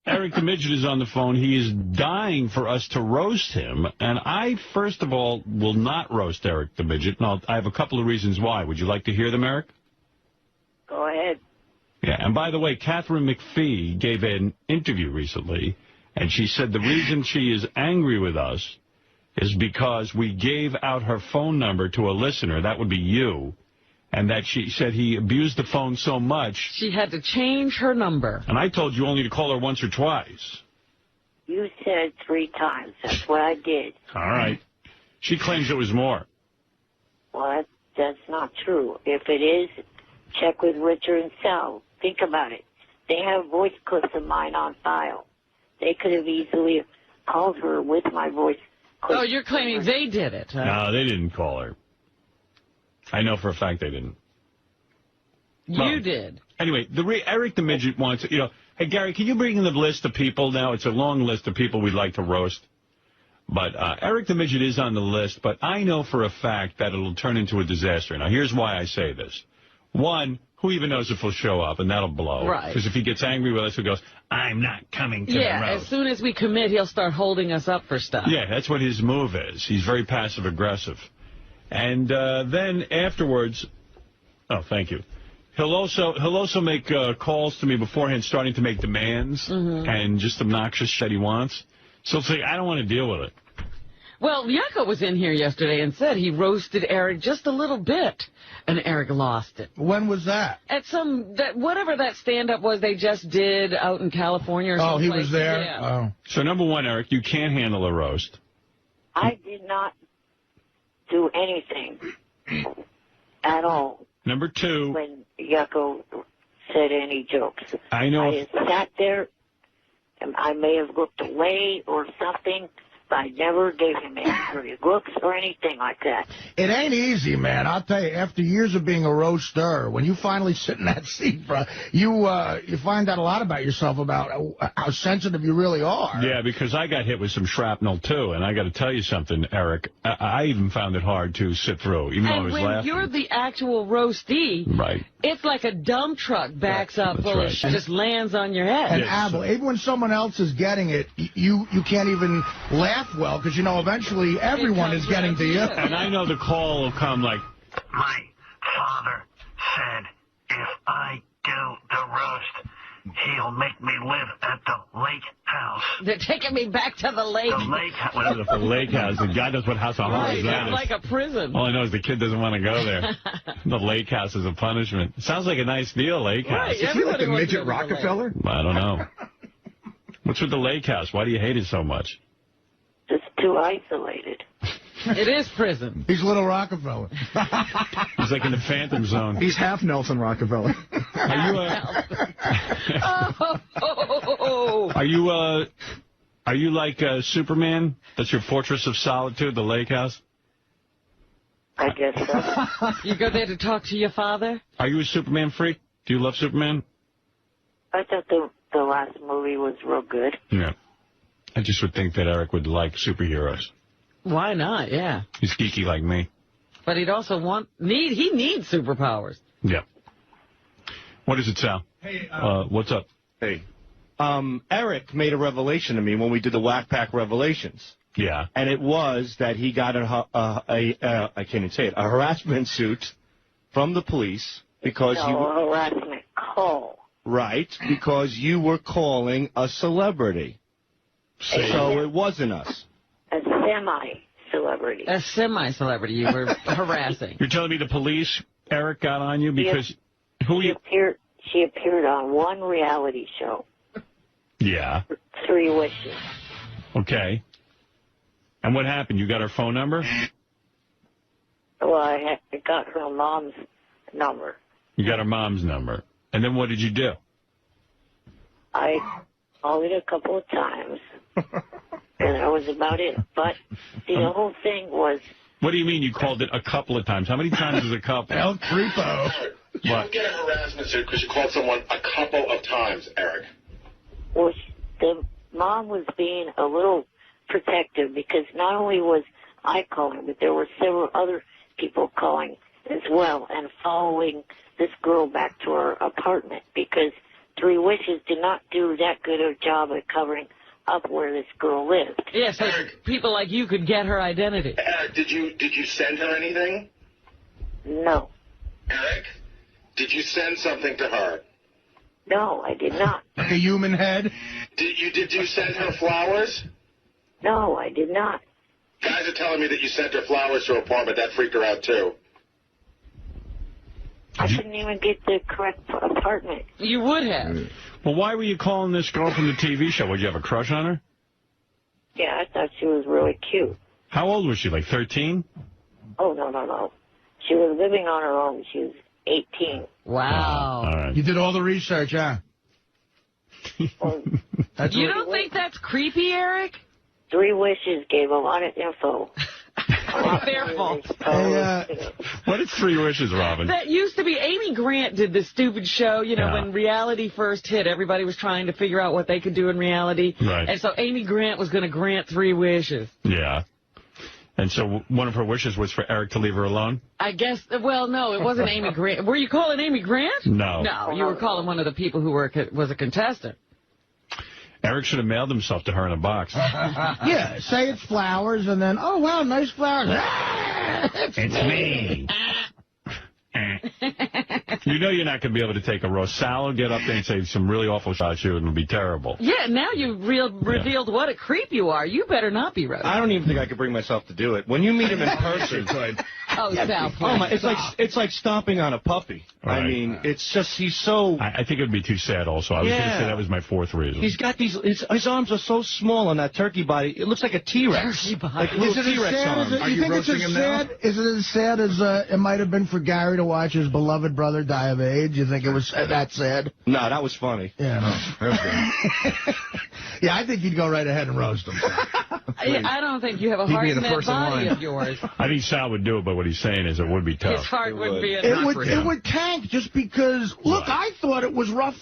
Eric DeMidget is on the phone. He is dying for us to roast him. And I, first of all, will not roast Eric DeMidget. And I have a couple of reasons why. Would you like to hear them, Eric? Go ahead. Yeah, and by the way, Catherine McPhee gave an interview recently, and she said the reason she is angry with us is because we gave out her phone number to a listener, that would be you, and that she said he abused the phone so much. She had to change her number. And I told you only to call her once or twice. You said 3 times. That's what I did. All right. She claims it was more. Well, that's not true. If it is, check with Richard and Sal. Think about it. They have voice clips of mine on file. They could have easily called her with my voice clips. Oh, you're claiming they did it. Huh? No, they didn't call her. I know for a fact they didn't. You did. Anyway, Eric the Midget wants, hey, Gary, can you bring in the list of people now? It's a long list of people we'd like to roast. But Eric the Midget is on the list, but I know for a fact that it'll turn into a disaster. Now, here's why I say this. One, who even knows if he'll show up, and that'll blow. Right. Because if he gets angry with us, he goes, I'm not coming to the roast. As soon as we commit, he'll start holding us up for stuff. Yeah, that's what his move is. He's very passive-aggressive. And then afterwards, oh, thank you. He'll also make calls to me beforehand, starting to make demands and just obnoxious shit he wants. So it's like, I don't want to deal with it. Well, Yucca was in here yesterday and said he roasted Eric just a little bit, and Eric lost it. When was that? At whatever that stand-up was they just did out in California or something. Oh, he was there? Yeah. Oh. So, number one, Eric, you can't handle a roast. I did not do anything at all. Number two. When Yucca said any jokes. I know. I just sat there, and I may have looked away or something, but I never gave him any looks or anything like that. It ain't easy, man. I'll tell you, after years of being a roaster, when you finally sit in that seat, bro, you find out a lot about yourself, about how sensitive you really are. Yeah, because I got hit with some shrapnel, too, and I got to tell you something, Eric. I even found it hard to sit through, even though I was laughing. And when you're the actual roastee, right, it's like a dump truck backs up full of shit, just lands on your head. And Abel, even when someone else is getting it, you can't even laugh well, because, eventually everyone is getting to you. And I know the call will come like, my father said if I do the roast, he'll make me live at the lake house. They're taking me back to the lake. The lake house. What is the lake house? The guy knows what house of horrors that is. Like a prison. All I know is the kid doesn't want to go there. The lake house is a punishment. It sounds like a nice deal, lake house. Right, is he like the midget Rockefeller? I don't know. What's with the lake house? Why do you hate it so much? Just too isolated. It is prison. He's Little Rockefeller. He's like in the Phantom Zone. He's half Nelson Rockefeller. Are you like Superman? That's your fortress of solitude, the lake house? I guess so. You go there to talk to your father? Are you a Superman freak? Do you love Superman? I thought the last movie was real good. Yeah. I just would think that Eric would like superheroes. Why not? Yeah. He's geeky like me. But he'd also he needs superpowers. Yeah. What is it, Sal? Hey, what's up? Hey. Eric made a revelation to me when we did the Whack Pack Revelations. Yeah. And it was that he got I can't even say it, a harassment suit from the police because a harassment call. Right, because you were calling a celebrity. So it wasn't us. A semi-celebrity. A semi-celebrity you were harassing. You're telling me the police, Eric, got on you because... She appeared on one reality show. Yeah. 3 Wishes. Okay. And what happened? You got her phone number? Well, I got her mom's number. You got her mom's number. And then what did you do? I called it a couple of times, and that was about it. But the whole thing was... What do you mean you called it a couple of times? How many times is a couple? El Creepo. You don't get a harassment suit because you called someone a couple of times, Eric. Well, the mom was being a little protective because not only was I calling, but there were several other people calling as well and following this girl back to her apartment because Three Wishes did not do that good a job at covering up where this girl lived. Yeah, so people like you could get her identity. Eric, did you send her anything? No. Eric, did you send something to her? No, I did not. Like a human head? Did you send her flowers? No, I did not. Guys are telling me that you sent her flowers to her apartment. That freaked her out, too. I couldn't even get the correct apartment. You would have. Well, why were you calling this girl from the TV show? Would you have a crush on her? Yeah, I thought she was really cute. How old was she, like 13? Oh, no. She was living on her own. She was 18. Wow. All right. You did all the research, huh? Well, You don't think that's creepy, Eric? Three Wishes gave a lot of info. Their fault. What is Three Wishes, Robin? That used to be, Amy Grant did this stupid show, when reality first hit. Everybody was trying to figure out what they could do in reality. Right. And so Amy Grant was going to grant 3 wishes. Yeah. And so one of her wishes was for Eric to leave her alone? I guess, well, no, it wasn't Amy Grant. Were you calling Amy Grant? No. No, you were calling one of the people who was a contestant. Eric should have mailed himself to her in a box. Yeah, say it's flowers, and then, oh, wow, nice flowers. It's me. You know you're not going to be able to take a roast. Sal will get up there and say some really awful shit at you, and it'll be terrible. Yeah, now you've revealed what a creep you are. You better not be roasted. I don't even think I could bring myself to do it. When you meet him in person, Oh, Sal, please. oh my, it's like stomping on a puppy. Right. I mean, it's just, he's so... I think it would be too sad also. I was going to say that was my 4th reason. He's got these, his arms are so small on that turkey body, it looks like a T-Rex. Turkey body. Like a little T-Rex arm. Are you think it's as sad? Is it as sad as it might have been for Gary to watch his beloved brother die of AIDS? You think it was that sad? No, that was funny. Yeah, no. Yeah, I think you'd go right ahead and roast him. I don't think you have a heart in that body of yours. I think Sal would do it, but what he's saying is it would be tough. His heart would be enough for him. It would tank just because, look, I thought it was rough.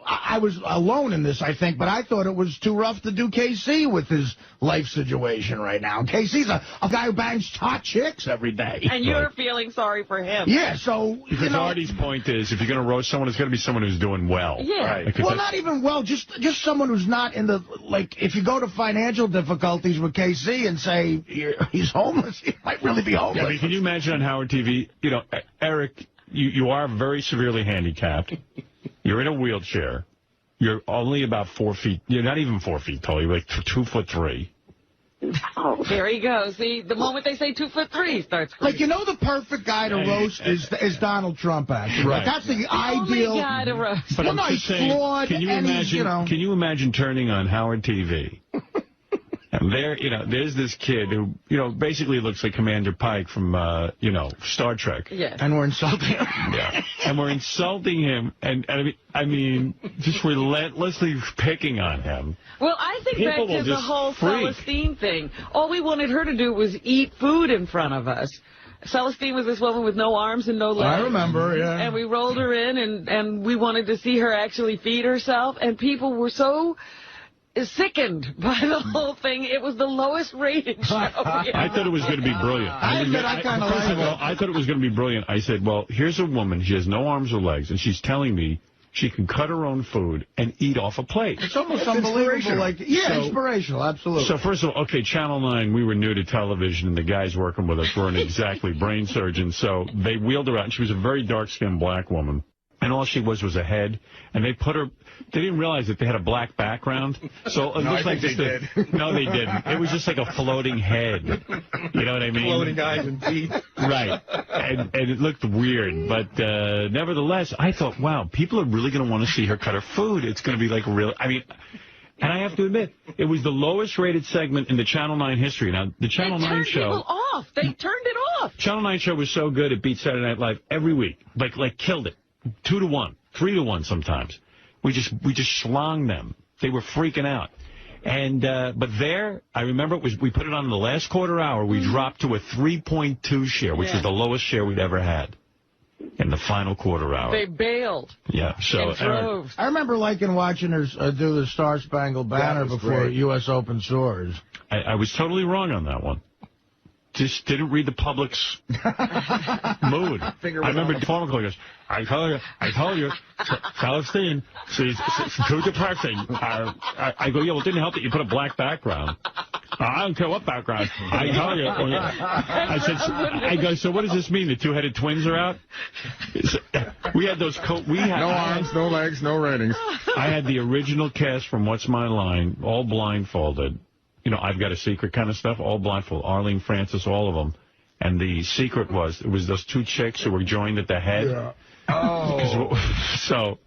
I was alone in this, I think, but I thought it was too rough to do KC with his life situation right now. KC's a guy who bangs hot chicks every day. And you're feeling sorry for him. Yeah, so, Because Artie's point is, if you're going to roast someone, it's going to be someone who's doing well. Yeah. Right? Well, not even well, just someone who's not in the, like, if you go to financial difficulties with KC and say he's homeless, he might really be homeless. Yeah, I mean, can you imagine on Howard TV, Eric, you are very severely handicapped. You're in a wheelchair. You're only about 4 feet. You're not even 4 feet tall. You're like 2'3". Oh, There he goes. See, the moment they say 2'3", he starts creeping. Like, the perfect guy to roast is Donald Trump, actually. Right. Like, that's the Only ideal. guy to roast. But Well, I'm no, just he's saying, flawed, can you and imagine? he's, Can you imagine turning on Howard TV? And there's this kid who, basically looks like Commander Pike from, Star Trek. Yes. And we're insulting him. Yeah. And we're insulting him, and I mean, just relentlessly picking on him. Well, I think People back will to the just whole freak. Celestine thing. All we wanted her to do was eat food in front of us. Celestine was this woman with no arms and no legs. I remember, yeah. And we rolled her in, and we wanted to see her actually feed herself, and people were so sickened by the whole thing. It was the lowest rated show. I thought it was going to be brilliant. I kinda first like of all, it. I thought it was going to be brilliant. I said, well, here's a woman. She has no arms or legs, and she's telling me she can cut her own food and eat off a plate. It's almost unbelievable. Like, inspirational, absolutely. So first of all, okay, Channel 9, we were new to television, and the guys working with us weren't exactly brain surgeons, so they wheeled her out, and she was a very dark-skinned black woman. And all she was a head, and they didn't realize that they had a black background, so it looked like just no, they didn't. It was just like a floating head. You know what I mean? Floating eyes and teeth. Right. And it looked weird, but nevertheless, I thought, wow, people are really going to want to see her cut her food. It's going to be like real. I mean, and I have to admit, it was the lowest rated segment in the Channel 9 history. Now, the Channel 9 show. They turned people off. They turned it off. Channel 9 show was so good it beat Saturday Night Live every week. Like killed it. 2-1, 3-1 sometimes. We just schlonged them. They were freaking out. And but there, I remember we put it on in the last quarter hour. We dropped to a 3.2 share, which was the lowest share we'd ever had in the final quarter hour. They bailed. Yeah. So In droves. I remember liking watching her do the Star Spangled Banner before great. U.S. Open Source. I was totally wrong on that one. just didn't read the public's mood. I remember the phone call goes, I told you, Celestine, she's too depressing. I go, yeah, well, it didn't help that you put a black background. I don't care what background. I told you. I go, so what does this mean? The two-headed twins are out? We had those no arms, no legs, no ratings. I had the original cast from What's My Line, all blindfolded. You know, I've Got a Secret kind of stuff, all blindfolded. Arlene Francis, all of them. And the secret was, it was those two chicks who were joined at the head. Yeah. Oh. So,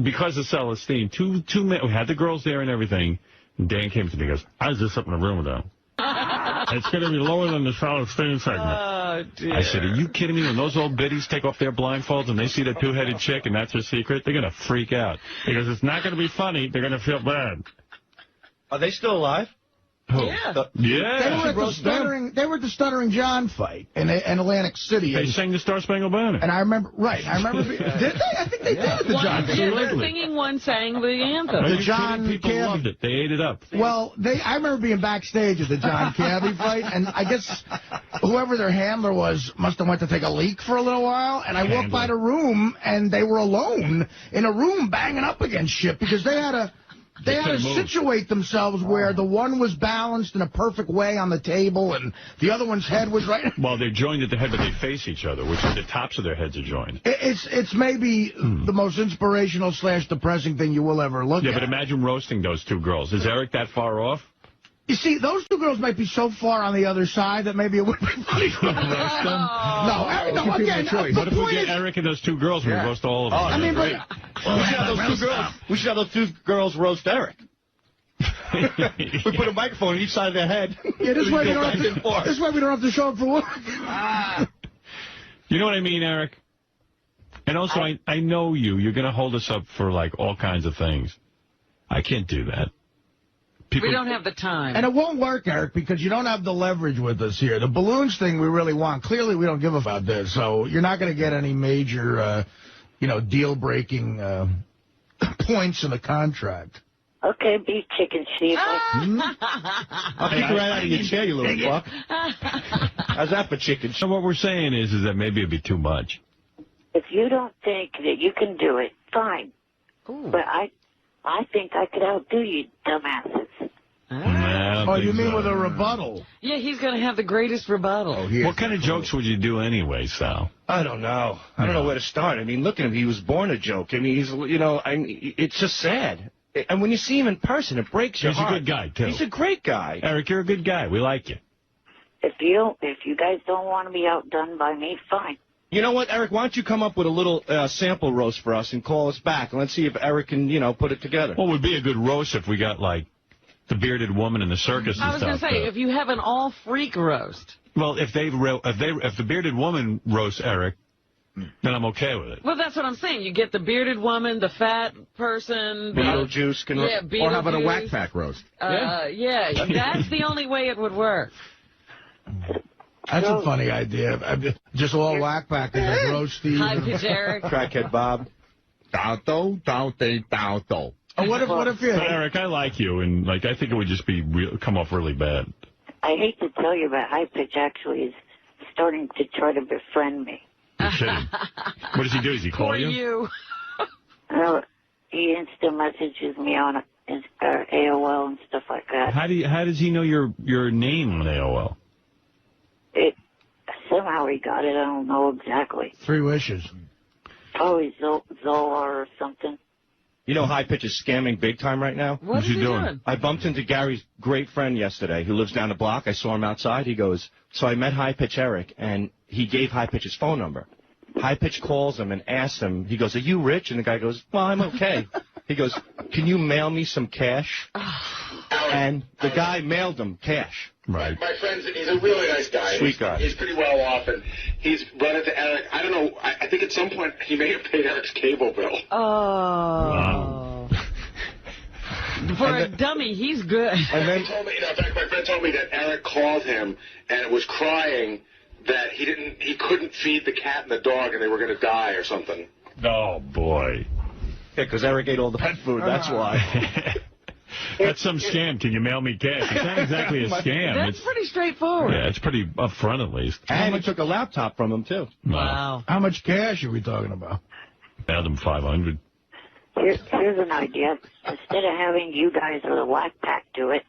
because of Celestine, two men, we had the girls there and everything. And Dan came to me and goes, I was just up in the room with them. It's going to be lower than the Celestine segment. Oh, dear. I said, are you kidding me? When those old biddies take off their blindfolds and they see the two-headed chick and that's her secret, they're going to freak out. Because it's not going to be funny. They're going to feel bad. Are they still alive? Who? Yeah. Yeah. They were at the Stuttering John fight in Atlantic City. They sang the Star-Spangled Banner. And I remember, did they? I think they did at the John. Yeah, they're singing one, sang the anthem. The John people loved it. They ate it up. Well, I remember being backstage at the John Cabby fight, and I guess whoever their handler was must have went to take a leak for a little while, and I walked by the room, and they were alone in a room banging up against shit because they had to situate themselves where the one was balanced in a perfect way on the table and the other one's head was right. Well, they're joined at the head, but they face each other, which is the tops of their heads are joined. It's maybe the most inspirational / depressing thing you will ever look at. Yeah, but imagine roasting those two girls. Is Eric that far off? You see, those two girls might be so far on the other side that maybe it wouldn't be funny to roast them. No, again, what if we get Eric and those two girls and we roast all of them? I mean, we should have those two girls roast Eric. We put a microphone on each side of their head. Yeah, this way we don't have to show up for work. You know what I mean, Eric? And also, I know you. You're going to hold us up for, like, all kinds of things. I can't do that. We don't have the time. And it won't work, Eric, because you don't have the leverage with us here. The balloons thing we really want. Clearly, we don't give a fuck about this, so you're not going to get any major, deal-breaking points in the contract. Okay, beef chicken, Steve. I'll kick you right out of your chair, you little fuck. How's that for chicken? So what we're saying is that maybe it'd be too much. If you don't think that you can do it, fine. Ooh. But I think I could outdo you, dumbasses. Oh, you mean with a rebuttal? Yeah, he's going to have the greatest rebuttal. What kind of jokes would you do anyway, Sal? I don't know. I don't know where to start. I mean, look at him. He was born a joke. I mean, it's just sad. And when you see him in person, it breaks your heart. He's a good guy, too. He's a great guy. Eric, you're a good guy. We like you. If you guys don't want to be outdone by me, fine. You know what, Eric? Why don't you come up with a little sample roast for us and call us back, and let's see if Eric can, put it together. Well, it would be a good roast if we got, like, the bearded woman in the circus and stuff. I was going to say, if you have an all-freak roast. Well, if the bearded woman roasts Eric, then I'm okay with it. Well, that's what I'm saying. You get the bearded woman, the fat person. Beetlejuice can roast. Yeah, or how about a whack pack roast? Yeah, that's the only way it would work. That's a funny idea. Just all whack pack and just roast Steve. High pitch Eric. Crackhead Bob. What if you... Eric, I like you, and I think it would just come off really bad. I hate to tell you, but High Pitch actually is starting to try to befriend me. You're kidding. What does he do? Does he call you? He instant messages me on AOL and stuff like that. How does he know your name on AOL? Somehow he got it. I don't know exactly. 3 wishes. Probably Zola or something. You know High Pitch is scamming big time right now? What's he doing? I bumped into Gary's great friend yesterday who lives down the block. I saw him outside. He goes, so I met High Pitch Eric, and he gave High Pitch his phone number. High Pitch calls him and asks him, he goes, are you rich? And the guy goes, well, I'm okay. He goes, can you mail me some cash? And the guy mailed him cash. Right. My friend, he's a really nice guy. Sweet guy. He's pretty well off, and he's run into Eric. I don't know. I think at some point he may have paid Eric's cable bill. Oh. Wow. For a dummy, he's good. And then, in fact, my friend told me that Eric called him and was crying that he couldn't feed the cat and the dog and they were going to die or something. Oh, boy. Yeah, because Eric ate all the pet food, that's why. That's some scam. Can you mail me cash? It's not exactly a scam. That's pretty straightforward. Yeah, it's pretty upfront at least. And he took a laptop from him, too. Wow. How much cash are we talking about? Mailed him $500. Here's an idea. Instead of having you guys or the Whack Pack do it,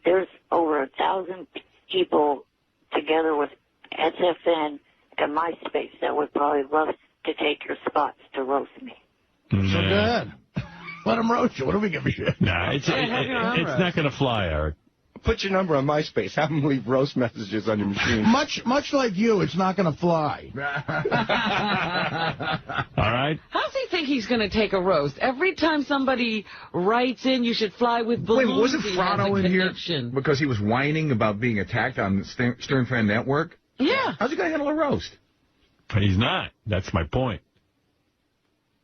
there's over 1,000 people together with SFN and MySpace that would probably love to take your spots to roast me. So go ahead. Let him roast you. What do we give a shit? Nah, it's not going to fly, Eric. Put your number on MySpace. Have him leave roast messages on your machine. Much like you, it's not going to fly. All right? How does he think he's going to take a roast? Every time somebody writes in, you should fly with balloons. Wait, wasn't he has Fratto a in here connection. because he was whining about being attacked on the Stern Fan Network? Yeah. How's he going to handle a roast? But he's not. That's my point.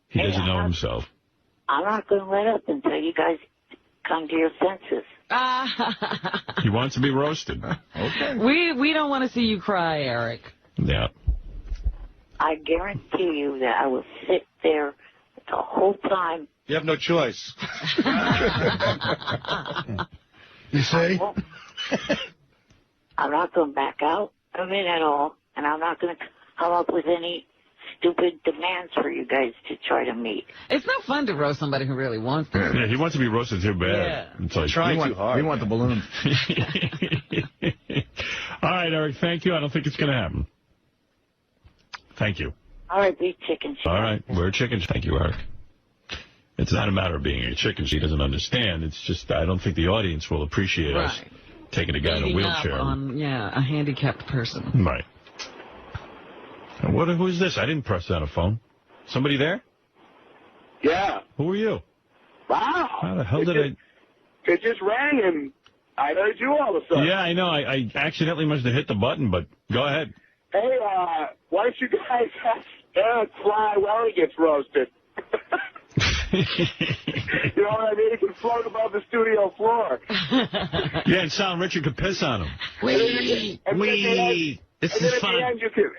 He doesn't know himself. I'm not going to let up until you guys come to your senses. He wants to be roasted. Okay. We don't want to see you cry, Eric. Yeah. I guarantee you that I will sit there the whole time. You have no choice. You see? I'm not going to back out of it at all, and I'm not going to come up with any stupid demands for you guys to try to meet. It's not fun to roast somebody who really wants to. Yeah, he wants to be roasted too bad. Yeah. It's like, Trying too hard. We want the balloon. All right, Eric, thank you. I don't think it's going to happen. Thank you. All right, be chicken shit. All right, we're chickens. Thank you, Eric. It's not a matter of being a chicken. She doesn't understand. It's just I don't think the audience will appreciate us taking a guy in a Beating up wheelchair. on, a handicapped person. Right. And who's this? I didn't press down a phone. Somebody there? Yeah. Who are you? Wow. How the hell did I... It just rang and I heard you all of a sudden. Yeah, I know. I accidentally must have hit the button, but go ahead. Hey, why don't you guys have Eric fly while he gets roasted? You know what I mean? He can float above the studio floor. Yeah, and Sal and Richard could piss on him. This is fun.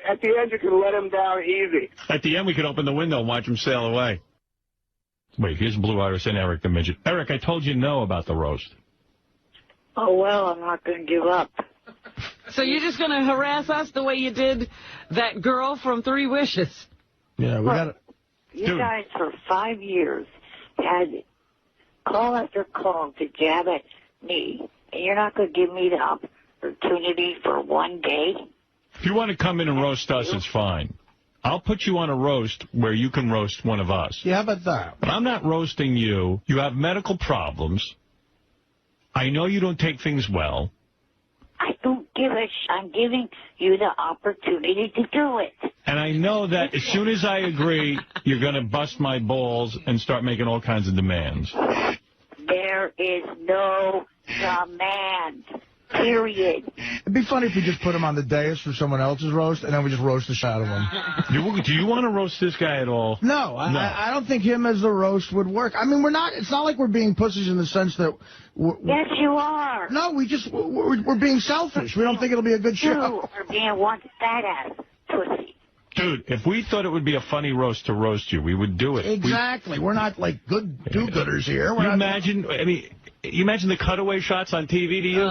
At the end, you can let him down easy. At the end, we could open the window and watch him sail away. Wait, here's Blue Iris and Eric the Midget. Eric, I told you no about the roast. Oh, well, I'm not going to give up. So you're just going to harass us the way you did that girl from Three Wishes? Yeah, we got to... You guys, for 5 years, had call after call to jab at me, and you're not going to give me the opportunity for one day? If you want to come in and roast us, it's fine. I'll put you on a roast where you can roast one of us. Yeah, how about that? But I'm not roasting you. You have medical problems. I know you don't take things well. I don't give a I'm giving you the opportunity to do it. And I know that as soon as I agree, you're going to bust my balls and start making all kinds of demands. There is no demand. Period. It'd be funny if we just put him on the dais for someone else's roast, and then we just roast the shit out of him. Do you want to roast this guy at all? No, I don't think him as the roast would work. I mean, it's not like we're being pussies in the sense that... Yes, you are. No, we're being selfish. We don't think it'll be a good show. You are being one fat-ass pussy. Dude, if we thought it would be a funny roast to roast you, we would do it. Exactly. We're not like good do-gooders here. You imagine the cutaway shots on TV to you?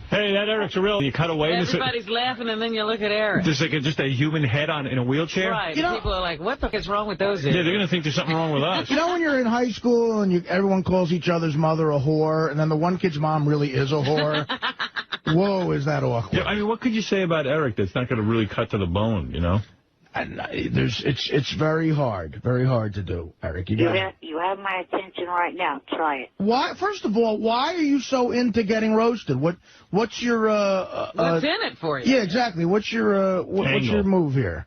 Hey, that Eric's a real... You cut away. Everybody's laughing, and then you look at Eric. There's like just a human head in a wheelchair? Right. People are like, what the heck is wrong with those idiots? Yeah, they're going to think there's something wrong with us. You know when you're in high school and everyone calls each other's mother a whore, and then the one kid's mom really is a whore? Whoa, is that awkward. Yeah, I mean, what could you say about Eric that's not going to really cut to the bone, you know? And it's very hard to do, Eric. You have my attention right now. Try it. Why? First of all, why are you so into getting roasted? What's your what's in it for you? Yeah, exactly. What's your move here?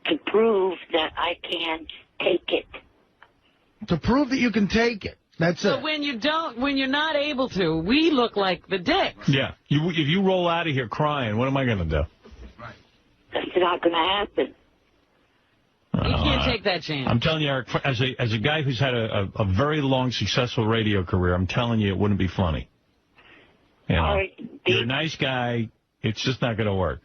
To prove that I can take it. To prove that you can take it. That's it. But when you're not able to, we look like the dicks. Yeah. If you roll out of here crying, what am I going to do? That's not going to happen. You can't take that chance. I'm telling you, Eric, as a guy who's had a very long, successful radio career, I'm telling you it wouldn't be funny. You know, right, you're a nice guy. It's just not going to work.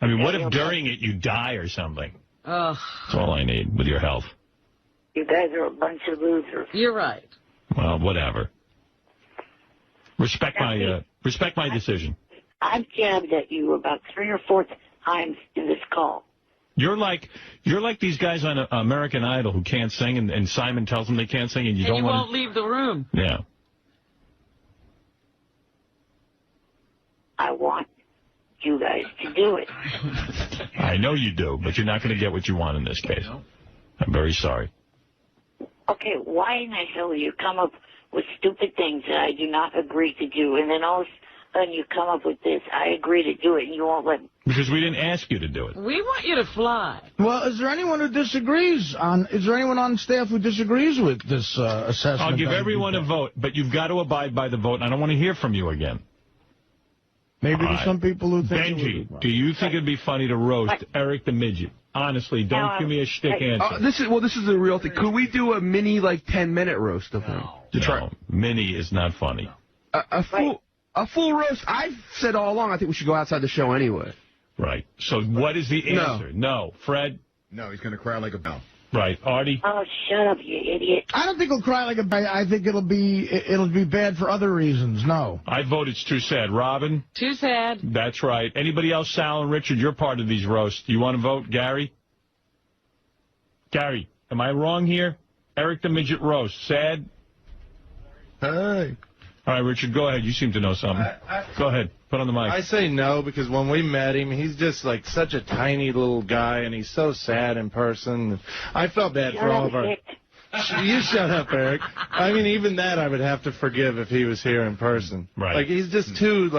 I mean, what if during it you die or something? Ugh. That's all I need with your health. You guys are a bunch of losers. You're right. Well, whatever. Respect my decision. I've jabbed at you about 3 or 4 times in this call. You're like these guys on American Idol who can't sing, and Simon tells them they can't sing, and you don't want. Won't leave the room. Yeah. I want you guys to do it. I know you do, but you're not going to get what you want in this case. I'm very sorry. Okay, why in the hell you come up with stupid things that I do not agree to do, and then all of a sudden you come up with this, I agree to do it, and you won't let me? Because we didn't ask you to do it. We want you to fly. Well, is there anyone who disagrees is there anyone on staff who disagrees with this assessment? I'll give everyone a vote, but you've got to abide by the vote, and I don't want to hear from you again. Maybe there's some people who think... Benji, do you think it'd be funny to roast Eric the Midget? Honestly, don't give me a shtick answer. This is the real thing. Could we do a mini, 10-minute roast of him? No, mini is not funny. A full roast? I've said all along I think we should go outside the show anyway. Right. So what is the answer? No. Fred? No, he's going to cry like a bell. Right. Artie? Oh, shut up, you idiot. I don't think he'll cry like a baby. I think it'll be bad for other reasons. No. I vote it's too sad. Robin? Too sad. That's right. Anybody else? Sal and Richard, you're part of these roasts. Do you want to vote? Gary? Gary, am I wrong here? Eric the Midget roast. Sad? Hey. All right, Richard, go ahead. You seem to know something. Go ahead. Put on the mic. I say no because when we met him, he's just like such a tiny little guy, and he's so sad in person. I felt bad for all of our... You shut up, Eric. I mean, even that I would have to forgive if he was here in person. Right. Like, he's just too,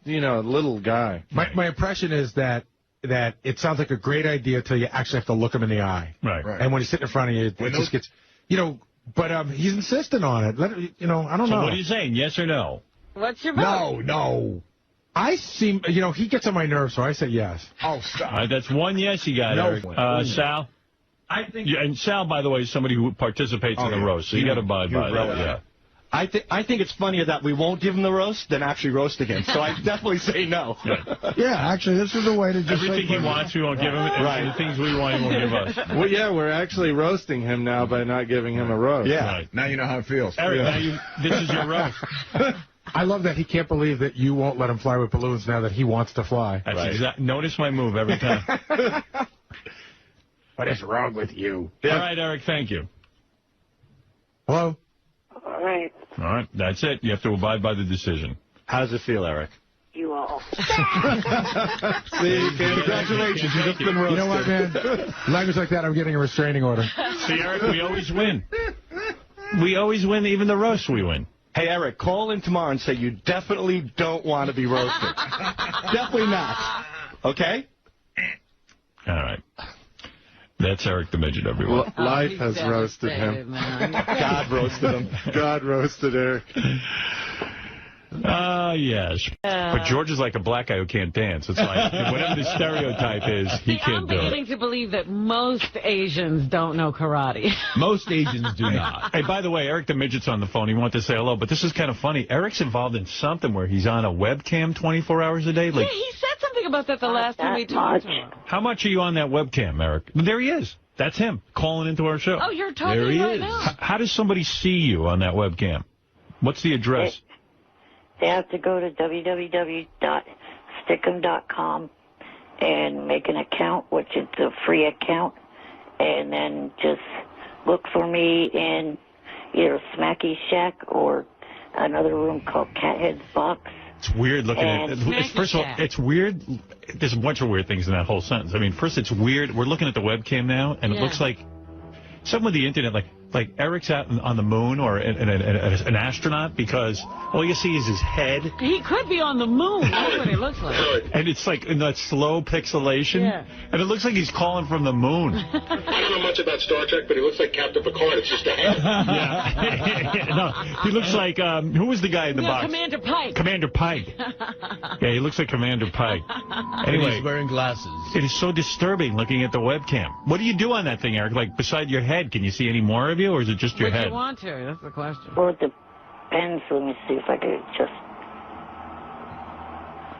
little guy. My impression is that it sounds like a great idea until you actually have to look him in the eye. Right. And when he's sitting in front of you, it just gets... But he's insistent on it. I don't know. So what are you saying, yes or no? What's your vote? No. He gets on my nerves, so I say yes. Oh, stop. All right, that's one yes you got, Eric. Sal? I think... And Sal, by the way, is somebody who participates in the roast, so you got to abide by that. Yeah. I think it's funnier that we won't give him the roast than actually roast again. So I definitely say no. Yeah, actually, this is a way to just everything he wants, we won't give him. And the things we want, he won't give us. Well, yeah, we're actually roasting him now by not giving him a roast. Yeah. Right. Now you know how it feels. Eric, now this is your roast. I love that he can't believe that you won't let him fly with balloons now that he wants to fly. That's notice my move every time. What is wrong with you? All right, Eric, thank you. Hello? All right. All right, that's it. You have to abide by the decision. How does it feel, Eric? You all. See, congratulations. You've just been roasted. You know what, man? Language like that, I'm getting a restraining order. See, Eric, we always win. We always win, even the roast we win. Hey, Eric, call in tomorrow and say you definitely don't want to be roasted. Definitely not. Okay? All right. That's Eric the Midget, everyone. Life has roasted him. God roasted him. God roasted Eric. Yes. But George is like a black guy who can't dance. It's like, whatever the stereotype is, he can't do it. I'm beginning to believe that most Asians don't know karate. Most Asians do not. Hey, by the way, Eric the Midget's on the phone. He wanted to say hello, but this is kind of funny. Eric's involved in something where he's on a webcam 24 hours a day. Yeah, he said something about that the last time we talked to him. How much are you on that webcam, Eric? There he is. That's him calling into our show. Oh, you're talking there he right is. now. How does somebody see you on that webcam? What's the address? They have to go to www.stickem.com and make an account, which is a free account, and then just look for me in either Smacky Shack or another room called Cathead's Box. It's weird looking at it. First of all, it's weird. There's a bunch of weird things in that whole sentence. I mean, first, it's weird. We're looking at the webcam now, and it looks like something with the internet, like Eric's out on the moon or an astronaut, because all you see is his head. He could be on the moon. That's what he looks like. And it's like in that slow pixelation. Yeah. And it looks like he's calling from the moon. I don't know much about Star Trek, but he looks like Captain Picard. It's just a head. Yeah. No, he looks like, who was the guy in the box? Commander Pike. Commander Pike. Yeah, he looks like Commander Pike. Anyway, he's wearing glasses. It is so disturbing looking at the webcam. What do you do on that thing, Eric? Like, beside your head, can you see any more of you, or is it just your head? Would you want to? That's the question. Well, it depends. Let me see if I could just...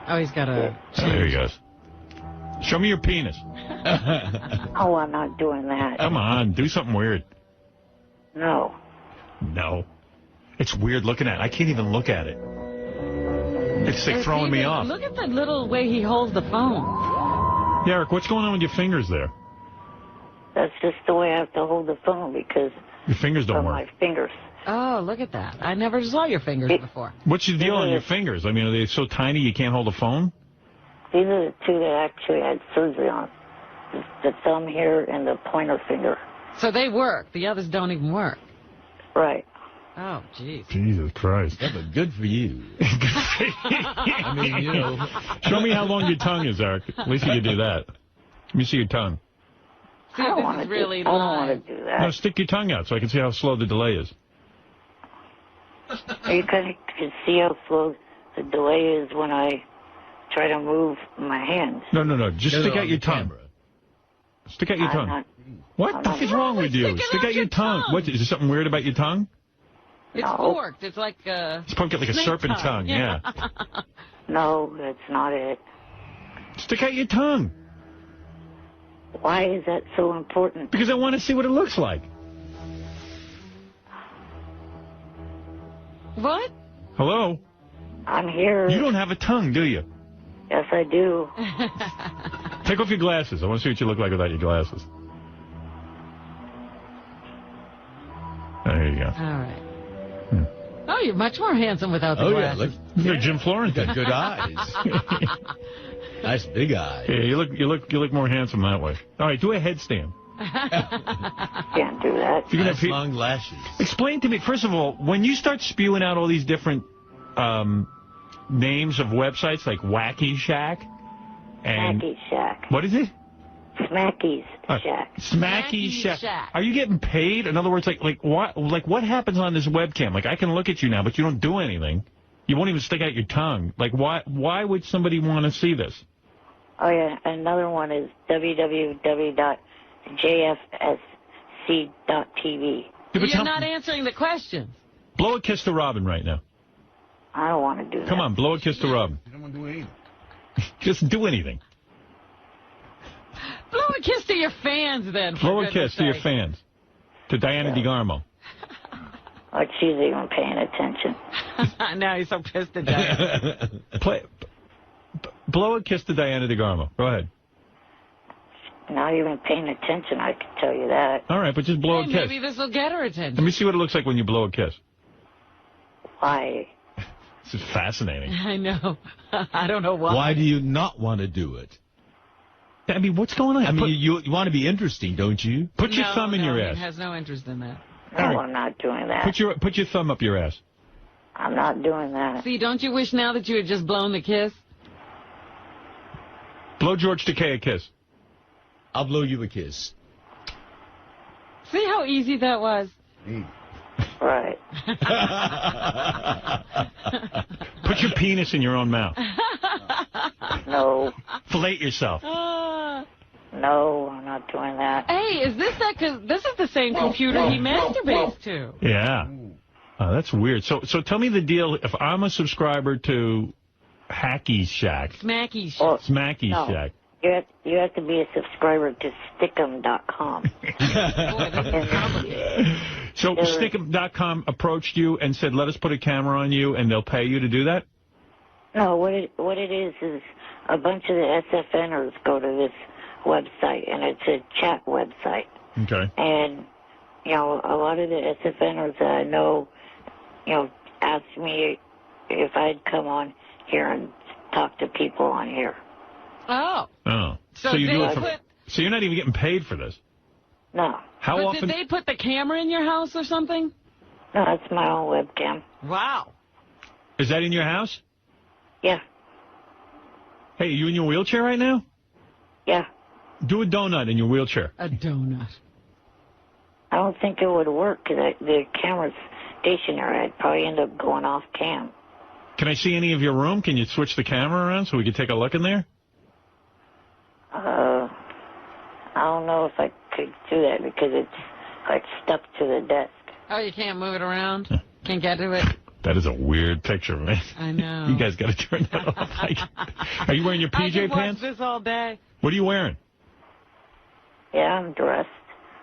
Oh, he's got a... Oh, there he goes. Show me your penis. Oh, I'm not doing that. Come on, do something weird. No. No. It's weird looking at it. I can't even look at it. It's like throwing me off. Look at the little way he holds the phone. Eric, what's going on with your fingers there? That's just the way I have to hold the phone because your fingers don't of work. my fingers. Oh, look at that. I never saw your fingers before. What's your deal on your fingers? I mean, are they so tiny you can't hold a phone? These are the two that actually had surgery on. The thumb here and the pointer finger. So they work. The others don't even work. Right. Oh, jeez. Jesus Christ. Yeah, but good for you. I mean, you know. Show me how long your tongue is, Eric. At least you can do that. Let me see your tongue. See, this is really I don't want to do that. No, stick your tongue out so I can see how slow the delay is. You can see how slow the delay is when I try to move my hands. No. Just stick out your tongue. Stick out your tongue. What the fuck is wrong with you? Stick out your tongue. What, is there something weird about your tongue? It's forked. It's like a... It's pumped like a serpent tongue, yeah. No, that's not it. Stick out your tongue. Why is that so important? Because I want to see what it looks like. What? Hello? I'm here. You don't have a tongue, do you? Yes, I do. Take off your glasses. I want to see what you look like without your glasses. There you go. All right. Oh, you're much more handsome without the glasses. You're Jim Florence. Got good eyes. Nice big eyes. Yeah, you look more handsome that way. All right, do a headstand. Can't do that. You're nice long lashes. Explain to me, first of all, when you start spewing out all these different names of websites like Wacky Shack and Smacky Shack. What is it? Smacky's Shack. Smacky Shack. Are you getting paid? In other words, what happens on this webcam? Like, I can look at you now, but you don't do anything. You won't even stick out your tongue. Like, why would somebody want to see this? Oh, yeah. Another one is www.jfsc.tv. You're not answering the questions. Blow a kiss to Robin right now. I don't want to do that. Come on, blow a kiss to Robin. You don't want to do anything. Just do anything. Blow a kiss to your fans, then. Blow a kiss to your fans. To Diana DeGarmo. Like she's even paying attention. Now he's so pissed at Diana. Blow a kiss to Diana DeGarmo. Go ahead. Not even paying attention, I can tell you that. All right, but just blow a kiss. Maybe this will get her attention. Let me see what it looks like when you blow a kiss. Why? This is fascinating. I know. I don't know why. Why do you not want to do it? I mean, what's going on? I mean, you want to be interesting, don't you? Put your thumb in your ass. He has no interest in that. No, I'm not doing that. Put your thumb up your ass. I'm not doing that. See, don't you wish now that you had just blown the kiss? Blow George Takei a kiss. I'll blow you a kiss. See how easy that was? Right. Put your penis in your own mouth. No. Fillet yourself. No, I'm not doing that. Hey, is this that? Cause this is the same computer he masturbates to. Yeah. That's weird. So tell me the deal. If I'm a subscriber to Hacky Shack. Smacky Shack. Smacky Shack. You have to be a subscriber to Stickem.com. So Stickem.com approached you and said, let us put a camera on you, and they'll pay you to do that? No, what it is a bunch of the SFNers go to this website, and it's a chat website. Okay. And, a lot of the SFNers that I know, asked me if I'd come on here and talk to people on here. Oh. So you do it for... So you're not even getting paid for this? No. How often... Did they put the camera in your house or something? No, that's my own webcam. Wow. Is that in your house? Yeah. Hey, are you in your wheelchair right now? Yeah. Do a donut in your wheelchair. A donut. I don't think it would work because the camera's stationary. I'd probably end up going off cam. Can I see any of your room? Can you switch the camera around so we can take a look in there? I don't know if I could do that because it's like stuck to the desk. Oh, you can't move it around? Can't get to it? That is a weird picture, man. I know. You guys got to turn that off. Are you wearing your PJ I could pants? watch this all day. What are you wearing? Yeah, I'm dressed.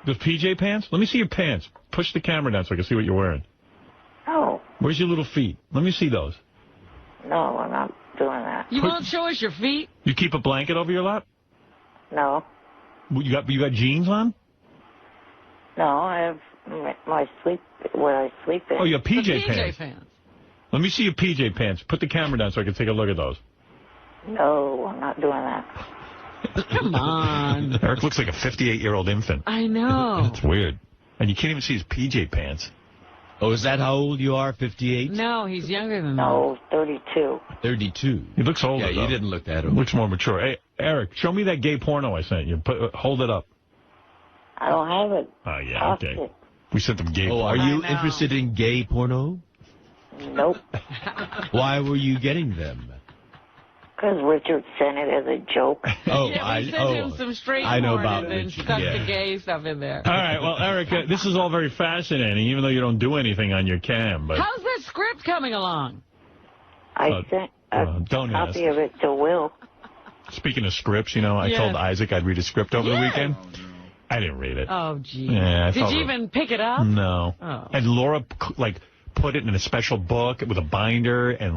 Those PJ pants? Let me see your pants. Push the camera down so I can see what you're wearing. No. Where's your little feet? Let me see those. No, I'm not doing that. You won't show us your feet? You keep a blanket over your lap? No. You got jeans on? No, I have my sleep, what I sleep in. Oh, your PJ, The PJ pants. Let me see your PJ pants. Put the camera down so I can take a look at those. No, I'm not doing that. Come on. Eric looks like a 58-year-old infant. I know. That's weird. And you can't even see his PJ pants. Oh, is that how old you are, 58? No, he's younger than No, 32. 32. He looks older, Yeah, you though. didn't look that old. Looks more mature. Hey, Eric, show me that gay porno I sent you. Hold it up. I don't have it. Oh, yeah, okay. It. We sent them gay Oh, porno. are you interested in gay porno? Nope. Why were you getting them? Because Richard sent it as a joke. Oh, yeah, we sent him some straight I know porn about and then Richard, stuck yeah. the gay stuff in there. All right, well, Eric, this is all very fascinating, even though you don't do anything on your cam. But How's that script coming along? I sent a don't copy ask. of it to Will. Speaking of scripts, you know, I Yes. told Isaac I'd read a script over the Yes. weekend. I didn't read it. Oh, gee. Yeah, I Did felt you it. even pick it up? No. Oh. And Laura, put it in a special book with a binder and,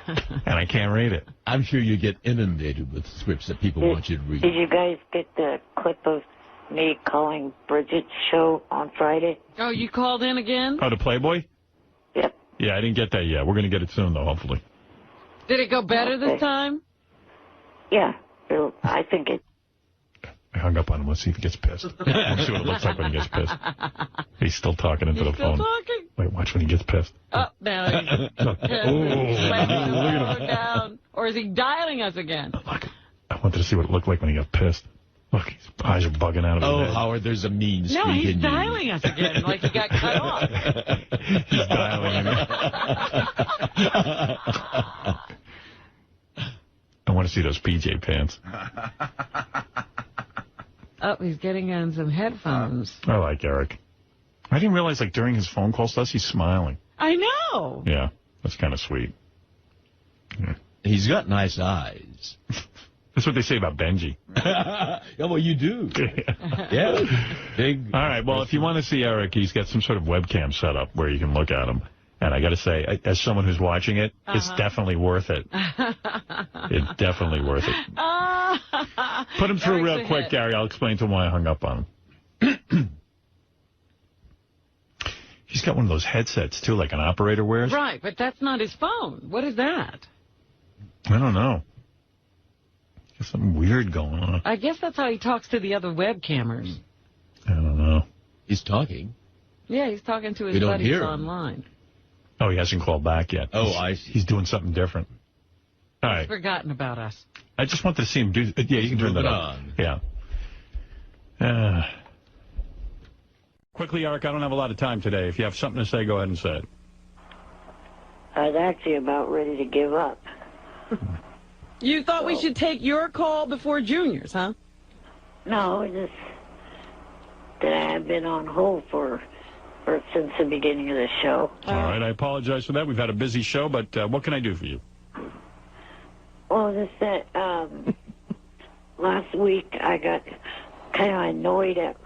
and I can't read it. I'm sure you get inundated with scripts that people want you to read. Did you guys get the clip of me calling Bridget's show on Friday? Oh, you called in again? Oh, the Playboy? Yep. Yeah, I didn't get that yet. We're going to get it soon, though, hopefully. Did it go better this time? Yeah. I think it. I hung up on him. Let's see if he gets pissed. Let's see what it looks like when he gets pissed. He's still talking into the phone. Talking? Wait, watch when he gets pissed. Oh, now he's Look. down. Or is he dialing us again? Look, I wanted to see what it looked like when he got pissed. Look, his eyes are bugging out of his Oh, head. Howard, there's a mean streak No, he's in you. dialing us again like he got cut off. He's dialing me. I want to see those PJ pants. Oh, he's getting on some headphones. I like Eric. I didn't realize, during his phone calls to us, he's smiling. I know. Yeah, that's kind of sweet. Yeah. He's got nice eyes. That's what they say about Benji. Yeah, well, you do. Yeah. Big. All right, well, if you want to see Eric, he's got some sort of webcam set up where you can look at him. And I got to say, as someone who's watching it, it's definitely worth it. It's definitely worth it. Put him through Eric's real quick, hit. Gary. I'll explain to him why I hung up on him. He's got one of those headsets, too, like an operator wears. Right, but that's not his phone. What is that? I don't know. There's something weird going on. I guess that's how he talks to the other webcammers. I don't know. He's talking. Yeah, he's talking to We his don't buddies hear him. online. Oh, he hasn't called back yet. Oh, I see. He's doing something different. All right. He's forgotten about us. I just wanted to see him do... Yeah, you can turn that Moving on. on. Yeah. Quickly, Eric, I don't have a lot of time today. If you have something to say, go ahead and say it. I was actually about ready to give up. You thought we should take your call before Junior's, huh? No, just that I have been on hold since the beginning of the show. All right, I apologize for that. We've had a busy show, but what can I do for you? Well, just that last week I got kind of annoyed at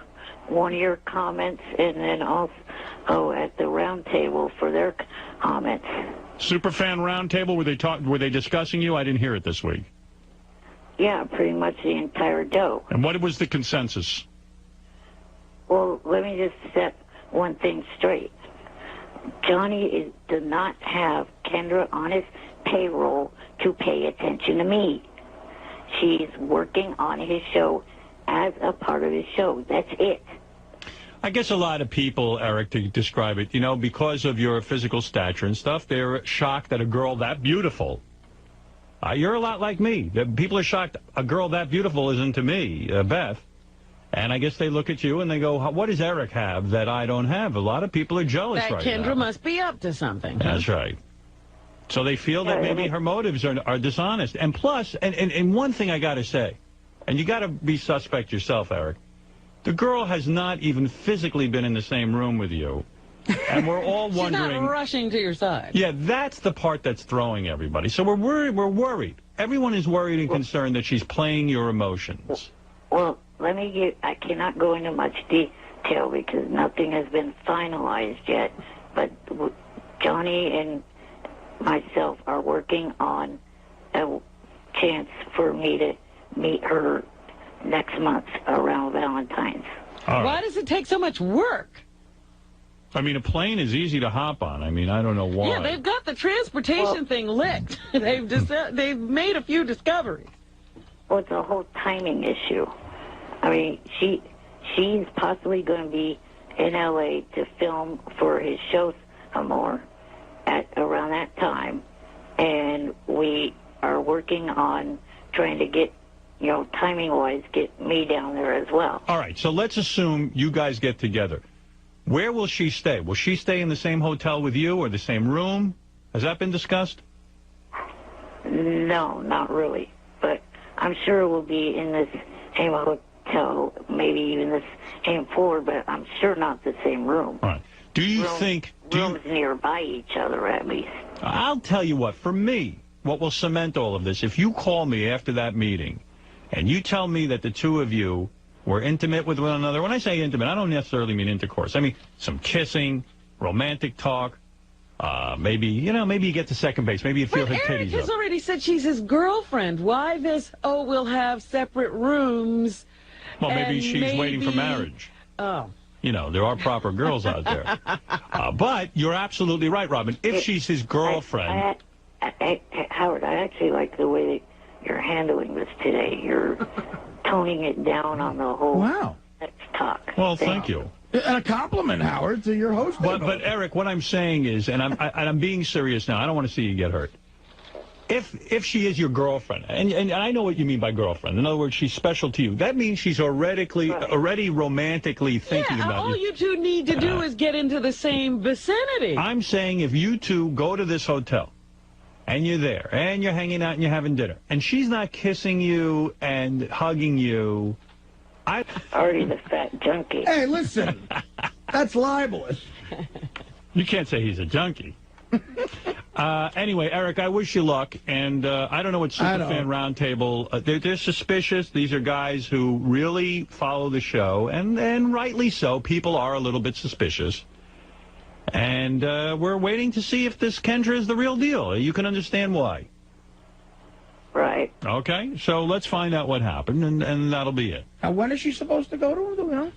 one of your comments, and then also at the round table for their comments. Superfan Roundtable, were they discussing you? I didn't hear it this week. Yeah, pretty much the entire dough. And what was the consensus? Well, let me just set one thing straight. Johnny does not have Kendra on his payroll to pay attention to me. She's working on his show as a part of his show. That's it. I guess a lot of people, Eric, to describe it, because of your physical stature and stuff, they're shocked that a girl that beautiful. You're a lot like me. People are shocked a girl that beautiful isn't to me, Beth. And I guess they look at you and they go, what does Eric have that I don't have? A lot of people are jealous That right Kendra now. must be up to something. That's right. So they feel that maybe her motives are dishonest. And plus, and one thing I got to say, and you got to be suspect yourself, Eric, the girl has not even physically been in the same room with you. And we're all She's wondering. not rushing to your side. Yeah, that's the part that's throwing everybody. So we're worried. Everyone is worried and concerned that she's playing your emotions. Well, I cannot go into much detail because nothing has been finalized yet, but Johnny and myself are working on a chance for me to meet her next month around Valentine's. All right. Why does it take so much work? I mean, a plane is easy to hop on. I mean, I don't know why. Yeah, they've got the transportation thing licked. They've made a few discoveries. Well, it's a whole timing issue. I mean, she's possibly going to be in L.A. to film for his show some more at around that time, and we are working on trying to get, timing-wise, get me down there as well. All right, so let's assume you guys get together. Where will she stay? Will she stay in the same hotel with you or the same room? Has that been discussed? No, not really. But I'm sure we'll be in this same hotel, maybe even the same floor, but I'm sure not the same room. All right. Do you think... Rooms nearby each other, at least. I'll tell you what, for me, what will cement all of this, if you call me after that meeting and you tell me that the two of you were intimate with one another. When I say intimate, I don't necessarily mean intercourse. I mean some kissing, romantic talk. Maybe you get to second base. Maybe you feel her titties Eric has up. already said she's his girlfriend. Why this, we'll have separate rooms? Well, maybe she's waiting for marriage. Oh. There are proper girls out there. But you're absolutely right, Robin. If she's his girlfriend... Howard, I actually like the way that you're handling this today. You're toning it down on the whole sex talk. Well, thank you. And a compliment, Howard, to your host. But Eric, what I'm saying is, and I'm being serious now, I don't want to see you get hurt. If she is your girlfriend, and I know what you mean by girlfriend. In other words, she's special to you. That means she's already romantically thinking about you. All you two need to do is get into the same vicinity. I'm saying if you two go to this hotel, and you're there, and you're hanging out, and you're having dinner, and she's not kissing you and hugging you, Artie the fat junkie. Hey, listen, that's libelous. You can't say he's a junkie. Anyway, Eric, I wish you luck, and I don't know what Superfan Roundtable, they're suspicious. These are guys who really follow the show, and rightly so. People are a little bit suspicious. And we're waiting to see if this Kendra is the real deal. You can understand why. Right. Okay, so let's find out what happened, and that'll be it. Now, when is she supposed to go to?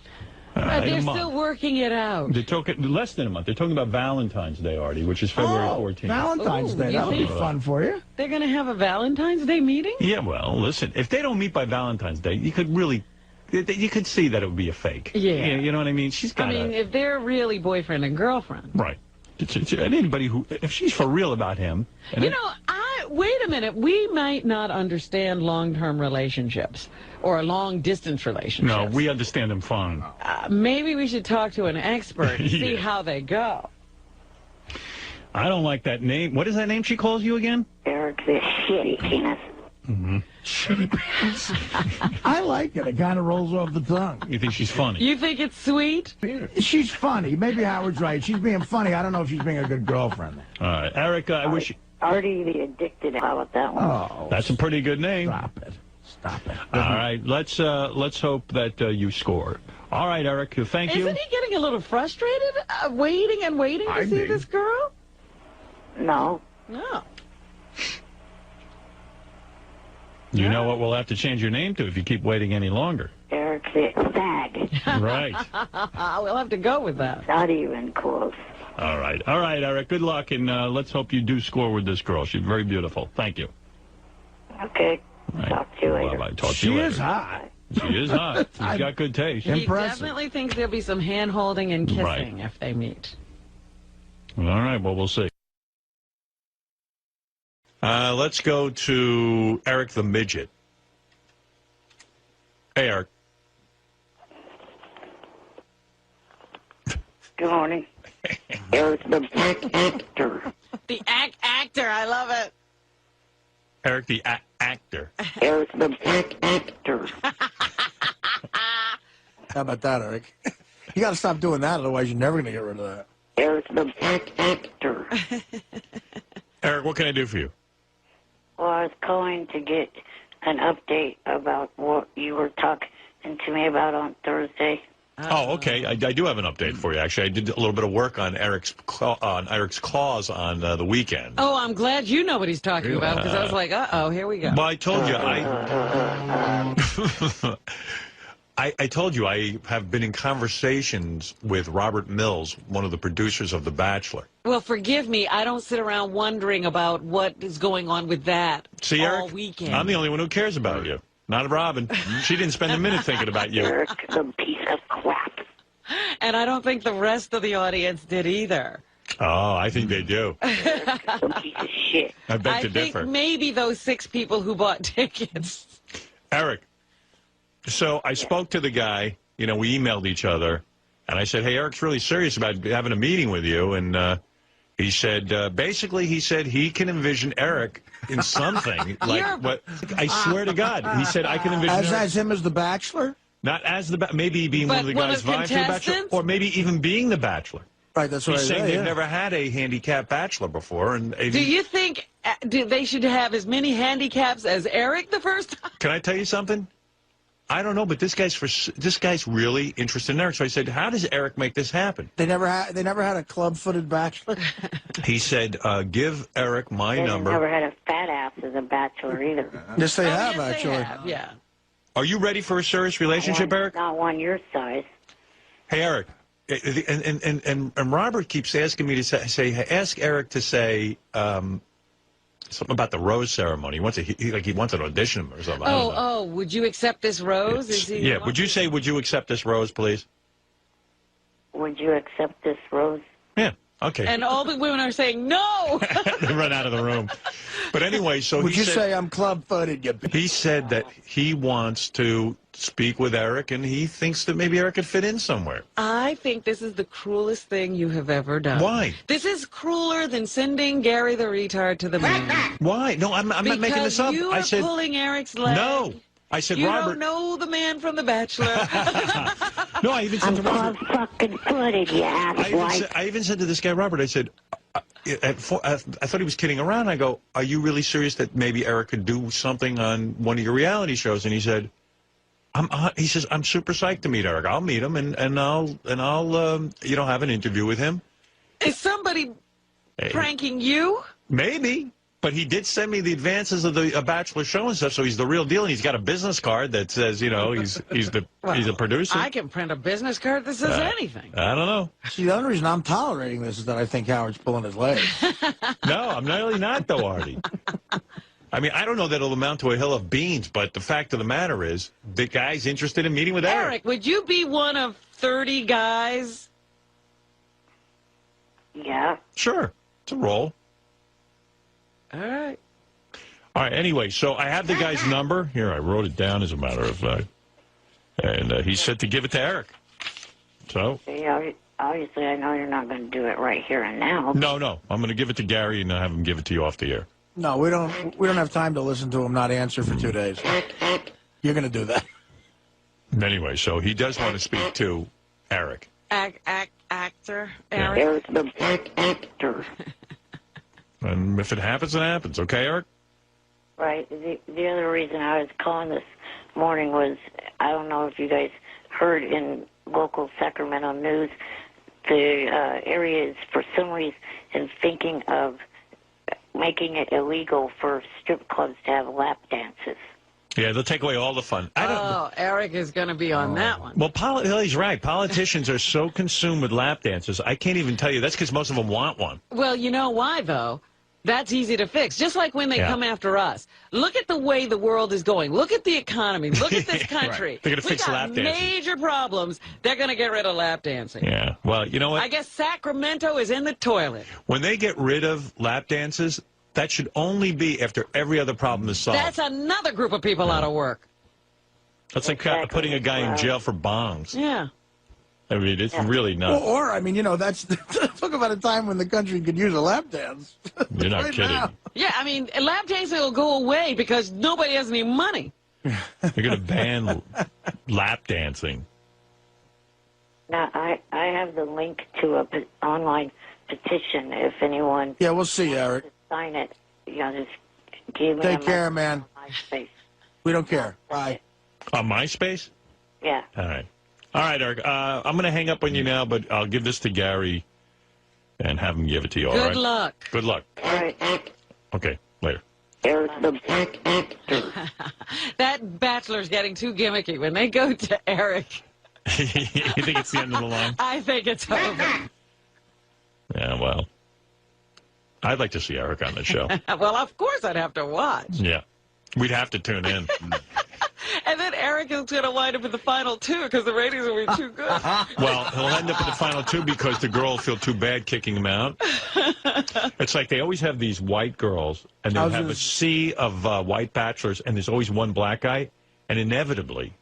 They're still working it out. They took it less than a month. They're talking about Valentine's Day, Artie, which is February 14th. Valentine's Day. That'll be fun for you. They're going to have a Valentine's Day meeting? Yeah, well, listen, if they don't meet by Valentine's Day, you could see that it would be a fake. Yeah. You know what I mean? If they're really boyfriend and girlfriend. Right. Anybody if she's for real about him. Wait a minute. We might not understand long-term relationships or long-distance relationships. No, we understand them fine. Maybe we should talk to an expert and see how they go. I don't like that name. What is that name she calls you again? Eric the shitty penis. Mm-hmm. Shitty penis. I like it. It kind of rolls off the tongue. You think she's funny? You think it's sweet? She's funny. Maybe Howard's right. She's being funny. I don't know if she's being a good girlfriend. All right. Eric, I wish... Artie the Addicted. How about that one? Oh, that's a pretty good name. Stop it. All right. Let's hope that you score. All right, Eric. Thank you. Isn't he getting a little frustrated waiting and waiting to see this girl? No. No. You know what we'll have to change your name to if you keep waiting any longer. Eric the Fag. Right. We'll have to go with that. Not even close. All right, Eric. Good luck, and let's hope you do score with this girl. She's very beautiful. Thank you. Okay. Right. Talk to you later. Bye-bye. Talk to you later. She is hot. She is hot. She's got good taste. He definitely thinks there'll be some hand-holding and kissing if they meet. All right, well, we'll see. Let's go to Eric the Midget. Hey, Eric. Good morning. Eric the actor. The actor, I love it. Eric the actor. Eric the actor. How about that, Eric? You got to stop doing that, otherwise you're never going to get rid of that. Eric the actor. Eric, what can I do for you? Well, I was calling to get an update about what you were talking to me about on Thursday. Oh, okay. I do have an update for you. Actually, I did a little bit of work on Eric's claws on the weekend. Oh, I'm glad you know what he's talking about, because I was like, uh-oh, here we go. Well, I told you, I told you I have been in conversations with Robert Mills, one of the producers of The Bachelor. Well, forgive me. I don't sit around wondering about what is going on with that See, all Eric, weekend. I'm the only one who cares about you. Not Robin. She didn't spend a minute thinking about you. Eric, the piece of crap. And I don't think the rest of the audience did either. Oh, I think they do. Some piece of shit. I beg I to think differ. maybe those 6 people who bought tickets. Eric, so I spoke to the guy. You know, we emailed each other. And I said, hey, Eric's really serious about having a meeting with you. And he said, basically, he said he can envision Eric in something. Like what? I swear to God. He said, I can envision Eric. As him as the Bachelor? Not as the maybe being one of the guys vying for the Bachelor. Or maybe even being the Bachelor. Right, that's what He's saying say, they've never had a handicapped Bachelor before. And Do you think they should have as many handicaps as Eric the first time? Can I tell you something? I don't know, but this guy's really interested in Eric. So I said, how does Eric make this happen? They never had a club-footed Bachelor? He said, give Eric my number. Never had a fat ass as a bachelor either. Yes, they have, yes, actually. They have, yeah. Are you ready for a serious relationship, Eric? Not one your size. Hey, Eric, and Robert keeps asking me to say ask Eric to say something about the rose ceremony. He wants he wants an audition or something. Oh, would you accept this rose? Yeah, would you accept this rose, please? Would you accept this rose? Yeah, okay. And all the women are saying no. They run out of the room. But anyway, so Would you say I'm club-footed, you bitch? He said that he wants to speak with Eric, and he thinks that maybe Eric could fit in somewhere. I think this is the cruelest thing you have ever done. Why? This is crueler than sending Gary the retard to the moon. Why? No, I'm not making this up. You I are said pulling Eric's leg. no. I said, you Robert. don't know the man from The Bachelor. No, I even said to Robert. I'm fucking footed, you asswipe. I even said to this guy, Robert, I said, I thought he was kidding around. I go, are you really serious that maybe Eric could do something on one of your reality shows? And he said, he says, I'm super psyched to meet Eric. I'll meet him and I'll have an interview with him. Is somebody pranking you? Maybe. But he did send me the advances of the Bachelor show and stuff, so he's the real deal. And he's got a business card that says, he's a producer. I can print a business card that says anything. I don't know. See, the only reason I'm tolerating this is that I think Howard's pulling his leg. No, I'm really not, though, Artie. I mean, I don't know that it'll amount to a hill of beans, but the fact of the matter is the guy's interested in meeting with Eric. Eric, would you be one of 30 guys? Yeah. Sure. It's a roll. All right. All right, anyway, so I have the guy's number. Here, I wrote it down, as a matter of fact. And he said to give it to Eric. So? See, obviously, I know you're not going to do it right here and now. No. I'm going to give it to Gary and have him give it to you off the air. No, we don't have time to listen to him not answer for 2 days. You're going to do that. Anyway, so he does want to speak to Eric. Actor, Eric. Eric the actor. And if it happens, it happens. Okay, Eric? Right. The other reason I was calling this morning was, I don't know if you guys heard in local Sacramento news, the area is for some reason thinking of making it illegal for strip clubs to have lap dances. Yeah, they'll take away all the fun. Eric is going to be on that one. Well, he's right. Politicians are so consumed with lap dances. I can't even tell you. That's because most of them want one. Well, you know why, though? That's easy to fix. Just like when they come after us. Look at the way the world is going. Look at the economy. Look at this country. Right. They're going to fix lap dancing. Major problems. They're going to get rid of lap dancing. Yeah. Well, you know what? I guess Sacramento is in the toilet. When they get rid of lap dances, that should only be after every other problem is solved. That's another group of people out of work. That's like putting a guy in jail for bongs. Yeah. I mean, it's really not. Or, I mean, that's talk about a time when the country could use a lap dance. You're not right kidding. Now. Yeah, I mean, lap dancing will go away because nobody has any money. They're going to ban lap dancing. Now, I have the link to a online petition if anyone... Yeah, we'll see, Eric. Sign it. Just give me Take care, man. MySpace. We don't care. Bye. On MySpace? Yeah. All right. All right, Eric. I'm going to hang up on you now, but I'll give this to Gary and have him give it to you. All right? Good luck. Good luck. All right. Okay, later. Eric the actor. That bachelor's getting too gimmicky. When they go to Eric, You think it's the end of the line? I think it's over. Yeah, well, I'd like to see Eric on the show. Well, of course I'd have to watch. Yeah, we'd have to tune in. And then Eric is going to wind up in the final two because the ratings will be too good. Well, he'll end up in the final two because the girl will feel too bad kicking him out. It's like they always have these white girls, and they have a sea of white bachelors, and there's always one black guy, and inevitably,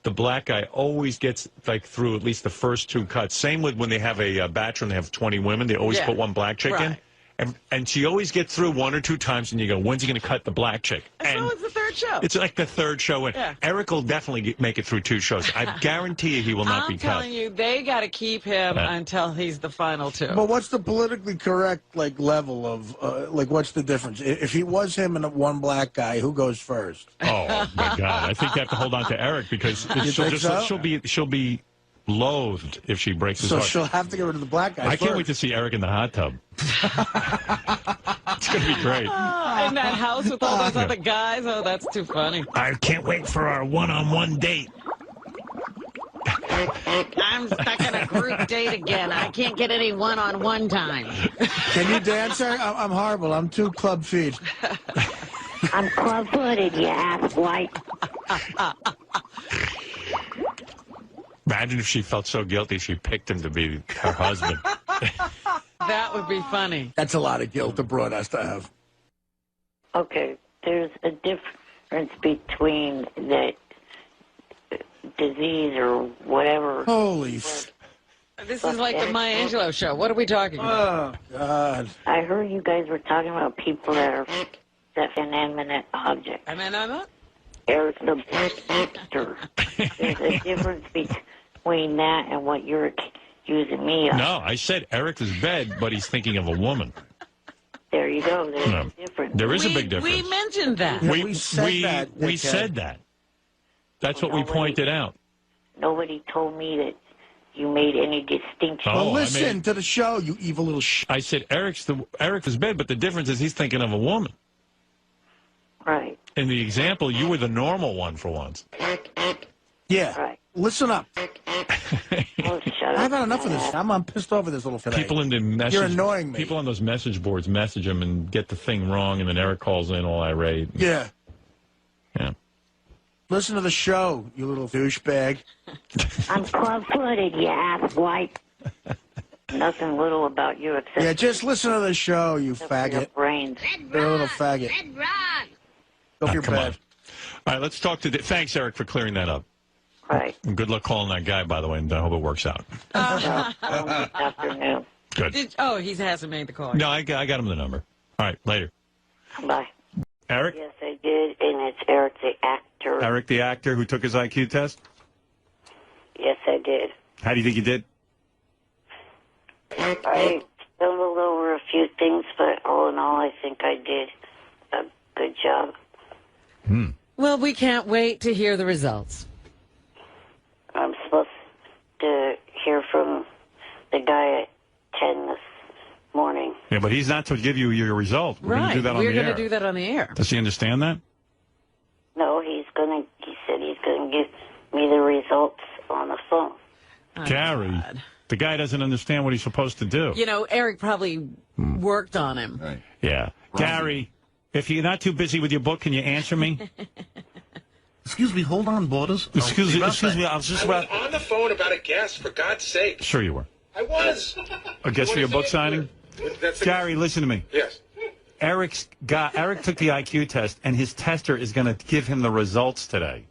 the black guy always gets like through at least the first two cuts. Same with when they have a bachelor and they have 20 women, they always put one black chick in. And she always gets through one or two times, and you go, when's he going to cut the black chick? And so it's the third show. It's like the third show. Yeah. Eric will definitely make it through two shows. I guarantee you he will not be cut. I'm telling you, they got to keep him until he's the final two. But what's the politically correct level of what's the difference? If he was him and one black guy, who goes first? Oh my God! I think they have to hold on to Eric because she'll be loathed if she breaks his heart. So she'll have to get rid of the black guy. I can't wait to see Eric in the hot tub. It's going to be great. In that house with all those other guys. Oh, that's too funny. I can't wait for our one-on-one date. I'm stuck in a group date again. I can't get any one-on-one time. Can you dance, Eric? I'm horrible. I'm too club feet. I'm club-footed, you ass white. Imagine if she felt so guilty she picked him to be her husband. That would be funny. That's a lot of guilt a broad has to have. Okay, there's a difference between that disease or whatever. Holy This is like the Maya Angelou show. What are we talking about? Oh, God. I heard you guys were talking about people that are inanimate objects. Eric the actor. There's a difference between that and what you're accusing me of. No, I said Eric is bed, but he's thinking of a woman. There you go. There's a difference. There is a big difference. We mentioned that. We said that. That's what we pointed out. Nobody told me that you made any distinction. Well, listen to the show, you evil little I said Eric is bed, but the difference is he's thinking of a woman. Right. In the example, you were the normal one for once. Yeah. Right. Listen up. Oh, shut up. I've had enough of this. I'm pissed off at this little today. People in the message, You're annoying me. People on those message boards message him and get the thing wrong, and then Eric calls in all irate. Yeah. Yeah. Listen to the show, you little douchebag. I'm club-footed, you ass white. Nothing little about you except... Yeah, just listen to the show, you faggot. Your brains. You're a little faggot. Go to your come bed. on. All right, let's talk to... Thanks, Eric, for clearing that up. Right. And good luck calling that guy, by the way, and I hope it works out. Afternoon. Good. He hasn't made the call. No, I got him the number. All right, later. Bye. Eric? Yes, I did, and it's Eric the actor. Eric the actor who took his IQ test? Yes, I did. How do you think you did? I stumbled over a few things, but all in all, I think I did a good job. Well, we can't wait to hear the results. I'm supposed to hear from the guy at 10 this morning. Yeah, but he's not to give you your result. We're going to do that on the air. We're going to do that on the air. Does he understand that? No, he said he's going to give me the results on the phone. Oh, Gary, God. The guy doesn't understand what he's supposed to do. You know, Eric probably worked on him. Right. Yeah. Gary, if you're not too busy with your book, can you answer me? Excuse me, hold on, Borders. Excuse me, I was just about... on the phone about a guest, for God's sake. Sure you were. I was. A guest for your book signing? Gary, listen to me. Yes. Eric took the IQ test, and his tester is going to give him the results today.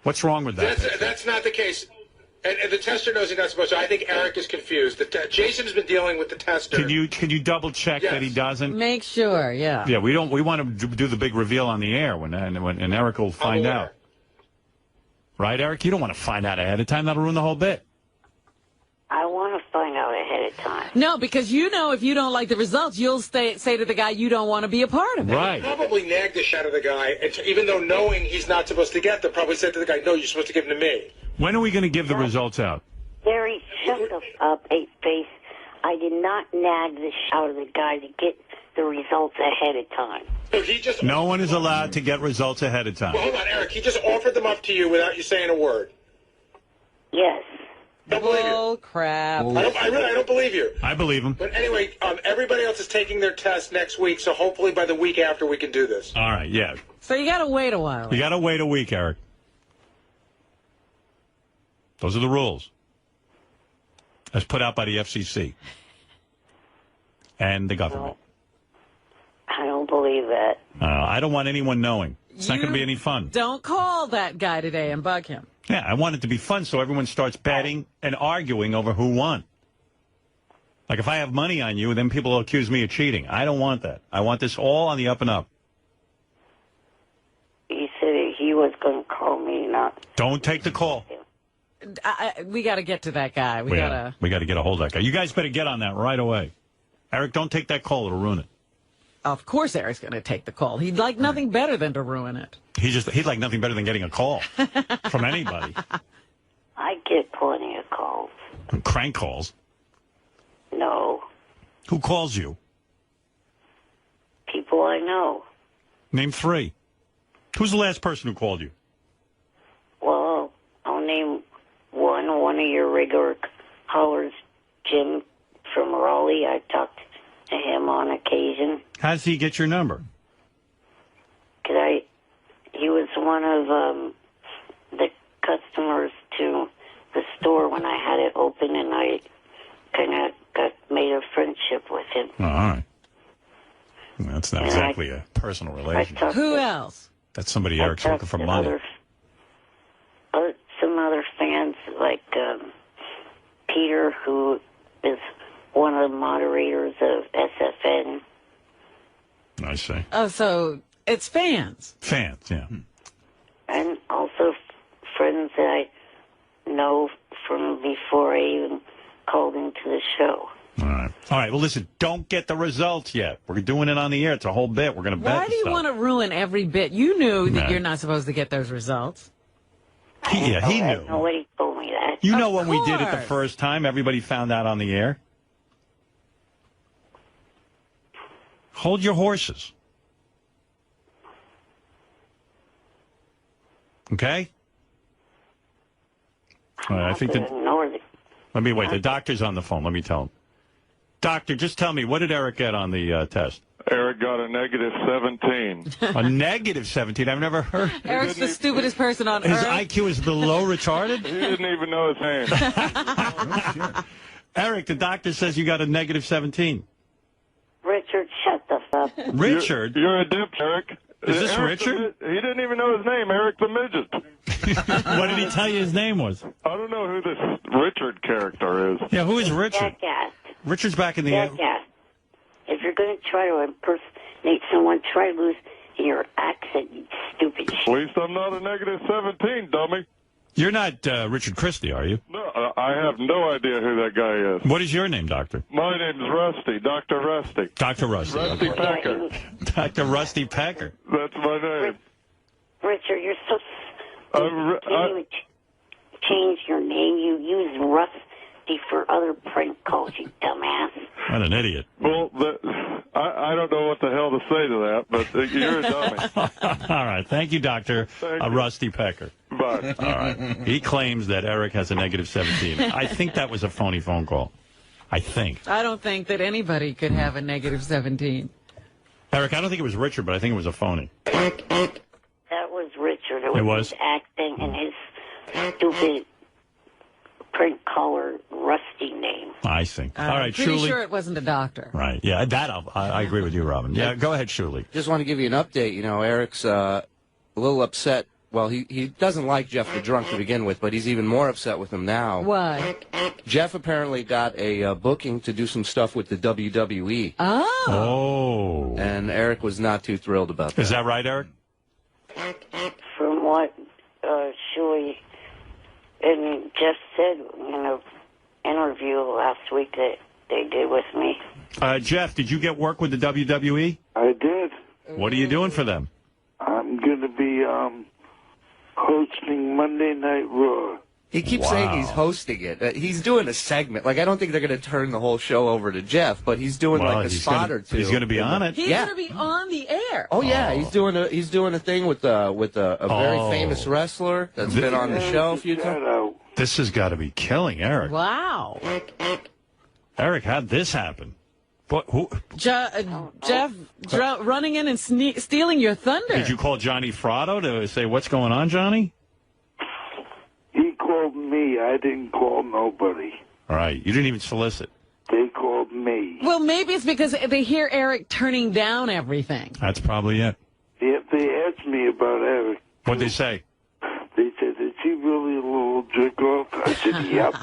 What's wrong with that? That's not the case. And the tester knows he's not supposed to. I think Eric is confused. Jason's been dealing with the tester. Can you double check that he doesn't? Make sure, yeah. Yeah, we want to do the big reveal on the air when Eric will find out. Right, Eric? You don't want to find out ahead of time. That'll ruin the whole bit. I want to find out ahead of time. No, because you know if you don't like the results, you'll say to the guy you don't want to be a part of it. Right. Probably nagged the shit out of the guy, and even though knowing he's not supposed to get them, probably said to the guy, no, you're supposed to give them to me. When are we going to give the results out? Gary, shut the up, eight face. I did not nag the out of the guy to get the results ahead of time. So he just... No one is allowed to get results ahead of time. Well, hold on, Eric. He just offered them up to you without you saying a word. Yes. Don't believe you. Oh, crap. I don't believe you. I believe him. But anyway, everybody else is taking their test next week, so hopefully by the week after we can do this. All right, yeah. So you got to wait a while. You got to wait a week, Eric. Those are the rules. As put out by the FCC. And the government. I don't believe that. I don't want anyone knowing. It's not going to be any fun. Don't call that guy today and bug him. Yeah, I want it to be fun so everyone starts betting and arguing over who won. Like if I have money on you, then people will accuse me of cheating. I don't want that. I want this all on the up and up. He said he was going to call me, not... Don't take the call. We got to get to that guy. We got to get a hold of that guy. You guys better get on that right away. Eric, don't take that call. It'll ruin it. Of course Eric's going to take the call. He'd like nothing better than to ruin it. He'd like nothing better than getting a call from anybody. I get plenty of calls. Crank calls? No. Who calls you? People I know. Name 3. Who's the last person who called you? Well, I'll name one of your regular callers, Jim from Raleigh. I talked to him on occasion. How does he get your number? He was one of the customers to the store when I had it open, and I kind of made a friendship with him. Oh, all right. Well, that's not exactly a personal relationship. Who else? That's somebody Eric's looking for money. Some other fans, like Peter, who is one of the moderators of SFN. I see. Oh, so it's fans. Fans, yeah. And also friends that I know from before I even called into the show. All right. All right. Well, listen, don't get the results yet. We're doing it on the air. It's a whole bit. We're going to bet. Why do you want to ruin every bit? You knew that you're not supposed to get those results. He knew. Nobody told me that. You know when we did it the first time, everybody found out on the air. Hold your horses. Okay? All right, I think let me wait. The doctor's on the phone. Let me tell him. Doctor, just tell me, what did Eric get on the test? Eric got a -17. A -17? I've never heard. Eric's the stupidest person on His earth. IQ is below retarded? He didn't even know his name. Eric, the doctor says you got a -17. Richard, shut the fuck up. Richard? You're a dip, Eric. Is this Eric Richard? He didn't even know his name, Eric the Midget. What did he tell you his name was? I don't know who this Richard character is. Yeah, who is Richard? Jackass. Richard's back in the air. Jackass. If you're going to try to impersonate someone, try to lose your accent, you stupid shit. At least I'm not a -17, dummy. You're not Richard Christie, are you? No, I have no idea who that guy is. What is your name, Doctor? My name's Rusty, Dr. Rusty. Dr. Rusty. Rusty Pecker. Dr. Rusty Pecker. That's my name. Richard, you're so... Can you change your name? You use Rusty for other prank calls, you dumbass. What an idiot. Well, I don't know what the hell to say to that, but you're a dummy. All right. Thank you, Dr. Rusty Pecker. Bye. All right. He claims that Eric has a -17. I think that was a phony phone call. I think. I don't think that anybody could have a -17. Eric, I don't think it was Richard, but I think it was a phony. That was Richard. It was his acting and his stupid prank caller Rusty name. I see. All right, pretty Shuli. sure it wasn't a doctor. Right. Yeah, that I agree with you, Robin. Yeah, go ahead, Shuli. Just want to give you an update. You know, Eric's a little upset. Well, he doesn't like Jeff the Drunk to begin with, but he's even more upset with him now. Why? Jeff apparently got a booking to do some stuff with the WWE. Oh. And Eric was not too thrilled about that. Is that right, Eric? From what Shuey and Jeff said in an interview last week that they did with me. Jeff, did you get work with the WWE? I did. What are you doing for them? I'm going to be hosting Monday Night Raw. He keeps saying he's hosting it. He's doing a segment. Like, I don't think they're going to turn the whole show over to Jeff, but he's doing like a spot or two. He's going to be on it. He's going to be on the air. Oh yeah, he's doing a thing with a very famous wrestler that's been on the show a few times. This has got to be killing Eric. Wow. Eric, how'd this happen? What? Who? Jeff running in and stealing your thunder. Did you call Johnny Fratto to say what's going on, Johnny? He called me. I didn't call nobody. All right. You didn't even solicit. They called me. Well, maybe it's because they hear Eric turning down everything. That's probably it. They asked me about Eric. What'd they say? They said, is he really a little jerk off? I said, yep.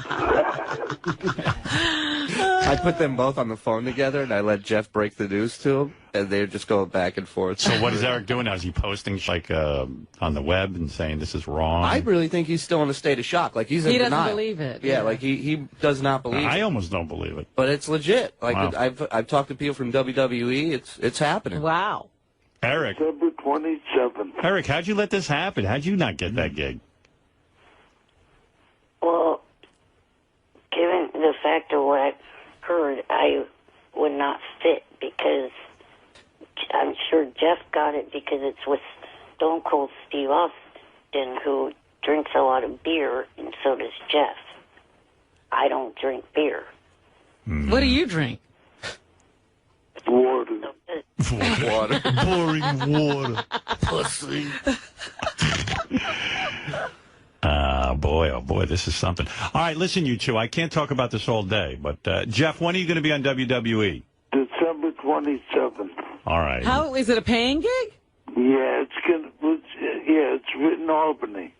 I put them both on the phone together, and I let Jeff break the news to them, and they're just going back and forth. So what is Eric doing now? Is he posting like on the web and saying this is wrong? I really think he's still in a state of shock. Like he's in doesn't denial. believe it. Yeah, like he does not believe it. I almost don't believe it. But it's legit. Like Wow. I've talked to people from WWE. It's happening. Wow. Eric. December 27th. Eric, how'd you let this happen? How'd you not get that gig? Well, given the fact of what I heard, I would not fit because I'm sure Jeff got it because it's with Stone Cold Steve Austin, who drinks a lot of beer, and so does Jeff. I don't drink beer. What do you drink? Water. Water. Boring water. Pussy. Oh, boy, this is something. All right, listen, you two, I can't talk about this all day, but Jeff, when are you going to be on WWE? December 27th. All right. How is it a paying gig? Yeah, it's written Albany.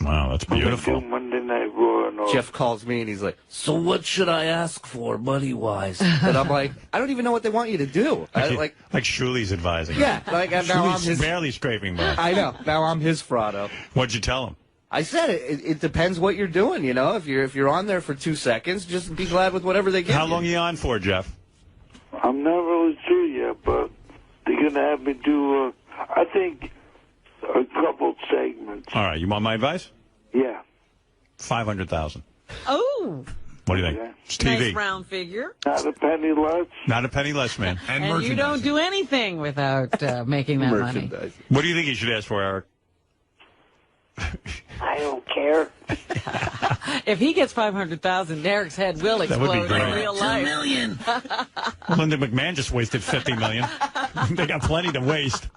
Wow, that's beautiful. Monday Night Raw and all. Jeff calls me and he's like, So what should I ask for, money-wise? and I'm like, I don't even know what they want you to do. Like Shuli's advising. Yeah, like now I'm Shuli's his. barely scraping by. I know. Now I'm his Fratto. What'd you tell him? I said it depends what you're doing. You know, if you're on there for 2 seconds, just be glad with whatever they give How you. long are you on for, Jeff? I'm not really sure yet, but they're going to have me do, I think, a couple segments. All right, you want my advice? Yeah. 500,000. Oh. What do you think? It's TV. Nice round figure. Not a penny less. Not a penny less, man. And you don't do anything without making that money. What do you think you should ask for, Eric? I don't care. If he gets 500,000, Eric's head will That would be explode in great. real $2 life. million. Linda McMahon just wasted $50 million. They got plenty to waste.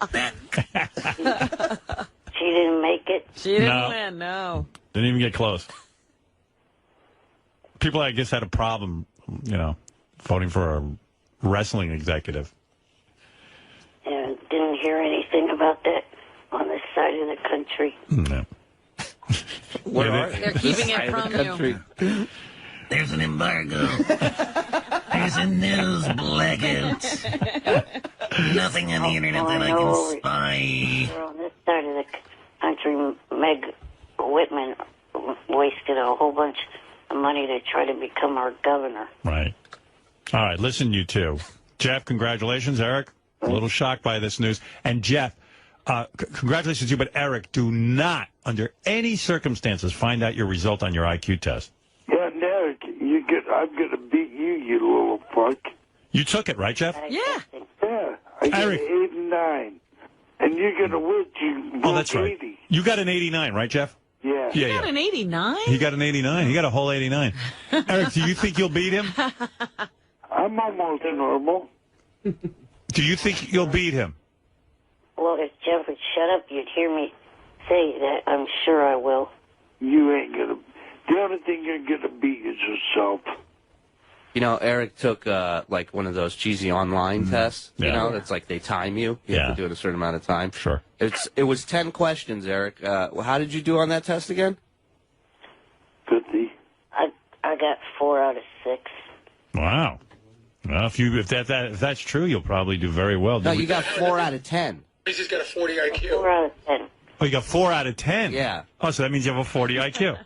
She didn't make it. She didn't No. win, no. Didn't even get close. People, I guess, had a problem, voting for a wrestling executive. And didn't hear anything about that on this side of the country. No. What are They're keeping it from you. There's an embargo. There's a news blackout. Nothing on the internet that I can spy. On this side of the country, Meg Whitman wasted a whole bunch of money to try to become our governor. Right. All right, listen, you two. Jeff, congratulations. Eric, a little shocked by this news. And Jeff, congratulations to you, but Eric, do not, under any circumstances, find out your result on your IQ test. Yeah, and Eric, I'm going to beat you little fuck. You took it, right, Jeff? Yeah. Yeah, I got Eric. 8 and 9. And you're going to win. You Oh, that's right. 80. You got an 89, right, Jeff? Yeah. He got an 89? He got an 89. He got a whole 89. Eric, do you think you'll beat him? I'm almost normal. Do you think you'll beat him? Well, if Jeff would shut up, you'd hear me say that. I'm sure I will. You ain't going to. The only thing you're going to beat is yourself. You know, Eric took like one of those cheesy online tests. You Yeah. know, that's like they time you. You have to do it a certain amount of time. Sure. It was 10 questions, Eric. How did you do on that test again? 50. I got 4 out of 6. Wow. Well, if that's true, you'll probably do very well. No, you got 4 out of 10. He's just got a 40 IQ. 4 out of 10. Oh, you got 4 out of 10? Yeah. Oh, so that means you have a 40 IQ.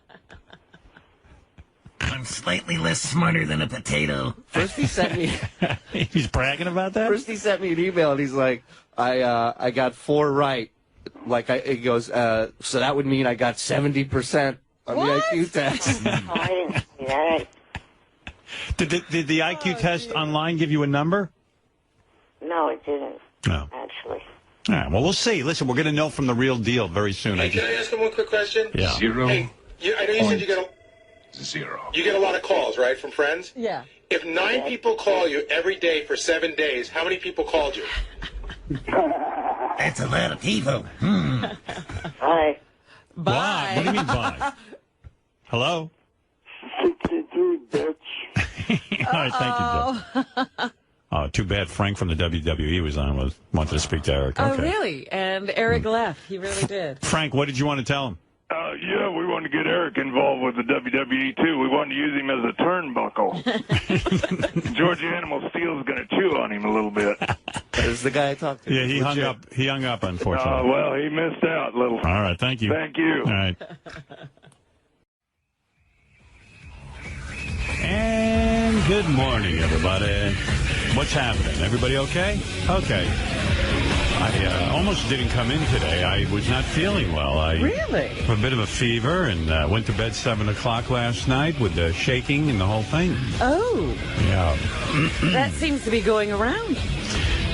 I'm slightly less smarter than a potato. First he sent me. He's bragging about that? First he sent me an email and he's like, I got 4 right. Like he goes, so that would mean I got 70% on the IQ test. Oh, I didn't see that. Did the IQ test online give you a number? No, it didn't. No. Actually. All right, well, we'll see. Listen, we're going to know from the real deal very soon. Hey, can I ask him one quick question? Yeah. Hey, I know you said you get a lot of calls, right, from friends? Yeah. If 9 people call you every day for 7 days, how many people called you? That's a lot of people. Bye. Bye. What do you mean bye? Hello? 63 bitch. All right, thank you, Jeff. Oh, too bad Frank from the WWE was on. Wanted to speak to Eric. Okay. Oh, really? And Eric left. He really did. Frank, what did you want to tell him? Yeah, we wanted to get Eric involved with the WWE, too. We wanted to use him as a turnbuckle. George Animal Steel's going to chew on him a little bit. That is the guy I talked to. Yeah, he hung up. He hung up, unfortunately. Well, he missed out a little. All right, thank you. Thank you. All right. And good morning, everybody. What's happening? Everybody okay? Okay. I almost didn't come in today. I was not feeling well. Really? A bit of a fever and went to bed 7 o'clock last night with the shaking and the whole thing. Oh. Yeah. That seems to be going around.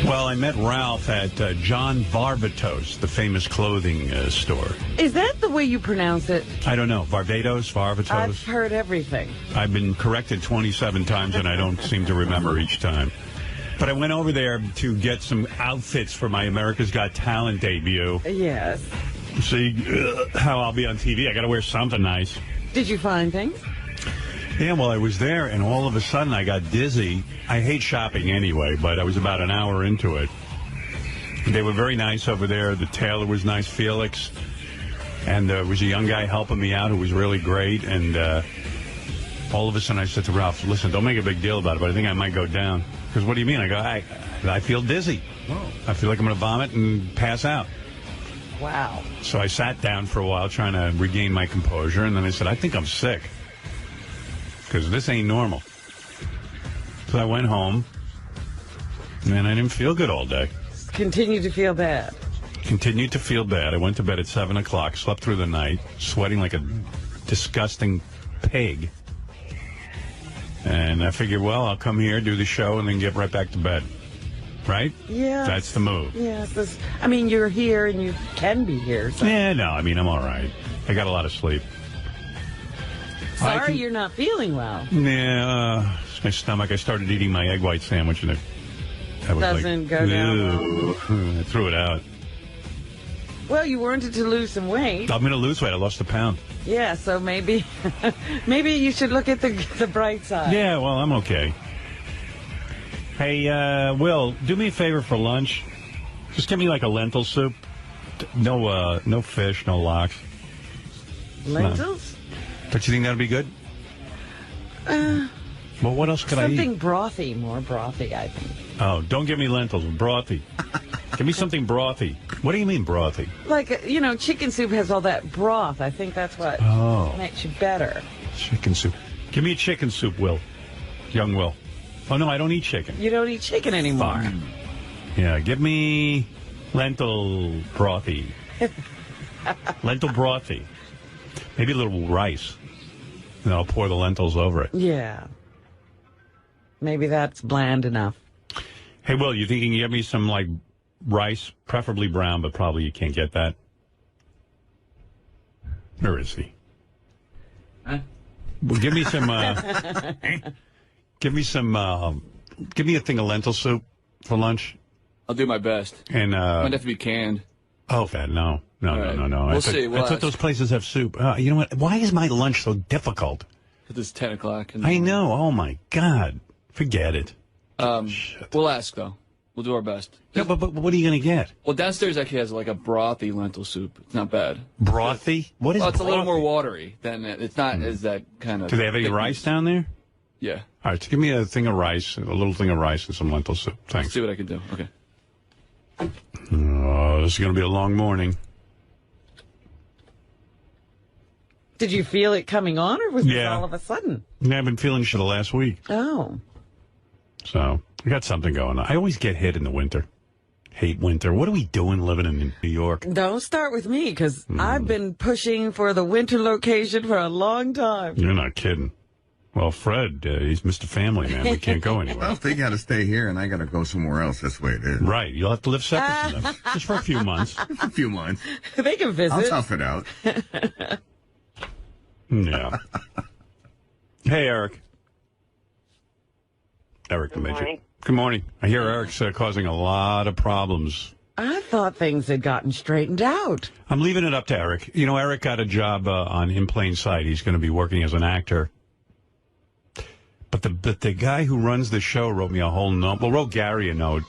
Well, I met Ralph at John Varvatos, the famous clothing store. Is that the way you pronounce it? I don't know. Varvatos? I've heard everything. I've been corrected 27 times, and I don't seem to remember each time. But I went over there to get some outfits for my America's Got Talent debut. Yes. See how I'll be on TV. I got to wear something nice. Did you find things? Yeah, well, I was there, and all of a sudden I got dizzy. I hate shopping anyway, but I was about an hour into it. They were very nice over there. The tailor was nice, Felix. And there was a young guy helping me out who was really great. And all of a sudden I said to Ralph, listen, don't make a big deal about it, but I think I might go down. Because what do you mean? I go, I feel dizzy. Whoa. I feel like I'm going to vomit and pass out. Wow. So I sat down for a while trying to regain my composure, and then I said, I think I'm sick. Because this ain't normal. So I went home, and I didn't feel good all day. Continue to feel bad. Continued to feel bad. I went to bed at 7 o'clock, slept through the night, sweating like a disgusting pig. And I figured, well, I'll come here, do the show, and then get right back to bed. Right? Yeah. That's the move. Yes. I mean, you're here, and you can be here. So. Yeah, no, I mean, I'm all right. I got a lot of sleep. Sorry you're not feeling well. Yeah, my stomach. I started eating my egg white sandwich, and it doesn't go down. I threw it out. Well, you wanted to lose some weight. I'm going to lose weight. I lost a pound. Yeah, so maybe you should look at the bright side. Yeah, well, I'm okay. Hey, Will, do me a favor for lunch. Just give me like a lentil soup. No fish, no lox. Lentils? No. Don't you think that would be good? Well, what else could I eat? Something brothy, more brothy, I think. Oh, don't give me lentils. Brothy. Give me something brothy. What do you mean brothy? Like, chicken soup has all that broth. I think that's what makes you better. Chicken soup. Give me a chicken soup, Will. Young Will. Oh, no, I don't eat chicken. You don't eat chicken anymore. Fuck. Yeah, give me lentil brothy. Lentil brothy. Maybe a little rice. And I'll pour the lentils over it. Yeah. Maybe that's bland enough. Hey, Will, you think you can get me some, like, rice? Preferably brown, but probably you can't get that. Where is he? Huh? Well, give me some, give me a thing of lentil soup for lunch. I'll do my best. And, might have to be canned. Oh, fat, no. No. We'll see. I thought those places have soup. You know what? Why is my lunch so difficult? Because it's 10 o'clock. I know. Oh, my God. Forget it. We'll ask, though. We'll do our best. No, but what are you going to get? Well, downstairs actually has like a brothy lentil soup. It's not bad. Brothy? What is Well, it's brothy? a little more watery than it's not as that kind of. Do they have any rice down there? Yeah. All right, so give me a thing of rice, a little thing of rice and some lentil soup. Thanks. See what I can do. Okay. Oh, this is going to be a long morning. Did you feel it coming on, or was it all of a sudden? Yeah, I've been feeling shit the last week. Oh. So, I got something going on. I always get hit in the winter. hate winter. What are we doing living in New York? Don't start with me, because I've been pushing for the winter location for a long time. You're not kidding. Well, Fred, he's Mr. Family, man. We can't go anywhere. Well, they got to stay here, and I got to go somewhere else. That's the way it is. Right. You'll have to live separate from them. Just for a few months. A few months. They can visit. I'll tough it out. Yeah. Hey, Eric. Eric the Midget. Good morning. I hear Eric's causing a lot of problems. I thought things had gotten straightened out. I'm leaving it up to Eric. You know, Eric got a job on In Plain Sight. He's going to be working as an actor. But the guy who runs the show wrote me a whole note. Well, wrote Gary a note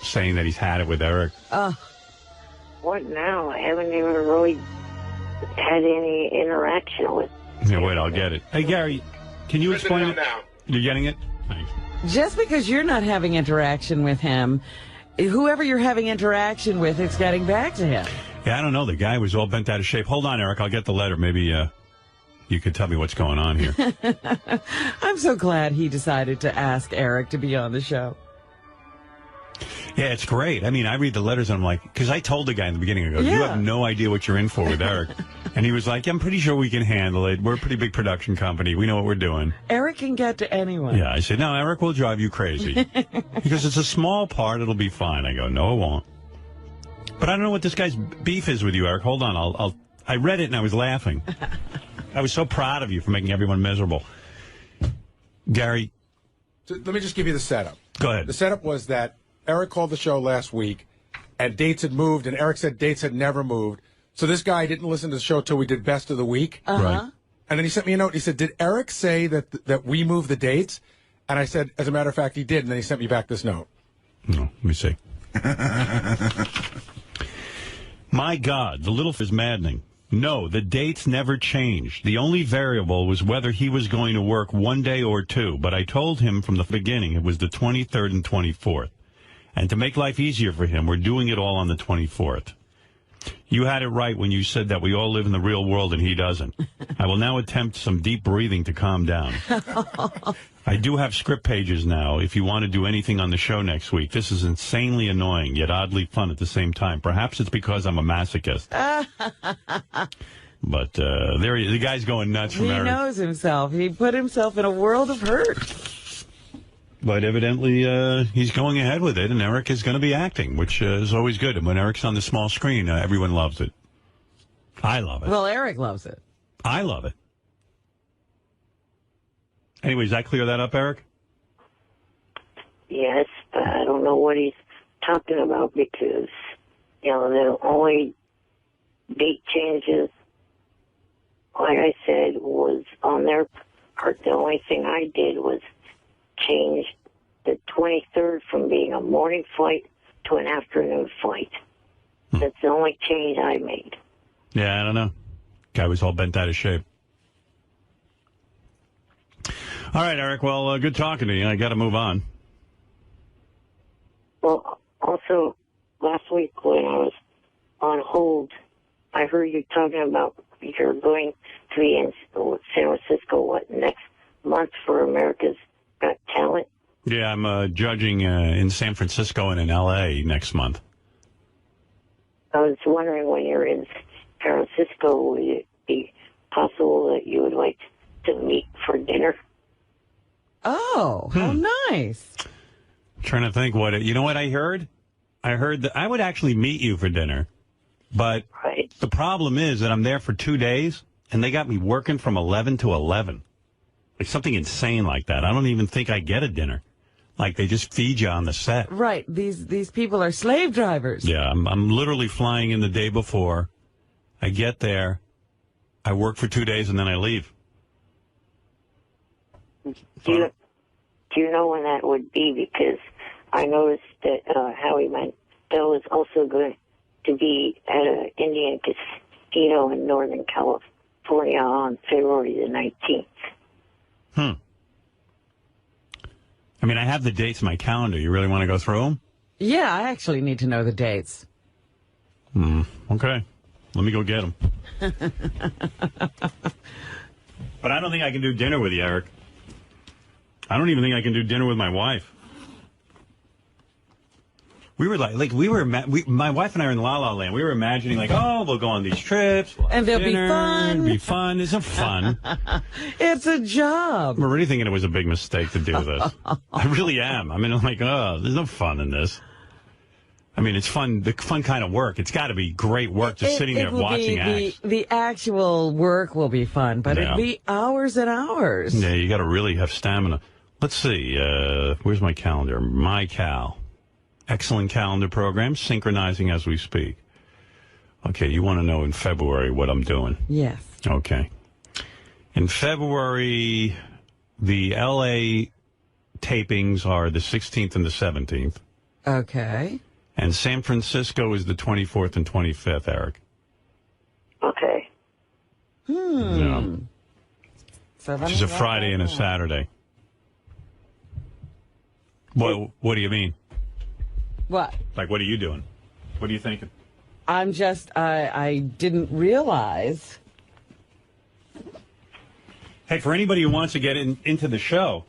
saying that he's had it with Eric. What now? I haven't even really had any interaction with. Yeah, wait, I'll get it. Hey, Gary, can you explain it? You're getting it? Thanks. Just because you're not having interaction with him, whoever you're having interaction with, it's getting back to him. Yeah, I don't know. The guy was all bent out of shape. Hold on, Eric. I'll get the letter. Maybe you could tell me what's going on here. I'm so glad he decided to ask Eric to be on the show. Yeah, it's great. I mean, I read the letters and I'm like, because I told the guy in the beginning, I go, you have no idea what you're in for with Eric. And he was like, I'm pretty sure we can handle it. We're a pretty big production company. We know what we're doing. Eric can get to anyone. Yeah, I said, no, Eric will drive you crazy. Because it's a small part, it'll be fine. I go, no, it won't. But I don't know what this guy's beef is with you, Eric. Hold on, I read it and I was laughing. I was so proud of you for making everyone miserable. Gary. Let me just give you the setup. Go ahead. The setup was that Eric called the show last week, and dates had moved, and Eric said dates had never moved. So this guy didn't listen to the show till we did Best of the Week. Right. And then he sent me a note. He said, did Eric say that we moved the dates? And I said, as a matter of fact, he did. And then he sent me back this note. No, let me see. My God, the little is maddening. No, the dates never changed. The only variable was whether he was going to work one day or two. But I told him from the beginning it was the 23rd and 24th. And to make life easier for him, we're doing it all on the 24th. You had it right when you said that we all live in the real world and he doesn't. I will now attempt some deep breathing to calm down. I do have script pages now if you want to do anything on the show next week. This is insanely annoying, yet oddly fun at the same time. Perhaps it's because I'm a masochist. But the guy's going nuts from Eric. He knows himself. He put himself in a world of hurt. But evidently, he's going ahead with it, and Eric is going to be acting, which is always good. And when Eric's on the small screen, everyone loves it. I love it. Well, Eric loves it. I love it. Anyways, that clear that up, Eric? Yes, but I don't know what he's talking about because, the only date changes, like I said, was on their part. The only thing I did was change the 23rd from being a morning flight to an afternoon flight. That's the only change I made. Yeah, I don't know. Guy was all bent out of shape. All right, Eric. Well, good talking to you. I got to move on. Well, also, last week when I was on hold, I heard you talking about you're going to be in San Francisco, next month for America's Got Talent? Yeah, I'm judging in San Francisco and in L.A. next month. I was wondering when you're in San Francisco, would it be possible that you would like to meet for dinner? Oh, how nice. I'm trying to think you know what I heard? I heard that I would actually meet you for dinner, but the problem is that I'm there for 2 days, and they got me working from 11 to 11. Like something insane like that. I don't even think I get a dinner. Like they just feed you on the set. Right. These people are slave drivers. Yeah, I'm literally flying in the day before. I get there, I work for 2 days, and then I leave. Do you know when that would be? Because I noticed that Howie Mandel is also going to be at an Indian casino in Northern California on February the 19th. I mean, I have the dates in my calendar. You really want to go through them? Yeah, I actually need to know the dates. Okay. Let me go get them. But I don't think I can do dinner with you, Eric. I don't even think I can do dinner with my wife. We were my wife and I were in La La Land. We were imagining we'll go on these trips. We'll And they'll be dinner, fun. It'll be fun. Isn't fun? It's a job. I'm already thinking it was a big mistake to do this. I really am. I mean, I'm like, there's no fun in this. I mean, it's fun, the fun kind of work. It's got to be great work just sitting there watching acts. The actual work will be fun, but it'll be hours and hours. Yeah, you got to really have stamina. Let's see. Where's my calendar? My Cal. Excellent calendar program, synchronizing as we speak. Okay, you want to know in February what I'm doing? Yes. Okay. In February, the L.A. tapings are the 16th and the 17th. Okay. And San Francisco is the 24th and 25th, Eric. Okay. Yeah. Which is a Friday and a Saturday. What do you mean? What? What are you doing? What are you thinking? I'm just, I didn't realize. Hey, for anybody who wants to get into the show,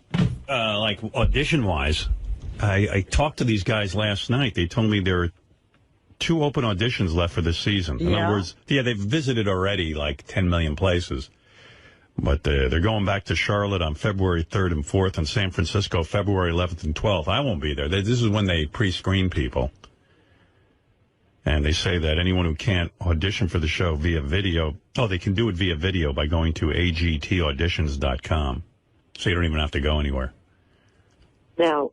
audition-wise, I talked to these guys last night. They told me there are 2 open auditions left for this season. In other words, they've visited already 10 million places. But they're going back to Charlotte on February 3rd and 4th and San Francisco February 11th and 12th. I won't be there. This is when they pre-screen people. And they say that anyone who can't audition for the show via video, they can do it via video by going to agtauditions.com. So you don't even have to go anywhere. Now,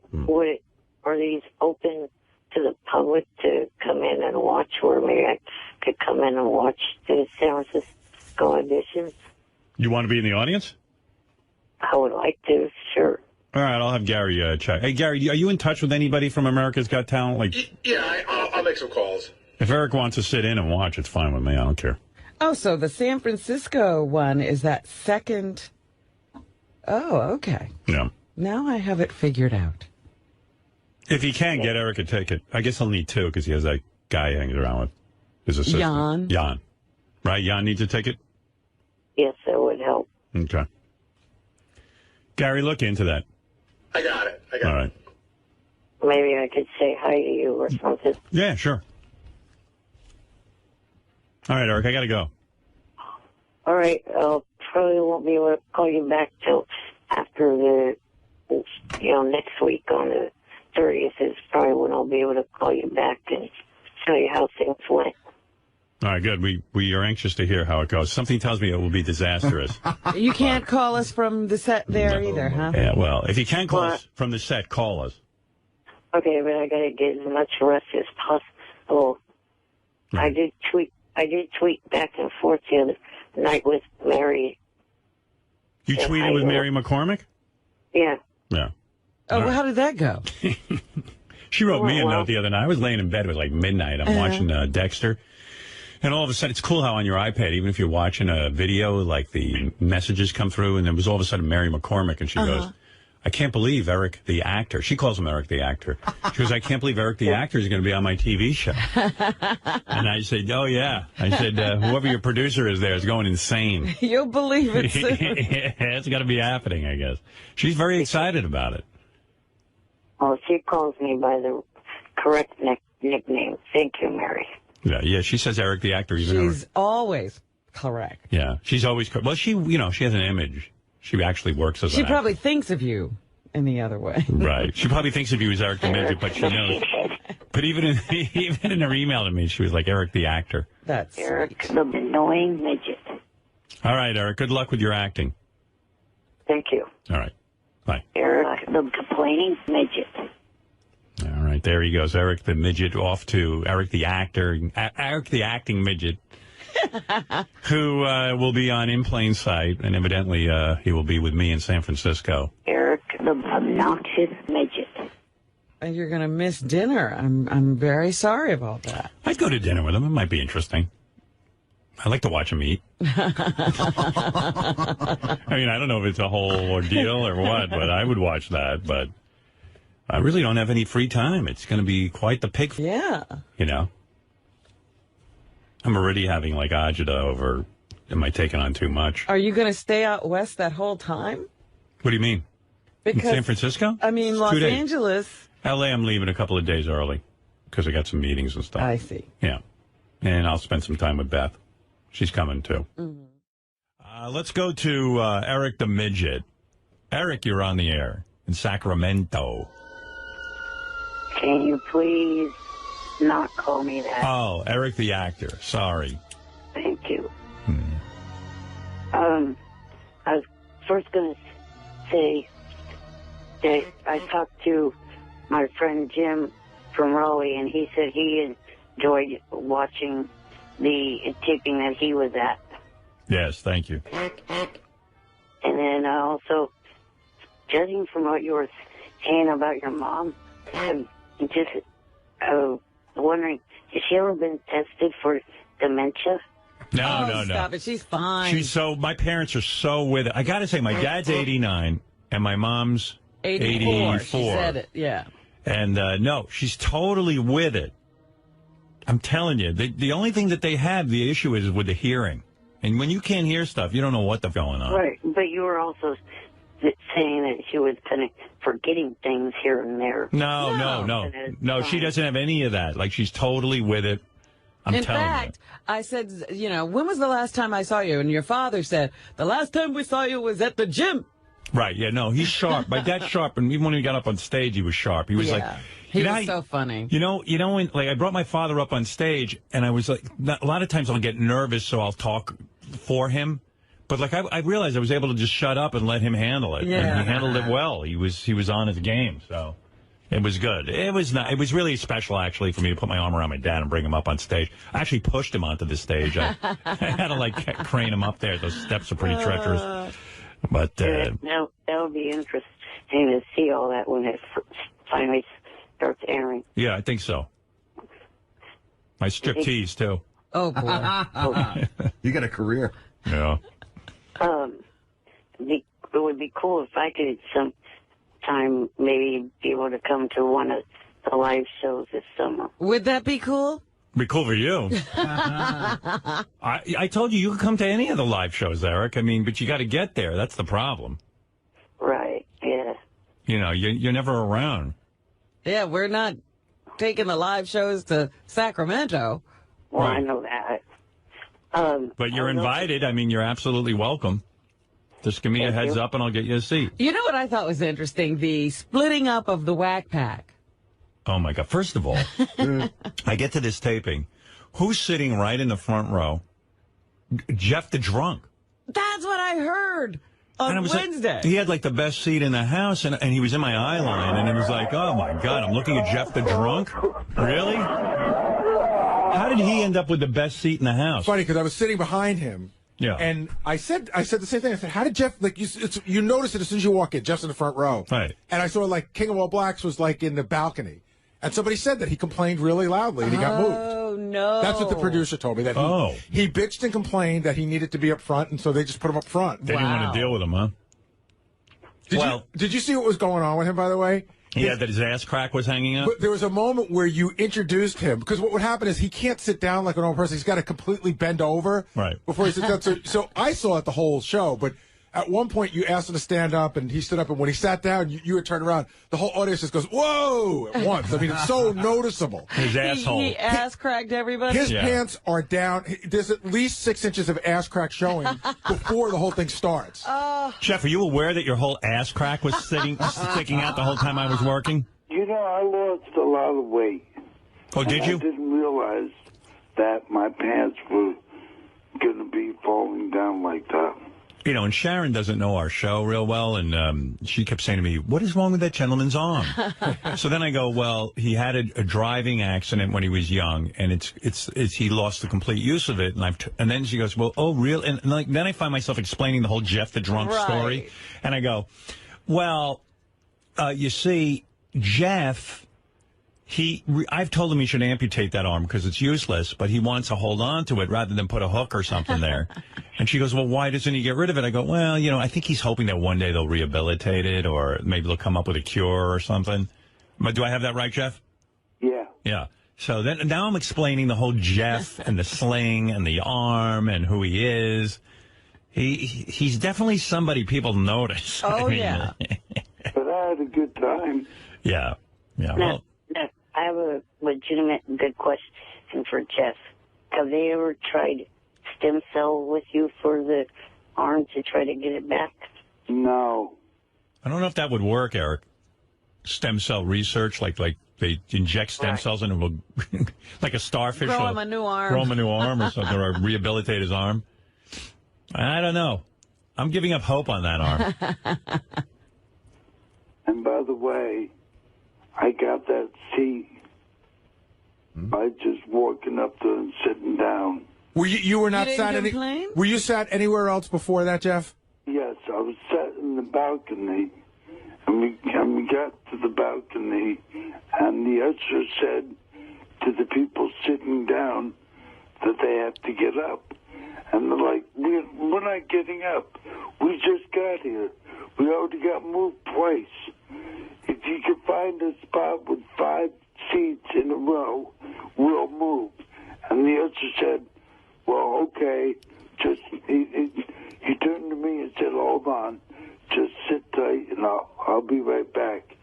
are these open to the public to come in and watch, or maybe I could come in and watch the San Francisco auditions? You want to be in the audience? I would like to, sure. All right, I'll have Gary check. Hey, Gary, are you in touch with anybody from America's Got Talent? Yeah, I'll make some calls. If Eric wants to sit in and watch, it's fine with me. I don't care. Oh, so the San Francisco one is that second. Oh, okay. Yeah. Now I have it figured out. If he can, get Eric a ticket. I guess he'll need 2 because he has that guy hanging around with his assistant. Jan. Right? Jan needs a ticket? Yes, that would help. Okay. Gary, look into that. I got it. All right. Maybe I could say hi to you or something. Yeah, sure. All right, Eric, I got to go. All right. Probably won't be able to call you back till after next week on the 30th is probably when I'll be able to call you back and tell you how things went. All right, good. We are anxious to hear how it goes. Something tells me it will be disastrous. You can't call us from the set there either, huh? Yeah, well, if you can call us from the set, call us. Okay, but I got to get as much rest as possible. Right. I did tweet back and forth the other night with Mary. You tweeted with Mary McCormick? Yeah. Yeah. Oh, well, how did that go? She wrote me a note the other night. I was laying in bed. It was midnight. I'm watching Dexter. And all of a sudden, it's cool how on your iPad, even if you're watching a video, the messages come through, and there was all of a sudden Mary McCormick, and she goes, I can't believe Eric the actor. She calls him Eric the actor. She goes, I can't believe Eric the actor is going to be on my TV show. And I said, oh, yeah. I said, whoever your producer is there is going insane. You'll believe it soon. Yeah, it's got to be happening, I guess. She's very excited about it. Oh, she calls me by the correct nickname. Thank you, Mary. Yeah, she says Eric the actor. She's always correct. Yeah, she's always correct. Well, she has an image. She actually works as an actor. She probably thinks of you in the other way. Right. She probably thinks of you as Eric the Midget, but she knows. But even in her email to me, she was like Eric the actor. That's Eric the annoying midget. All right, Eric. Good luck with your acting. Thank you. All right. Bye. Eric the complaining midget. All right, there he goes. Eric the Midget off to Eric the actor, Eric the acting midget, who will be on In Plain Sight, and evidently he will be with me in San Francisco. Eric the obnoxious midget. And you're going to miss dinner. I'm very sorry about that. I'd go to dinner with him. It might be interesting. I like to watch him eat. I mean, I don't know if it's a whole ordeal or what, but I would watch that, but I really don't have any free time. It's going to be quite the pig. Yeah. You know? I'm already having agita over, am I taking on too much? Are you going to stay out west that whole time? What do you mean? Because, in San Francisco? I mean, Los Angeles. L.A. I'm leaving a couple of days early. because I got some meetings and stuff. I see. Yeah. And I'll spend some time with Beth. She's coming, too. Mm-hmm. Let's go to Eric the Midget. Eric, you're on the air in Sacramento. Can you please not call me that? Oh, Eric the actor. Sorry. Thank you. I was first going to say that I talked to my friend Jim from Raleigh, and he said he enjoyed watching the taping that he was at. Yes, thank you. And then also, judging from what you were saying about your mom, I'm just wondering, has she ever been tested for dementia? No. Stop it. She's fine. My parents are so with it. I got to say, my dad's 89 and my mom's 84. She said it, yeah. And no, she's totally with it. I'm telling you, the only thing that they have, the issue is with the hearing. And when you can't hear stuff, you don't know what's going on. Right, but you were also saying that she was kind of forgetting things here and there. No, she doesn't have any of that. Like, she's totally with it. In fact, I said, when was the last time I saw you? And your father said, the last time we saw you was at the gym. Right, yeah, no, he's sharp. My dad's sharp, and even when he got up on stage, he was sharp. He was he was so funny. When I brought my father up on stage, and I was like, a lot of times I'll get nervous, so I'll talk for him. But like I realized I was able to just shut up and let him handle it. Yeah. And he handled it well. He was on his game, so it was good. It was really special actually for me to put my arm around my dad and bring him up on stage. I actually pushed him onto the stage. I had to crane him up there. Those steps are pretty treacherous. But now that'll be interesting to see all that when it finally starts airing. Yeah, I think so. My striptease too. Oh boy. You got a career. Yeah. It would be cool if I could sometime maybe be able to come to one of the live shows this summer. Would that be cool? Be cool for you. I told you could come to any of the live shows, Eric. I mean, but you got to get there. That's the problem. Right, yeah. You're never around. Yeah, we're not taking the live shows to Sacramento. Well, right. I know that. But you're invited. I mean, you're absolutely welcome. Just give me a heads up and I'll get you a seat. You know what I thought was interesting? The splitting up of the Whack Pack. Oh, my God. First of all, I get to this taping. Who's sitting right in the front row? Jeff the Drunk. That's what I heard on Wednesday. Like, he had the best seat in the house, and he was in my eye line, and it was like, oh, my God, I'm looking at Jeff the Drunk? Really? How did he end up with the best seat in the house? Funny, because I was sitting behind him. Yeah. And I said the same thing. I said, how did Jeff, you notice it as soon as you walk in, Jeff's in the front row. Right. And I saw, King of All Blacks was, in the balcony. And somebody said that he complained really loudly and he got moved. Oh, no. That's what the producer told me, that he bitched and complained that he needed to be up front, and so they just put him up front. They didn't want to deal with him, huh? Did you see what was going on with him, by the way? Yeah, that his ass crack was hanging out? But there was a moment where you introduced him, because what would happen is he can't sit down like a normal person. He's got to completely bend over before he sits down. So I saw it the whole show, but at one point you asked him to stand up, and he stood up, and when he sat down, you would turn around. The whole audience just goes, whoa, at once. I mean, it's so noticeable. His asshole. He ass cracked everybody? His pants are down. There's at least 6 inches of ass crack showing before the whole thing starts. Jeff, are you aware that your whole ass crack was sticking out the whole time I was working? I lost a lot of weight. Oh, did you? I didn't realize that my pants were going to be falling down like that. And Sharon doesn't know our show real well, and she kept saying to me, what is wrong with that gentleman's arm? So then I go, well, he had a driving accident when he was young, and it's he lost the complete use of it. And then she goes, well, oh, real? And then I find myself explaining the whole Jeff the Drunk story. And I go, well, you see, Jeff, I've told him he should amputate that arm because it's useless, but he wants to hold on to it rather than put a hook or something there. And she goes, well, why doesn't he get rid of it? I go, well, I think he's hoping that one day they'll rehabilitate it, or maybe they'll come up with a cure or something. But do I have that right, Jeff? Yeah. Yeah. So now I'm explaining the whole Jeff and the sling and the arm and who he is. He's definitely somebody people notice. Oh, yeah. But I had a good time. Yeah. Yeah. Well, I have a legitimate and good question for Jeff. Have they ever tried stem cell with you for the arm to try to get it back? No. I don't know if that would work, Eric. Stem cell research, like they inject stem cells into him, like a starfish. Grow him a new arm. Grow him a new arm or something, or rehabilitate his arm. I don't know. I'm giving up hope on that arm. And by the way, I got that seat by just walking up there and sitting down. Were you were not You sat didn't any? complain? Were you sat anywhere else before that, Jeff? Yes, I was sat in the balcony, and we got to the balcony, and the usher said to the people sitting down that they have to get up. And they're like, we're not getting up. We just got here. We already got moved twice. If you can find a spot with 5 seats in a row, we'll move. And the usher said, well, okay. Just he turned to me and said, hold on. Just sit tight, and I'll be right back.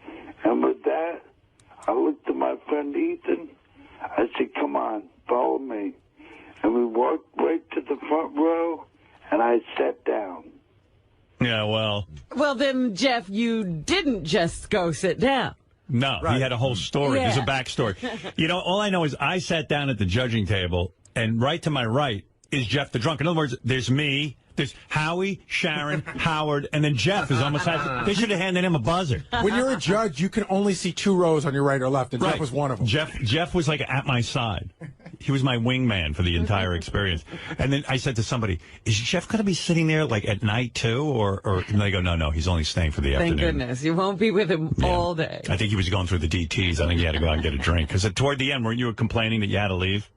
And with that, I looked at my friend Ethan. I said, come on, follow me. And we walked right to the front row, and I sat down. Yeah, well. Well, then, Jeff, you didn't just go sit down. No, he had a whole story. Yeah. There's a backstory. You know, all I know is I sat down at the judging table, and right to my right is Jeff the Drunk. In other words, there's me, there's Howie, Sharon, Howard, and then Jeff is almost they should have handed him a buzzer. When you're a judge, you can only see 2 rows on your right or left, and Jeff was one of them. Jeff was like at my side. He was my wingman for the entire experience. And then I said to somebody, is Jeff going to be sitting there like at night too? Or and they go, no, he's only staying for the Thank afternoon. goodness. You won't be with him all day. I think he was going through the DTs. I think he had to go out and get a drink. Because toward the end, weren't you complaining that you had to leave?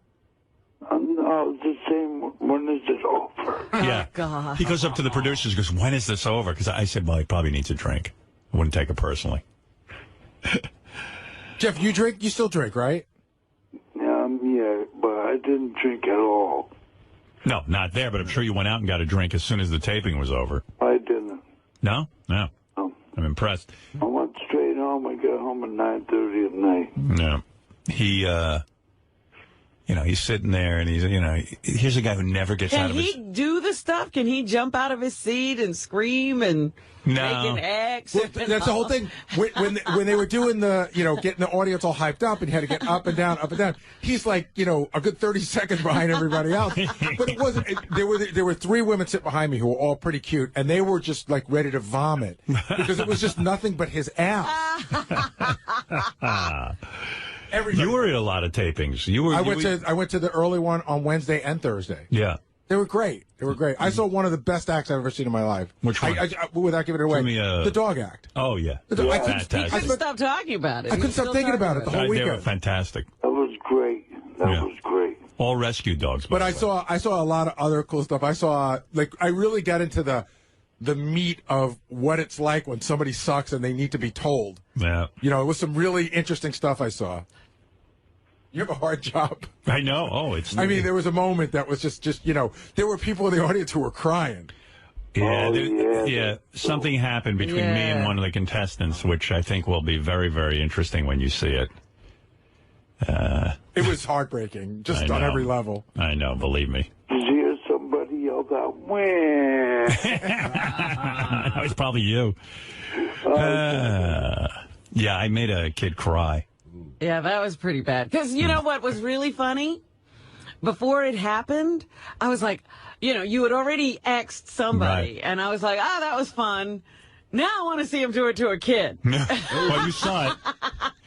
No, the same. When is it over? Yeah. God. He goes up to the producers and goes, when is this over? Because I said, well, he probably needs a drink. I wouldn't take it personally. Jeff, you drink? You still drink, right? Yeah, but I didn't drink at all. No, not there, but I'm sure you went out and got a drink as soon as the taping was over. I didn't. No? No. I'm impressed. I went straight home. I got home at 9:30 at night. No. He, he's sitting there and here's a guy who never gets out Can of his... he do the stuff? Can he jump out of his seat and scream and make an X? Well, that's the whole thing. When they were doing the, getting the audience all hyped up and you had to get up and down, he's like, a good 30 seconds behind everybody else. But it wasn't, there were 3 women sitting behind me who were all pretty cute, and they were just like ready to vomit because it was just nothing but his ass. You were at a lot of tapings. I went to the early one on Wednesday and Thursday. Yeah. They were great. I saw one of the best acts I've ever seen in my life. Which one? Without giving it away, the dog act. Oh, yeah. Fantastic. I couldn't stop talking about it. I couldn't stop thinking about it the whole weekend. They were fantastic. That was great. That was great. All rescue dogs. But I saw a lot of other cool stuff. I really got into the meat of what it's like when somebody sucks and they need to be told. Yeah. It was some really interesting stuff I saw. You have a hard job. I know. Oh, there was a moment that was just there were people in the audience who were crying. Yeah, something happened between me and one of the contestants, which I think will be very, very interesting when you see it. It was heartbreaking, just on every level. I know, believe me. Did you hear somebody yell out, wah? That was probably you. Yeah, I made a kid cry. Yeah, that was pretty bad. Because you know what was really funny? Before it happened, I was like, you had already X'd somebody. Right. And I was like, that was fun. Now I want to see him do it to a kid. Well, you saw it.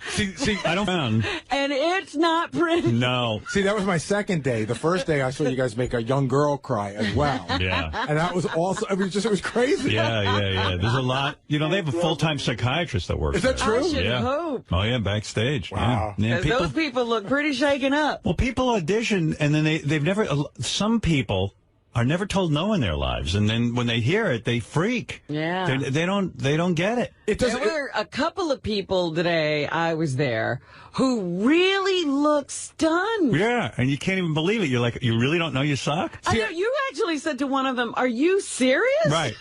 See, I don't know. And it's not pretty. No. See, that was my second day. The first day I saw you guys make a young girl cry as well. Yeah. And that was also, it was crazy. Yeah. There's a lot. They have a full-time psychiatrist that works there. Is that true? I should hope. Oh, yeah, backstage. Wow. Yeah. Those people look pretty shaken up. Well, people audition, and then they've never, some people are never told no in their lives, and then when they hear it, they freak. Yeah. They don't get it. There were a couple of people today, I was there, who really looked stunned. Yeah, and you can't even believe it. You're like, you really don't know you suck? I know, you actually said to one of them, "Are you serious?" Right.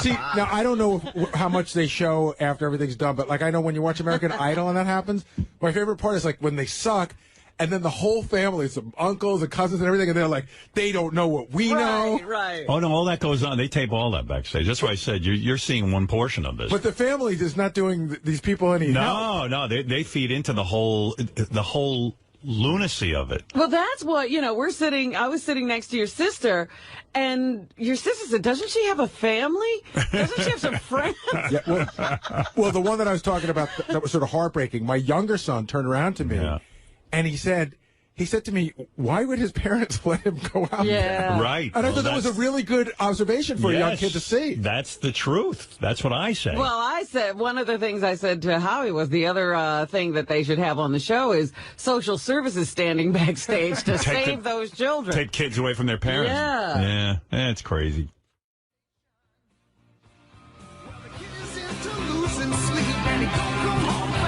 See, now I don't know how much they show after everything's done, but like I know when you watch American Idol and that happens, my favorite part is like when they suck, and then the whole family, some uncles and cousins and everything, and they're like, they don't know what we know. Right. Oh, no, all that goes on. They tape all that backstage. That's why I said you're seeing one portion of this. But the family is not doing these people any help. No, they feed into the whole lunacy of it. Well, that's what, I was sitting next to your sister, and your sister said, doesn't she have a family? Doesn't she have some friends? Yeah, well, the one that I was talking about that was sort of heartbreaking, my younger son turned around to me, and he said to me, why would his parents let him go out there? Right. And I thought that was a really good observation for a young kid to see. That's the truth. That's what I say. Well, I said, one of the things I said to Howie was the other thing that they should have on the show is social services standing backstage to save those children. Take kids away from their parents. Yeah. Yeah, it's crazy.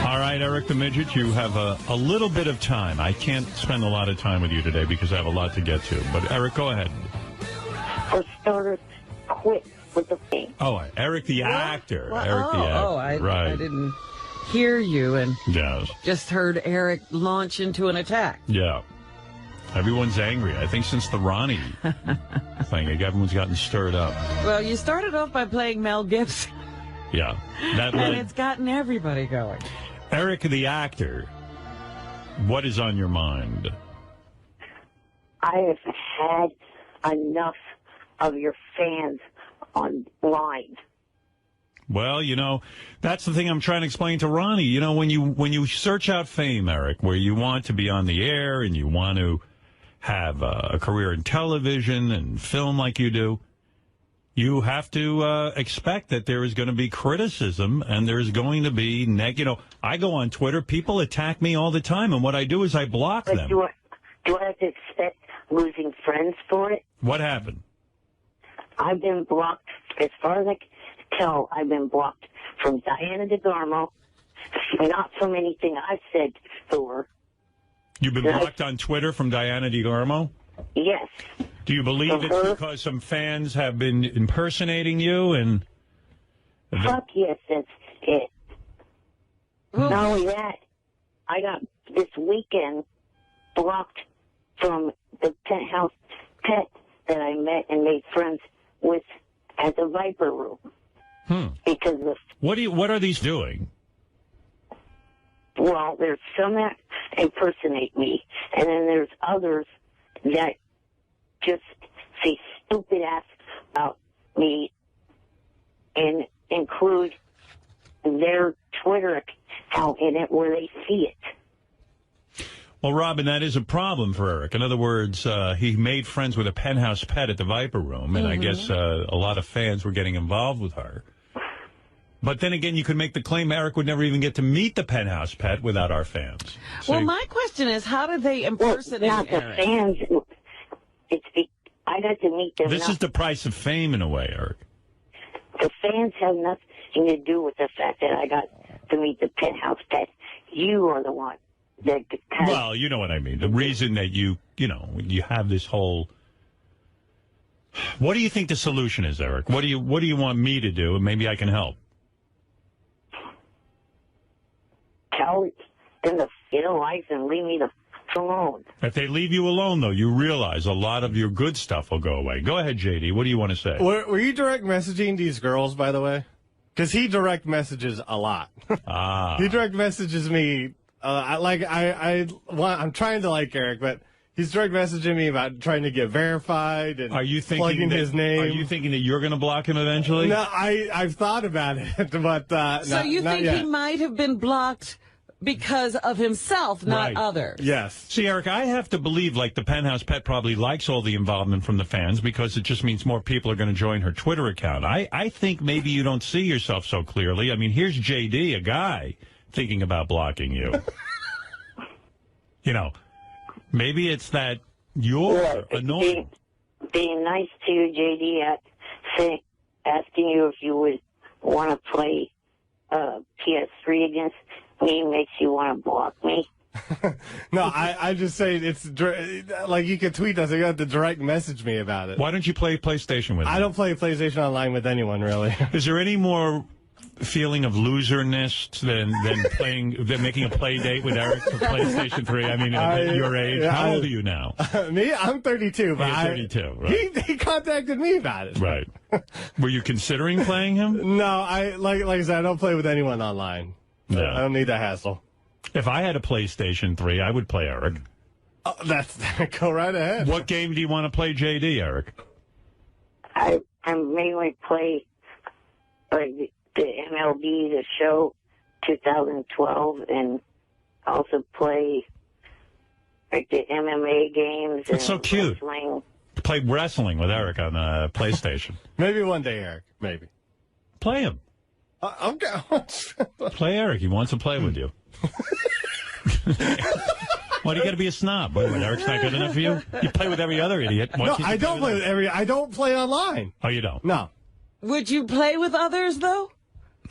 All right, Eric the Midget, you have a little bit of time. I can't spend a lot of time with you today because I have a lot to get to. But, Eric, go ahead. For starters, quit with the thing. Oh, Eric the actor. Well, Eric the actor. I didn't hear you and yes. Just heard Eric launch into an attack. Yeah. Everyone's angry. I think since the Ronnie thing, everyone's gotten stirred up. Well, you started off by playing Mel Gibson. Yeah. And it's gotten everybody going. Eric the actor, what is on your mind? I have had enough of your fans online. Well, that's the thing I'm trying to explain to Ronnie. When you search out fame, Eric, where you want to be on the air and you want to have a career in television and film like you do, you have to expect that there is going to be criticism and there's going to be I go on Twitter, people attack me all the time, and what I do is I block them. Do I have to expect losing friends for it? What happened? I've been blocked, as far as I can tell, I've been blocked from Diana DeGarmo, not from anything I've said to her. You've been blocked on Twitter from Diana DeGarmo? Yes. Do you believe it's because some fans have been impersonating you? And fuck yes, that's it. Not only that, I got this weekend blocked from the penthouse pet that I met and made friends with at the Viper Room. Because of what are these doing? Well, there's some that impersonate me, and then there's others that just say stupid ass about me and include their Twitter account in it where they see it. Well, Robin, that is a problem for Eric. In other words, he made friends with a penthouse pet at the Viper Room, and I guess a lot of fans were getting involved with her. But then again, you could make the claim Eric would never even get to meet the penthouse pet without our fans. So well, my question is, how do they impersonate not Eric? The fans. I got to meet them. This is the price of fame in a way, Eric. The fans have nothing to do with the fact that I got to meet the penthouse pet. You are the one that has... Well, you know what I mean. The reason that you have this whole... What do you think the solution is, Eric? What do you want me to do? And maybe I can help. Tell them to get a life and leave me alone. If they leave you alone, though, you realize a lot of your good stuff will go away. Go ahead, JD. What do you want to say? Were you direct messaging these girls, by the way? Because he direct messages a lot. He direct messages me. I'm trying to like Eric, but he's direct messaging me about trying to get verified and plugging his name. Are you thinking that you're going to block him eventually? No, I've thought about it, but so you think yet. he might have been blocked because of himself, not others? Yes. See, Eric, I have to believe, like, the penthouse pet probably likes all the involvement from the fans because it just means more people are going to join her Twitter account. I think maybe you don't see yourself so clearly. I mean, here's JD, a guy, thinking about blocking you. Maybe it's that you're annoying. being nice to you, JD, asking you if you would want to play PS3 against me makes you want to block me. No, I just say it's like you can tweet us. You have to direct message me about it. Why don't you play PlayStation with me? I don't play PlayStation Online with anyone, really. Is there any more feeling of loserness than making a play date with Eric for PlayStation 3? I mean, at your age. How old are you now? Me? I'm 32. But You're 32, right. He contacted me about it. Right. Were you considering playing him? No, like I said, I don't play with anyone online. No. I don't need the hassle. If I had a PlayStation 3, I would play Eric. Oh, go right ahead. What game do you want to play, JD, Eric? I mainly play the MLB, the show, 2012, and also play like the MMA games. It's so cute. Wrestling. Play wrestling with Eric on PlayStation. Maybe one day, Eric. Maybe. Play him. Okay. Play Eric. He wants to play with you. Why do you got to be a snob? What, Eric's not good enough for you? You play with every other idiot. No, I don't play with I don't play online. Oh, you don't? No. Would you play with others, though?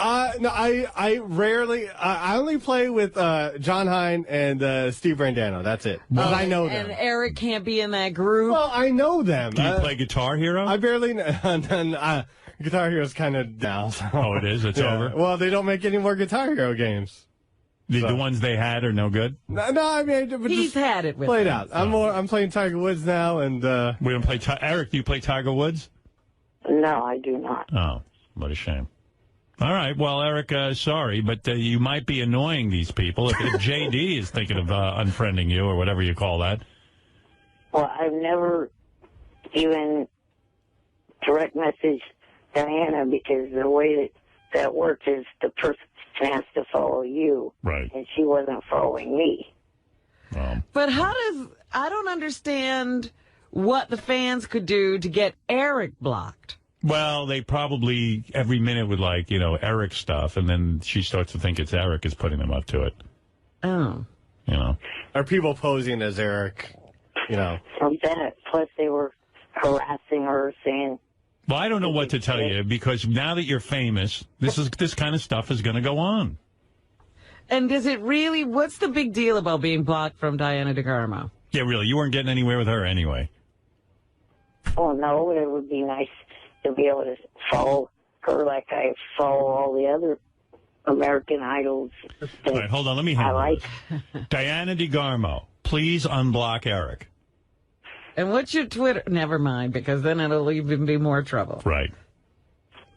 No, I rarely. I only play with John Hine and Steve Brandano. That's it. Because I know them. And Eric can't be in that group. Well, I know them. Do you play Guitar Hero? I barely. Guitar Hero's kind of down. So. Oh, it is? It's over? Well, they don't make any more Guitar Hero games. The ones they had are no good? No, I mean, but he's had it with played them. out. I'm playing Tiger Woods now, and we don't play. Eric, do you play Tiger Woods? No, I do not. Oh, what a shame. All right, well, Eric, sorry, but you might be annoying these people if JD is thinking of unfriending you or whatever you call that. Well, I've never even direct messaged Diana because the way that works is the person has to follow you. Right. And she wasn't following me. But I don't understand what the fans could do to get Eric blocked. Well, they probably every minute would Eric stuff, and then she starts to think it's Eric is putting them up to it. Oh. Are people posing as Eric, From that, plus they were harassing her, saying... Well, I don't know what to tell you, because now that you're famous, this kind of stuff is going to go on. And what's the big deal about being blocked from Diana DeGarmo? Yeah, really, you weren't getting anywhere with her anyway. Oh, no, it would be nice to be able to follow her like I follow all the other American Idols. All right, hold on, let me handle this. Diana DeGarmo, please unblock Eric. And what's your Twitter? Never mind, because then it'll even be more trouble. Right.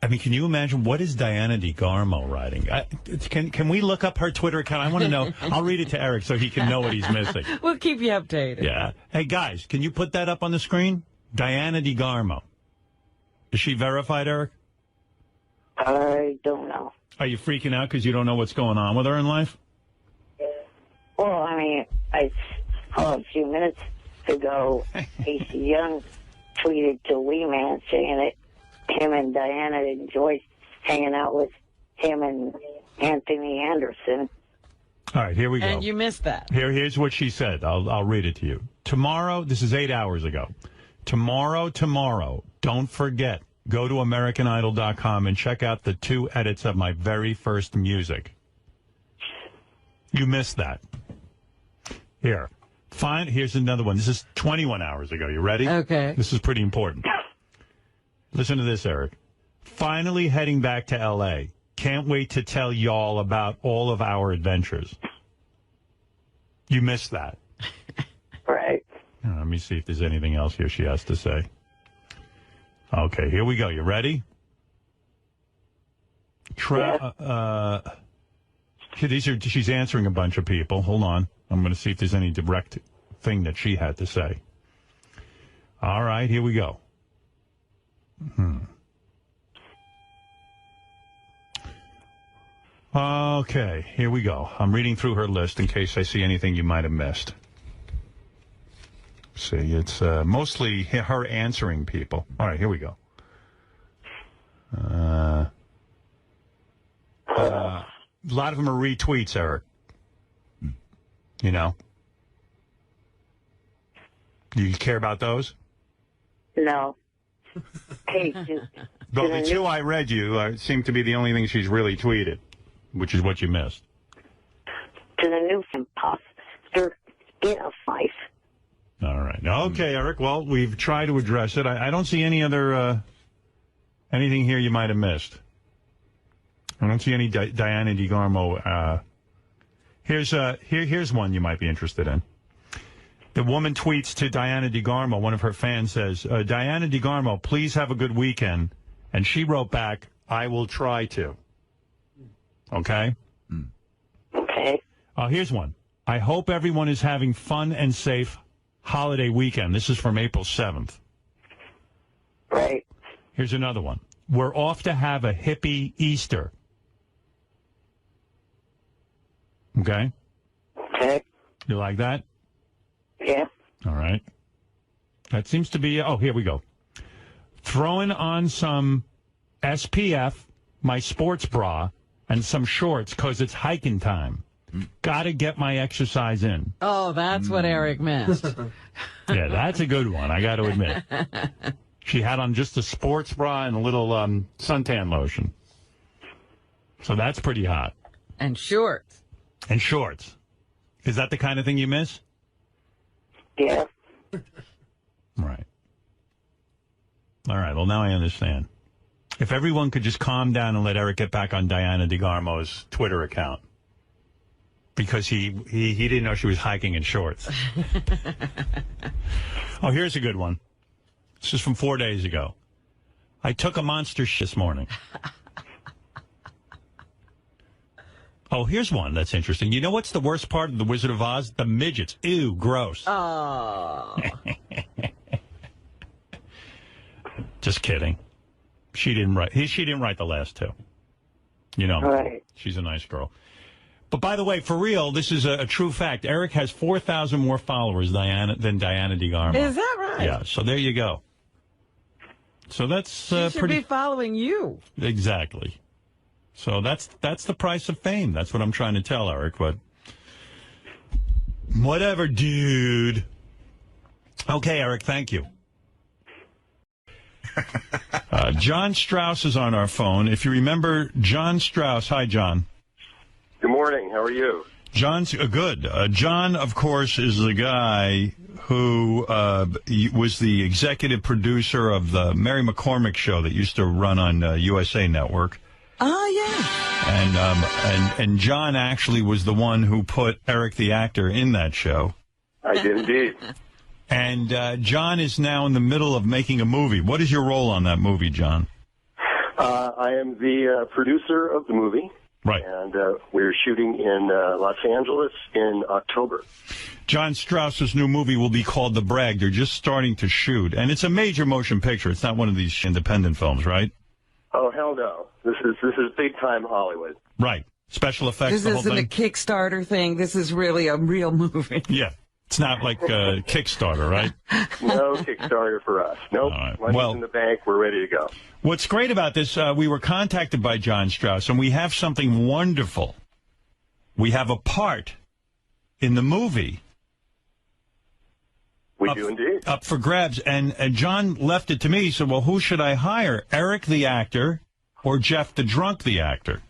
I mean, can you imagine what is Diana DeGarmo writing? Can we look up her Twitter account? I want to know. I'll read it to Eric so he can know what he's missing. We'll keep you updated. Yeah. Hey, guys, can you put that up on the screen? Diana DeGarmo. Is she verified, Eric? I don't know. Are you freaking out because you don't know what's going on with her in life? Well, I mean, a few minutes ago, Casey Young tweeted to Wee Man saying that him and Diana enjoyed hanging out with him and Anthony Anderson. All right, here we go. And you missed that. Here's what she said. I'll read it to you. Tomorrow, this is 8 hours ago. Tomorrow, don't forget, go to AmericanIdol.com and check out the 2 edits of my very first music. You missed that. Here. Fine. Here's another one. This is 21 hours ago. You ready? Okay. This is pretty important. Listen to this, Eric. Finally heading back to L.A. Can't wait to tell y'all about all of our adventures. You missed that. Right. Let me see if there's anything else here she has to say. Okay, here we go. You ready? She's answering a bunch of people. Hold on. I'm going to see if there's any direct thing that she had to say. All right, here we go. Okay, here we go. I'm reading through her list in case I see anything you might have missed. See, it's mostly her answering people. All right, here we go. A lot of them are retweets, Eric. You know? Do you care about those? No. Hey, But the two I read you seem to be the only thing she's really tweeted, which is what you missed. to the new imposter in a fight. All right. Okay, Eric. Well, we've tried to address it. I don't see any other anything here you might have missed. I don't see any Diana DeGarmo. Here's one you might be interested in. The woman tweets to Diana DeGarmo. One of her fans says, Diana DeGarmo, please have a good weekend. And she wrote back, I will try to. Okay? Okay. Here's one. I hope everyone is having fun and safe holiday weekend. This is from April 7th. Right. Here's another one. We're off to have a hippie Easter. Okay? Okay. You like that? Yeah. All right. That seems to be... Oh, here we go. Throwing on some SPF, my sports bra, and some shorts because it's hiking time. Got to get my exercise in. Oh, that's what Eric meant. Yeah, that's a good one, I got to admit. She had on just a sports bra and a little suntan lotion. So that's pretty hot. And shorts. And shorts. Is that the kind of thing you miss? Yeah. Right. All right, well, now I understand. If everyone could just calm down and let Eric get back on Diana DeGarmo's Twitter account. Because he didn't know she was hiking in shorts. Oh, here's a good one. This is from 4 days ago. I took a monster shit this morning. Oh, here's one that's interesting. You know what's the worst part of The Wizard of Oz? The midgets. Ew, gross. Oh. Just kidding. She didn't write the last two. You know, right. She's a nice girl. But by the way, for real, this is a true fact. Eric has 4,000 more followers than Diana DeGarmo. Is that right? Yeah, so there you go. So that's she should pretty... be following you. Exactly. So that's the price of fame. That's what I'm trying to tell Eric, but whatever, dude. Okay, Eric, thank you. John Strauss is on our phone. If you remember John Strauss. Hi, John. Good morning. How are you? John's good. John, of course, is the guy who was the executive producer of the Mary McCormick show that used to run on USA Network. Oh, yeah. And John actually was the one who put Eric the actor in that show. I did indeed. And John is now in the middle of making a movie. What is your role on that movie, John? I am the producer of the movie. Right. And we're shooting in Los Angeles in October. John Strauss's new movie will be called The Brag. They're just starting to shoot. And it's a major motion picture. It's not one of these independent films, right? Oh, hell no. This is big-time Hollywood. Right. Special effects, This the whole isn't thing. a Kickstarter thing. This is really a real movie. Yeah. It's not like Kickstarter, right? No Kickstarter for us. Nope. Right. Money's Well, in the bank. We're ready to go. What's great about this, we were contacted by John Strauss, and we have something wonderful. We have a part in the movie. We do indeed. Up for grabs. And John left it to me. He said, well, who should I hire? Eric the actor or Jeff the drunk the actor?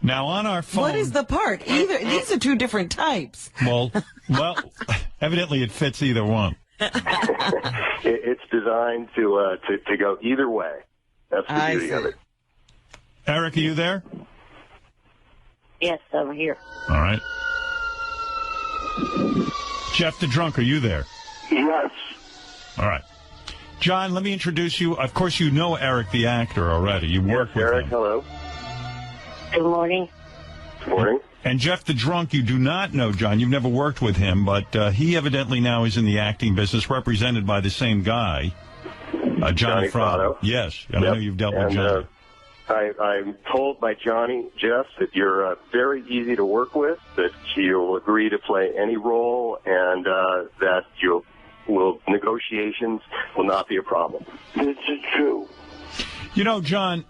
Now, on our phone... What is the part? These are two different types. Well, evidently it fits either one. It's designed to go either way. That's the beauty of it. Eric, are you there? Yes, I'm here. All right. Jeff the drunk, are you there? Yes. All right. John, let me introduce you. Of course, you know Eric the actor already. You work with Eric, him. hello. Good morning. Good morning. And Jeff the drunk, you do not know, John. You've never worked with him, but he evidently now is in the acting business, represented by the same guy, Johnny Frado. Yes, and I know you've dealt with Johnny. I'm told by Johnny, Jeff, that you're very easy to work with, that you'll agree to play any role, and that negotiations will not be a problem. This is true. You know, John,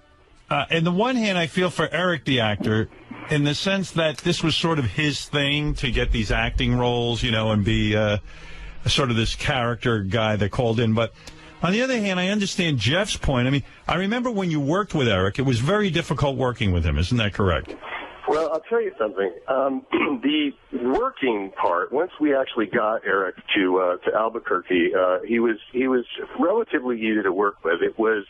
on the one hand, I feel for Eric the actor, in the sense that this was sort of his thing to get these acting roles, you know, and be sort of this character guy that called in. But on the other hand, I understand Jeff's point. I mean, I remember when you worked with Eric, it was very difficult working with him. Isn't that correct? Well, I'll tell you something. The working part, once we actually got Eric to Albuquerque, he was relatively easy to work with. It was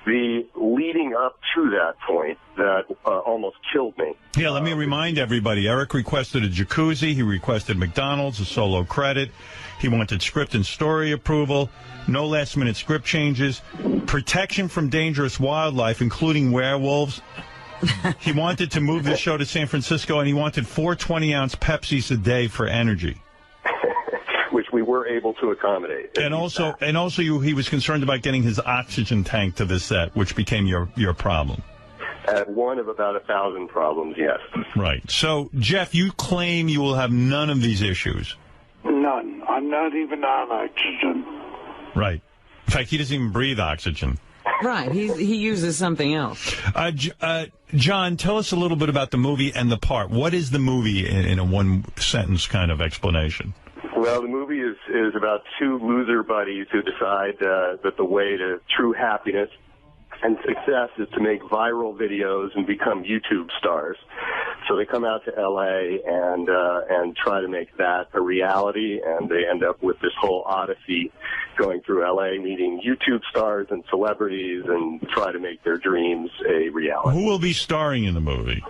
the leading up to that point that almost killed me. Yeah, let me remind everybody. Eric requested a jacuzzi. He requested McDonald's, a solo credit. He wanted script and story approval, no last-minute script changes, protection from dangerous wildlife, including werewolves. He wanted to move the show to San Francisco, and he wanted 4 20-ounce Pepsis a day for energy. Which we were able to accommodate. And also, he was concerned about getting his oxygen tank to the set, which became your problem. At one of about 1,000 problems, yes. Right. So, Jeff, you claim you will have none of these issues. None. I'm not even on oxygen. Right. In fact, he doesn't even breathe oxygen. Right. He uses something else. John, tell us a little bit about the movie and the part. What is the movie in a one-sentence kind of explanation? Well, the movie is about 2 loser buddies who decide that the way to true happiness and success is to make viral videos and become YouTube stars. So they come out to L.A. and try to make that a reality, and they end up with this whole odyssey going through L.A., meeting YouTube stars and celebrities, and try to make their dreams a reality. Who will be starring in the movie?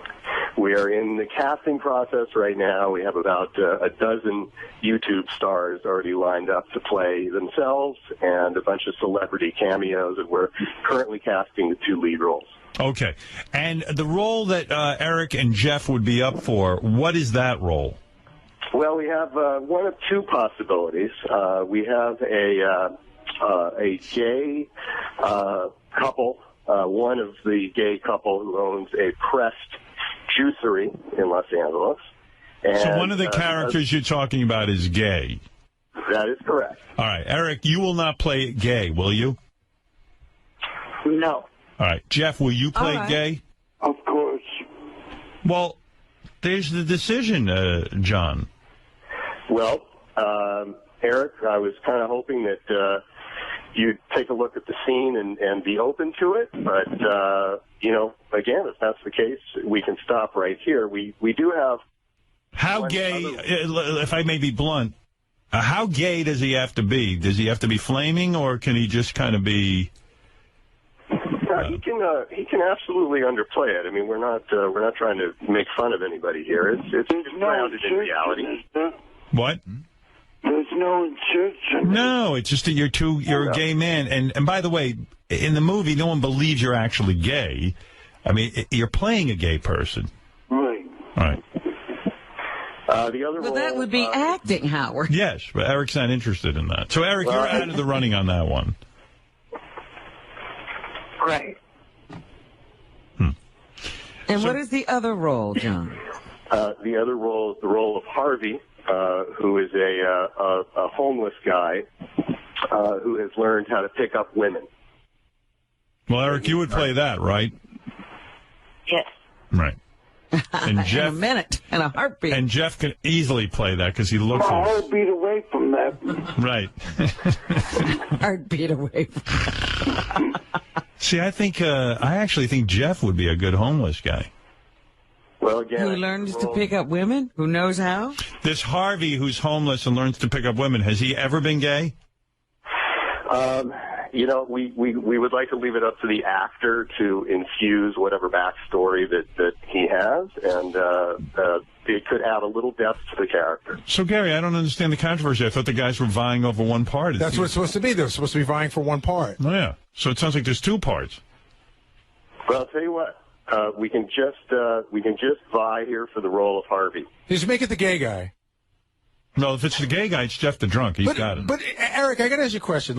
We are in the casting process right now. We have about a dozen YouTube stars already lined up to play themselves, and a bunch of celebrity cameos, and we're currently casting the 2 lead roles. Okay. And the role that Eric and Jeff would be up for, what is that role? Well, we have one of 2 possibilities. We have a gay couple, one of the gay couple who owns a pressed juicery in Los Angeles. And, so one of the characters you're talking about is gay. That is correct. All right. Eric, you will not play gay, will you? No. All right. Jeff, will you play gay? Of course. Well, there's the decision, John. Well, Eric, I was kind of hoping that you'd take a look at the scene and be open to it. But, again, if that's the case, we can stop right here. We do have... How gay, if I may be blunt, how gay does he have to be? Does he have to be flaming, or can he just kind of be... he can absolutely underplay it. I mean, we're not trying to make fun of anybody here. It's grounded in reality. What? There's no insertion. No, it's just that you're a gay man. And by the way, in the movie, no one believes you're actually gay. I mean, you're playing a gay person. Right. All right. The other well, that would be acting, Howard. Yes, but Eric's not interested in that. So, Eric, you're out of the running on that one. Right. And what is the other role, John? The other role is the role of Harvey, who is a homeless guy who has learned how to pick up women. Well, Eric, you would play that, right? Yes. Right. And Jeff, in a minute, in a heartbeat. And Jeff can easily play that because he looks... A heartbeat away from that. Right. Heartbeat away from See, I actually think Jeff would be a good homeless guy. Well, again... Who learns to pick up women? Who knows how? This Harvey who's homeless and learns to pick up women, has he ever been gay? We would like to leave it up to the actor to infuse whatever backstory that he has, and it could add a little depth to the character. So, Gary, I don't understand the controversy. I thought the guys were vying over one part. That's what it's supposed to be. They're supposed to be vying for one part. Oh, yeah. So it sounds like there's 2 parts. Well, I'll tell you what. We can just vie here for the role of Harvey. Just make it the gay guy. No, if it's the gay guy, it's Jeff the drunk. He's got it. But Eric, I got to ask you a question.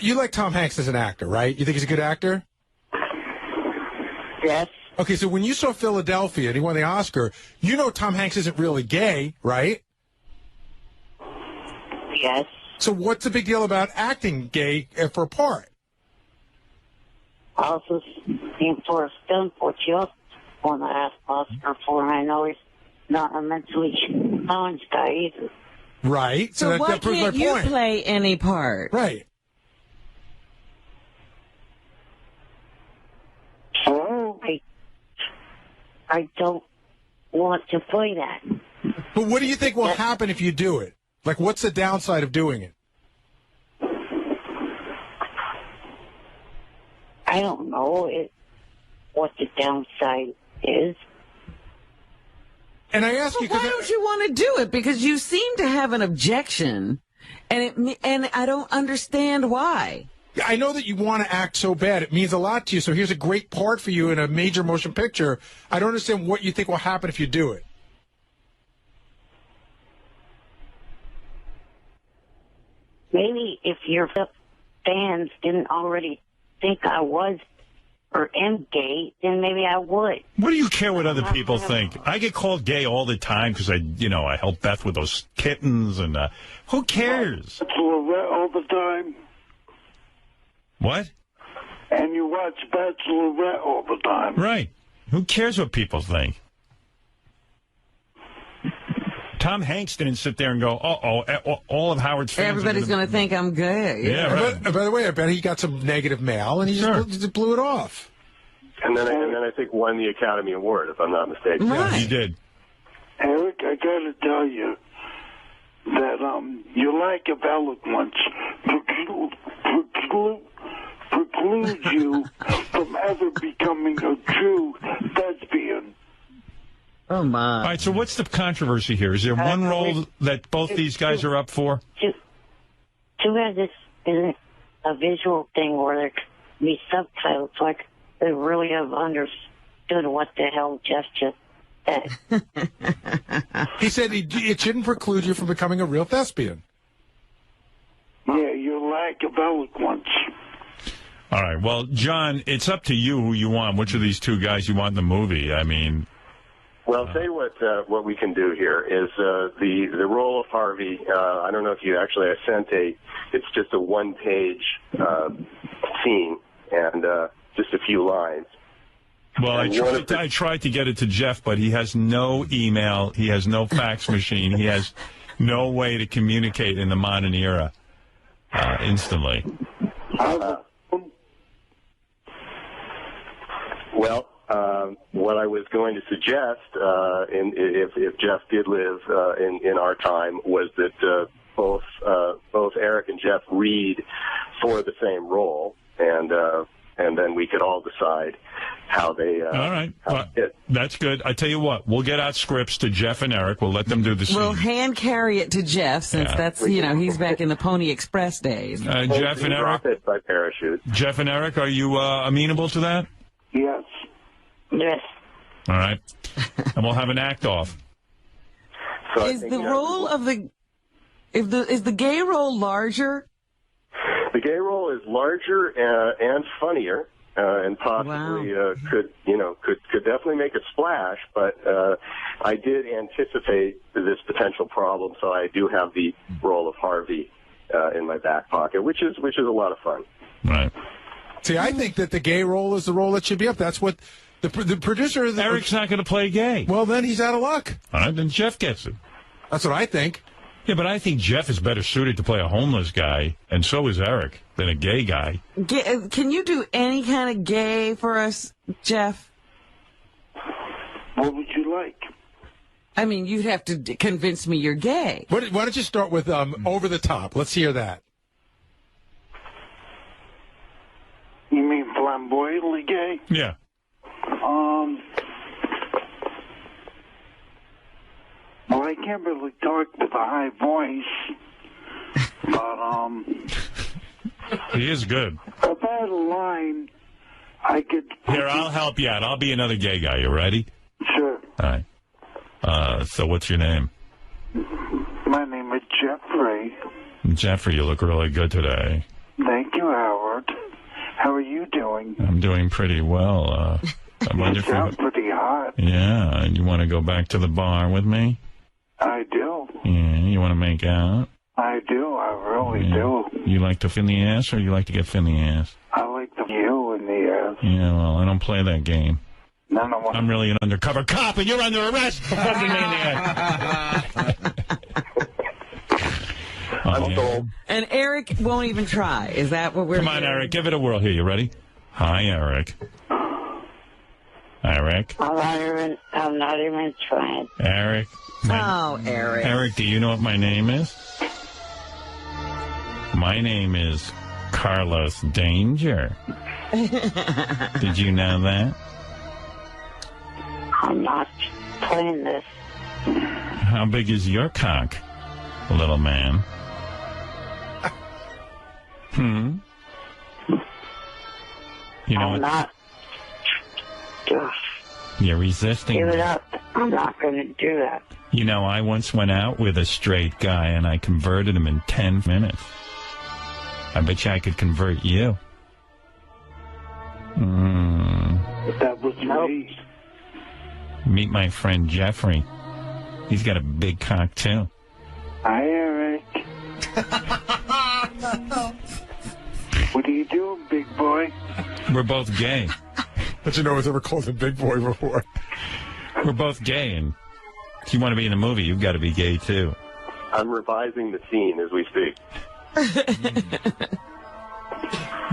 You like Tom Hanks as an actor, right? You think he's a good actor? Yes. Okay, so when you saw Philadelphia and he won the Oscar, you know Tom Hanks isn't really gay, right? Yes. So what's the big deal about acting gay for a part? Also, in Forrest Gump, what you won the Oscar for, and I know he's not a mentally challenged guy either. Right. So why that proves can't my you point. play any part? Right. Oh, I don't want to play that. But what do you think will happen if you do it? Like, what's the downside of doing it? I don't know what the downside is. And I ask you, why don't you want to do it? Because you seem to have an objection, and I don't understand why. I know that you want to act so bad. It means a lot to you. So here's a great part for you in a major motion picture. I don't understand what you think will happen if you do it. Maybe if your fans didn't already think I was or am gay, then maybe I would. What do you care what other people think? I get called gay all the time because I help Beth with those kittens, and who cares? Bachelorette all the time. What? And you watch Bachelorette all the time. Right. Who cares what people think? Tom Hanks didn't sit there and go, all of Howard's fans. Everybody's going to think I'm gay. Yeah, right. By the way, I bet he got some negative mail, and he just blew it off. And then I think won the Academy Award, if I'm not mistaken. Right. He did. Eric, I gotta tell you that your lack of eloquence precludes you from ever becoming a true thespian. Oh, my. All right, so what's the controversy here? Is there one role that both these guys are up for? Too bad this isn't a visual thing where there could be subtitles, so I could really have understood what the hell Jeff just said. He said it shouldn't preclude you from becoming a real thespian. Yeah, your lack of eloquence. All right, well, John, it's up to you who you want. Which of these two guys you want in the movie? I mean... Well, I'll tell you what we can do here is the role of Harvey. I don't know if you actually I sent it's just a one-page scene and just a few lines. Well, I tried to get it to Jeff, but he has no email, he has no fax machine, he has no way to communicate in the modern era instantly. Well. What I was going to suggest, if Jeff did live in our time, was that both Eric and Jeff read for the same role, and then we could all decide how they. All right, that's good. I tell you what, we'll get out scripts to Jeff and Eric. We'll let them do the scene. We'll hand carry it to Jeff since that's he's back in the Pony Express days. Jeff and Eric. Drop it by parachute. Jeff and Eric, are you amenable to that? Yes. Yes. All right. And we'll have an act off. So is the role of is the gay role larger? The gay role is larger and funnier, and possibly could definitely make a splash. But I did anticipate this potential problem, so I do have the role of Harvey in my back pocket, which is a lot of fun. Right. See, I think that the gay role is the role that should be up. That's what the producer... Eric's not going to play gay. Well, then he's out of luck. All right, then Jeff gets it. That's what I think. Yeah, but I think Jeff is better suited to play a homeless guy, and so is Eric, than a gay guy. Can you do any kind of gay for us, Jeff? What would you like? I mean, you'd have to convince me you're gay. Why don't you start with Over the Top? Let's hear that. You mean flamboyantly gay? Yeah. Well, I can't really talk with a high voice, but, He is good. about a line, I could... Here, I'll help you out. I'll be another gay guy. You ready? Sure. All right. So what's your name? My name is Jeffrey. Jeffrey, you look really good today. Thank you, Howard. How are you doing? I'm doing pretty well. I wonder You sound pretty hot. Yeah, and you want to go back to the bar with me? I do. Yeah, you want to make out? I do. I really do. You like to fin the ass, or you like to get fin the ass? I like the you in the ass. Yeah, well, I don't play that game. No, I'm really an undercover cop, and you're under arrest for fucking me in the ass. And Eric won't even try. Is that what we're Come on, hearing? Eric. Give it a whirl here. You ready? Hi, Eric. Eric. I'm not even trying. Eric. Oh, Eric. Eric, do you know what my name is? My name is Carlos Danger. Did you know that? I'm not playing this. How big is your cock, little man? You know I'm not. You're resisting. Give it up. I'm not going to do that. You know, I once went out with a straight guy and I converted him in 10 minutes. I bet you I could convert you. That was me. Meet my friend Jeffrey. He's got a big cock, too. Hi, Eric. What are you doing, big boy? We're both gay. But you know, I was ever called a big boy before. We're both gay, and if you want to be in the movie, you've got to be gay, too. I'm revising the scene as we speak.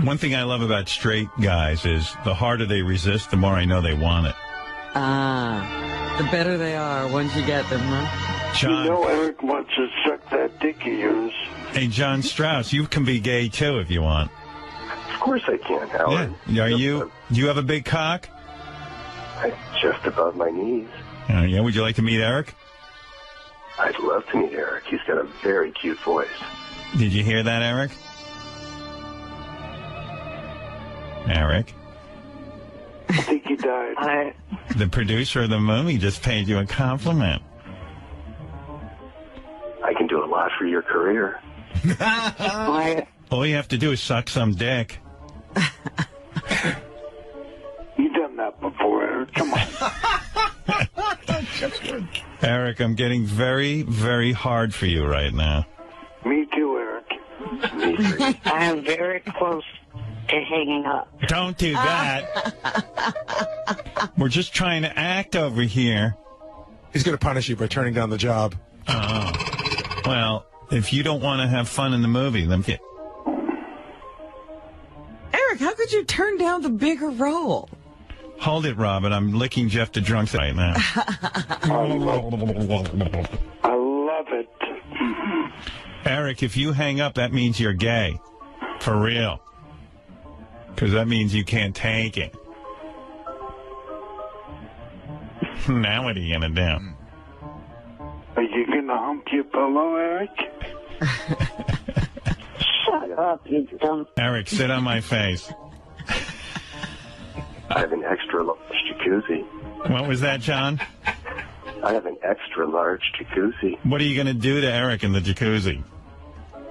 One thing I love about straight guys is the harder they resist, the more I know they want it. The better they are once you get them, huh? John, You know Eric wants to suck that dick of yours. Hey, John Strauss, you can be gay, too, if you want. Of course I can, Howard. Yeah. Do you have a big cock? Just above my knees. Yeah. Would you like to meet Eric? I'd love to meet Eric. He's got a very cute voice. Did you hear that, Eric? Eric? I think he died. The producer of the movie just paid you a compliment. I can do a lot for your career. All you have to do is suck some dick. You've done that before, Eric. Come on. Eric, I'm getting very, very hard for you right now. Me too, Eric. I am very close to hanging up. Don't do that. We're just trying to act over here. He's going to punish you by turning down the job. Oh. Well, if you don't want to have fun in the movie, then... Eric, how could you turn down the bigger role? Hold it, Robin. I'm licking Jeff the Drunk right now. I love it. Eric, if you hang up, that means you're gay. For real. Because that means you can't take it. Now what are you going to do? Are you going to hump your pillow, Eric? Shut up, you dumb... Eric, sit on my face. I have an extra large jacuzzi. What was that, John? I have an extra large jacuzzi. What are you going to do to Eric in the jacuzzi?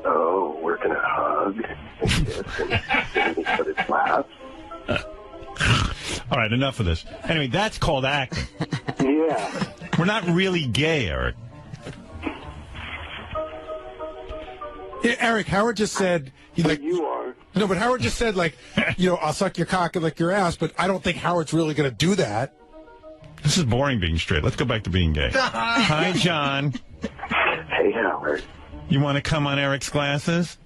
Oh, we're going to hug and kiss and sit in each other's laps. All right, enough of this. Anyway, that's called acting. Yeah. We're not really gay, Eric. Yeah, Eric, Howard just said... You are. No, but Howard just said, I'll suck your cock and lick your ass, but I don't think Howard's really going to do that. This is boring being straight. Let's go back to being gay. Hi, John. Hey, Howard. You want to come on Eric's glasses?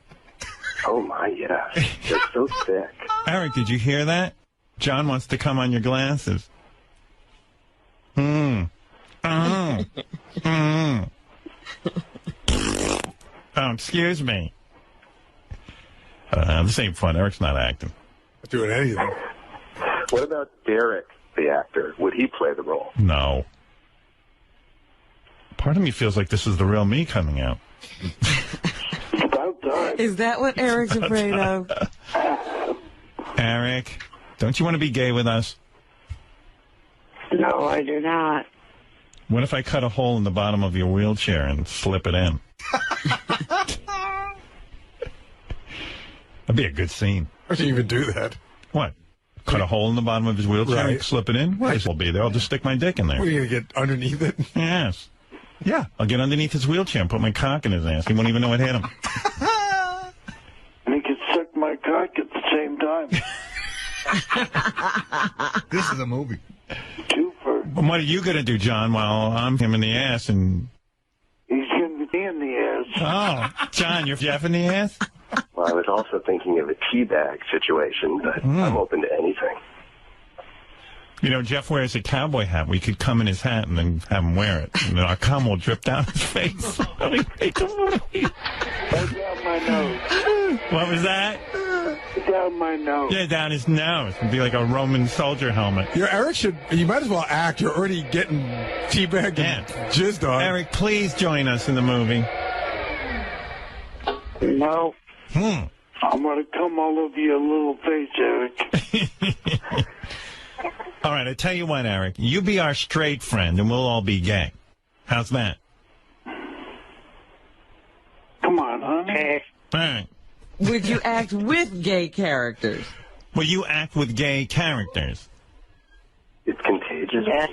Oh, my, yeah. They're so thick. Eric, did you hear that? John wants to come on your glasses. Oh, excuse me. This ain't fun. Eric's not acting. Not doing anything. What about Derek, the actor? Would he play the role? No. Part of me feels like this is the real me coming out. About time. Is that what Eric's afraid of? Eric, don't you want to be gay with us? No, I do not. What if I cut a hole in the bottom of your wheelchair and slip it in? That'd be a good scene. How do you even do that? What? Cut a hole in the bottom of his wheelchair and slip it in? Might as well be there. I'll just stick my dick in there. What, are you going to get underneath it? Yes. Yeah, I'll get underneath his wheelchair and put my cock in his ass. He won't even know it hit him. And he can suck my cock at the same time. This is a movie. Twofer. Well, what are you going to do, John, while I'm him in the ass? And He's going to be in the ass. Oh, John, you're Jeff in the ass? Well, I was also thinking of a teabag situation, but I'm open to anything. You know, Jeff wears a cowboy hat. We could come in his hat and then have him wear it. And then our cum will drip down his face. Right down my nose. What was that? Down my nose. Yeah, down his nose. It'd be like a Roman soldier helmet. Eric you might as well act. You're already getting teabagged and jizzed on. Eric, please join us in the movie. No. I'm going to come all over your little face, Eric. All right, I tell you what, Eric. You be our straight friend, and we'll all be gay. How's that? Come on, honey. All right. Would you act with gay characters? Will you act with gay characters? It's contagious. Yes.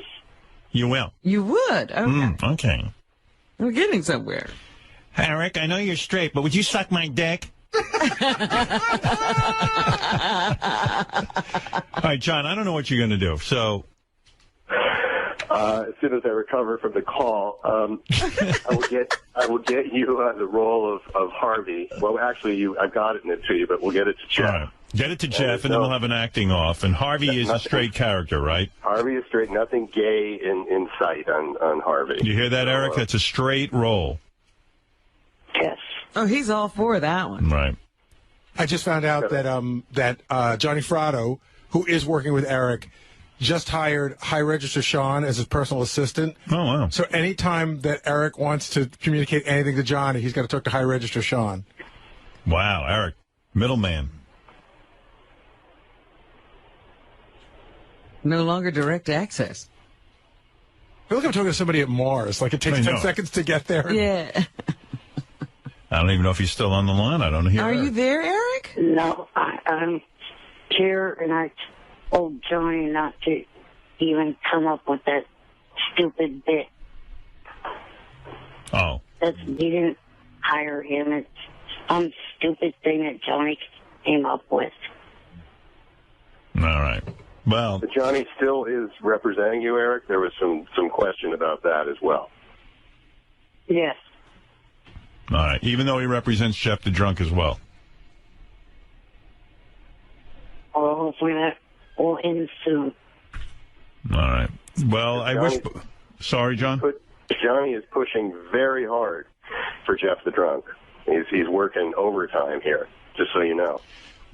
You will. You would? Okay. Okay. We're getting somewhere. Eric, I know you're straight, but would you suck my dick? All right, John, I don't know what you're going to do, so... As soon as I recover from the call, I will get you the role of Harvey. Well, actually, I got it to you, but we'll get it to Jeff. All right. Get it to Jeff, and then we'll have an acting off. And Harvey is a straight character, right? Harvey is straight. Nothing gay in sight on Harvey. You hear that, Eric? That's a straight role. Yes. Oh, he's all for that one. Right. I just found out that Johnny Fratto, who is working with Eric, just hired High Register Sean as his personal assistant. Oh, wow. So anytime that Eric wants to communicate anything to Johnny, he's got to talk to High Register Sean. Wow, Eric, middleman. No longer direct access. I feel like I'm talking to somebody at Mars. Like it takes 10 seconds to get there. Yeah. I don't even know if he's still on the line. I don't hear. Are you there, Eric? No, I'm here, and I told Johnny not to even come up with that stupid bit. Oh. You didn't hire him. It's some stupid thing that Johnny came up with. All right. Well, but Johnny still is representing you, Eric. There was some question about that as well. Yes. All right. Even though he represents Jeff the Drunk as well. Well, hopefully that will end soon. All right. Well, I wish... Sorry, John? Johnny is pushing very hard for Jeff the Drunk. He's working overtime here, just so you know.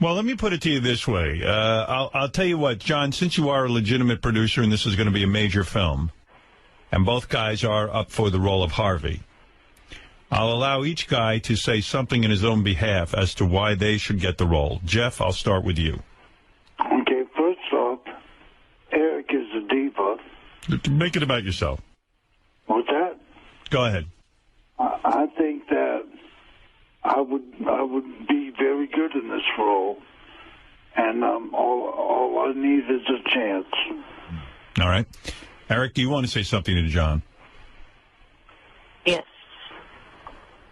Well, let me put it to you this way. I'll tell you what, John, since you are a legitimate producer and this is going to be a major film, and both guys are up for the role of Harvey, I'll allow each guy to say something in his own behalf as to why they should get the role. Jeff, I'll start with you. Okay, first off, Eric is a diva. Make it about yourself. What's that? Go ahead. I think that I would be very good in this role, and all I need is a chance. All right. Eric, do you want to say something to John? Yes.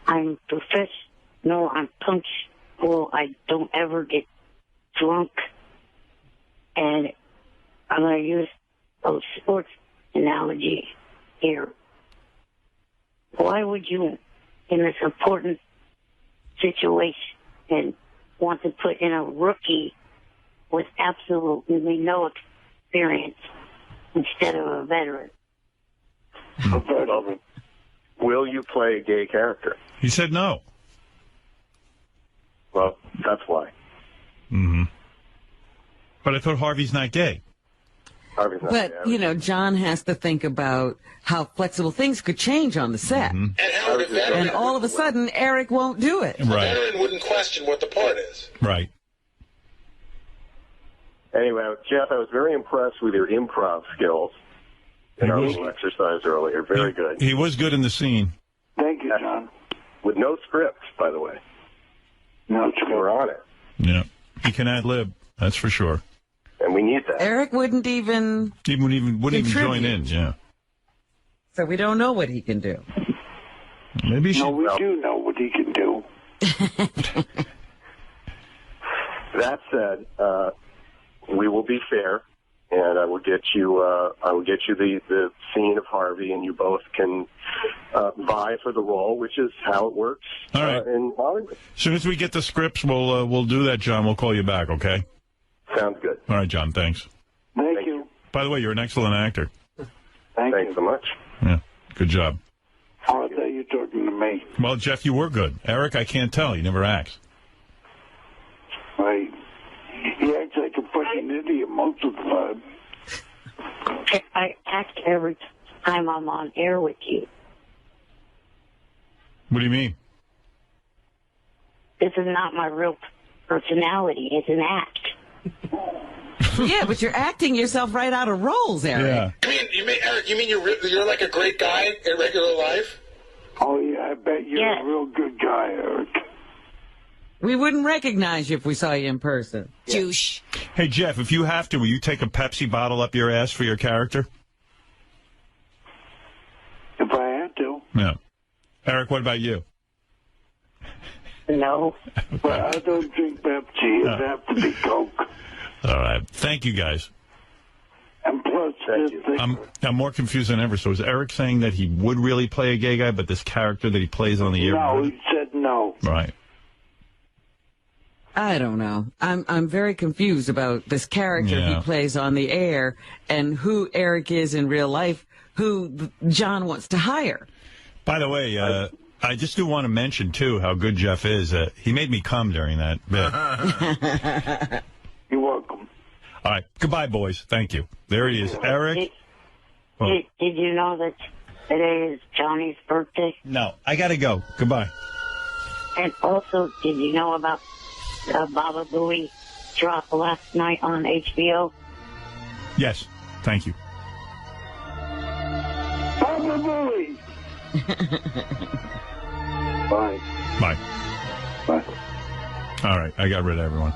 I'm professional. I'm punctual. I don't ever get drunk. And I'm going to use a sports analogy here. Why would you, in this important situation, want to put in a rookie with absolutely no experience instead of a veteran? A veteran. Will you play a gay character? He said no. Well, that's why. Mm-hmm. But I thought Harvey's not gay. Harvey's not But, gay. you know, John has to think about how flexible things could change on the set. Mm-hmm. And all of a sudden, Eric won't do it. A veteran wouldn't question what the part is. Right. Anyway, Jeff, I was very impressed with your improv skills in our little exercise earlier. Very good. He was good in the scene. Thank you, John. With no script, by the way. No script. We're on it. Yeah. He can ad-lib, that's for sure. And we need that. Eric wouldn't even Wouldn't even join in, yeah. So we don't know what he can do. Maybe No, we do know what he can do. That said, we will be fair, and I will get you the scene of Harvey, and you both can vie for the role, which is how it works All right. in Hollywood. As soon as we get the scripts, we'll do that, John. We'll call you back, okay? Sounds good. All right, John, thanks. Thank you. By the way, you're an excellent actor. Thanks so much. Yeah, good job. Oh, I thought you were talking to me. Well, Jeff, you were good. Eric, I can't tell. He never acts. Right. He acts like a fucking idiot most of the time. I act every time I'm on air with you. What do you mean? This is not my real personality. It's an act. Yeah, but you're acting yourself right out of roles, Eric. Yeah. Eric, you mean you're like a great guy in regular life? Oh, yeah, I bet you're a real good guy, Eric. We wouldn't recognize you if we saw you in person. Douche. Hey, Jeff, if you have to, will you take a Pepsi bottle up your ass for your character? If I had to. Yeah. Eric, what about you? No. But I don't drink Pepsi. It'd have to be Coke. All right. Thank you, guys. And plus, I'm more confused than ever. So is Eric saying that he would really play a gay guy, but this character that he plays on the air? No, he said no. Right. I don't know. I'm very confused about this character he plays on the air and who Eric is in real life, who John wants to hire. By the way, I just do want to mention, too, how good Jeff is. He made me come during that bit. You're welcome. All right. Goodbye, boys. Thank you. There he is. Eric. Did you know that today is Johnny's birthday? No. I got to go. Goodbye. And also, did you know about Baba Booey drop last night on HBO? Yes. Thank you. Baba Booey! Bye. Bye. Bye. All right. I got rid of everyone.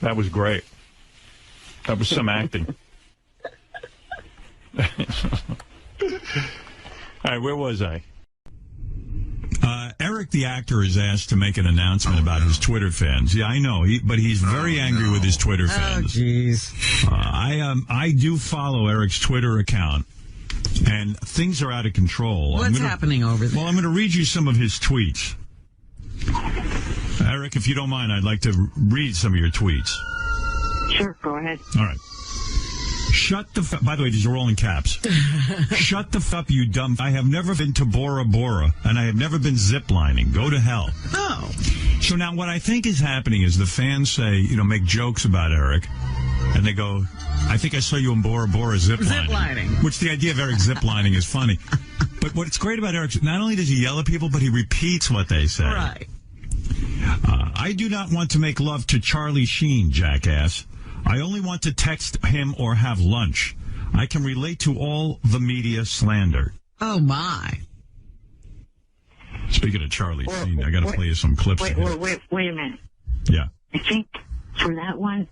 That was great. That was some acting. All right. Where was I? Eric, the actor, is asked to make an announcement about his Twitter fans. Yeah, I know, but he's very angry with his Twitter fans. Oh, jeez. I do follow Eric's Twitter account, and things are out of control. What's happening over there? Well, I'm going to read you some of his tweets. Eric, if you don't mind, I'd like to read some of your tweets. Sure, go ahead. All right. Shut the f... By the way, these are all in caps. Shut the f up, you dumb... I have never been to Bora Bora, and I have never been ziplining. Go to hell. Oh. So now what I think is happening is the fans say, make jokes about Eric, and they go, I think I saw you in Bora Bora ziplining. Ziplining. Which the idea of Eric ziplining is funny. But what's great about Eric, not only does he yell at people, but he repeats what they say. Right. I do not want to make love to Charlie Sheen, jackass. I only want to text him or have lunch. I can relate to all the media slander. Oh, my. Speaking of Charlie Sheen, I got to play you some clips. Wait a minute. Yeah. I think for that one,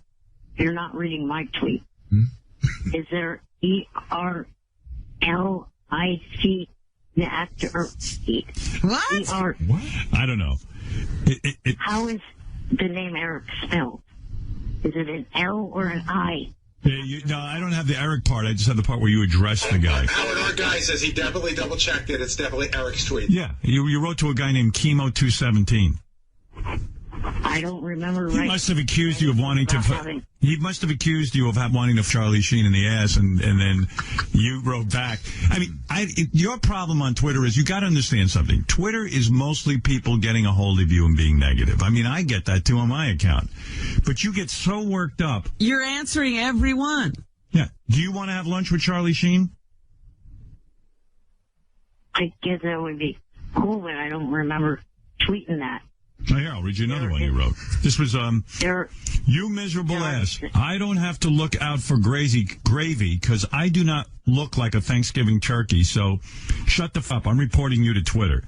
you're not reading my tweet. Is there ERLIC, the actor? What? What? I don't know. How is the name Eric spelled? Is it an L or an I? No, I don't have the Eric part. I just have the part where you address the guy. Howard, our guy says he definitely double-checked it. It's definitely Eric's tweet. Yeah, you wrote to a guy named Chemo217. I don't remember. He must have accused you of wanting to. He must have accused you of wanting to Charlie Sheen in the ass, and then you wrote back. I mean, your problem on Twitter is you got to understand something. Twitter is mostly people getting a hold of you and being negative. I mean, I get that too on my account, but you get so worked up. You're answering everyone. Yeah. Do you want to have lunch with Charlie Sheen? I guess that would be cool, but I don't remember tweeting that. Oh, here, I'll read you another one you wrote. This was, you miserable ass. I don't have to look out for gravy because I do not look like a Thanksgiving turkey, so shut the f up. I'm reporting you to Twitter.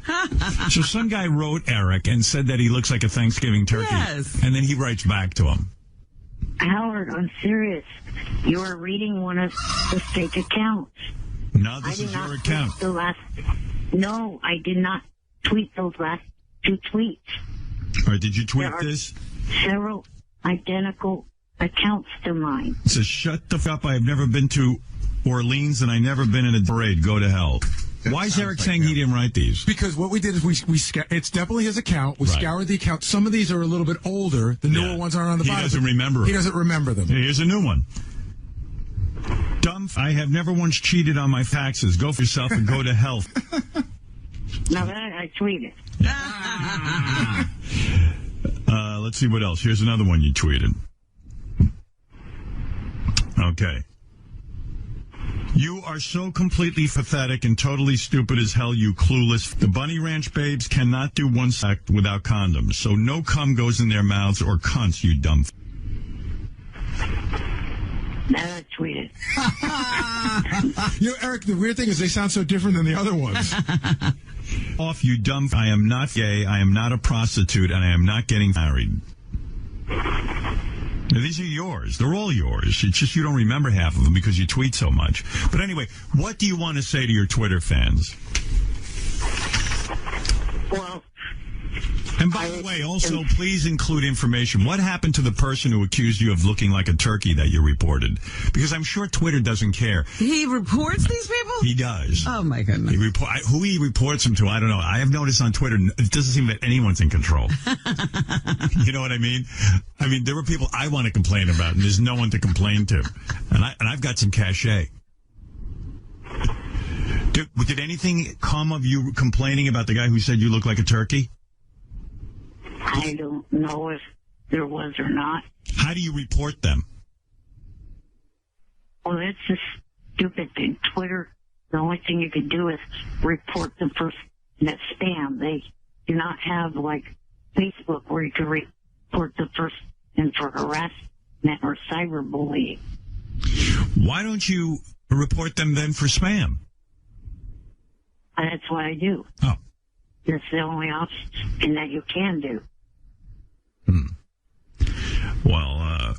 So some guy wrote Eric and said that he looks like a Thanksgiving turkey. Yes. And then he writes back to him. Howard, I'm serious. You are reading one of the fake accounts. No, this is your account. No, I did not tweet those last two tweets. All right, did you tweet this? Several identical accounts to mine. It says, shut the f up. I have never been to Orleans and I never been in a parade. Go to hell. Why is Eric saying he didn't write these? Because what we did is it's definitely his account. We scoured the account. Some of these are a little bit older. The newer ones aren't on the bottom. He doesn't remember them. He doesn't remember them. Here's a new one. Dumb. I have never once cheated on my taxes. Go for yourself and go to hell. Now that I tweeted. Let's see what else. Here's another one you tweeted. Okay. You are so completely pathetic and totally stupid as hell, you clueless. The Bunny Ranch babes cannot do one act without condoms, so no cum goes in their mouths or cunts, you dumb. That I tweeted. You know, Eric, the weird thing is they sound so different than the other ones. Off, you dumb. I am not gay, I am not a prostitute, and I am not getting married. Now, these are yours. They're all yours. It's just you don't remember half of them because you tweet so much. But anyway, what do you want to say to your Twitter fans? Well, and by the way, also, please include information. What happened to the person who accused you of looking like a turkey that you reported? Because I'm sure Twitter doesn't care. He reports these people? He does. Oh, my goodness. Who he reports them to, I don't know. I have noticed on Twitter, it doesn't seem that anyone's in control. You know what I mean? I mean, there are people I want to complain about, and there's no one to complain to. And I've got some cachet. Did anything come of you complaining about the guy who said you look like a turkey? I don't know if there was or not. How do you report them? Well, that's a stupid thing. Twitter, the only thing you can do is report them for that spam. They do not have, like, Facebook where you can report the person for harassment or cyberbullying. Why don't you report them then for spam? And that's what I do. Oh. That's the only option that you can do. Well,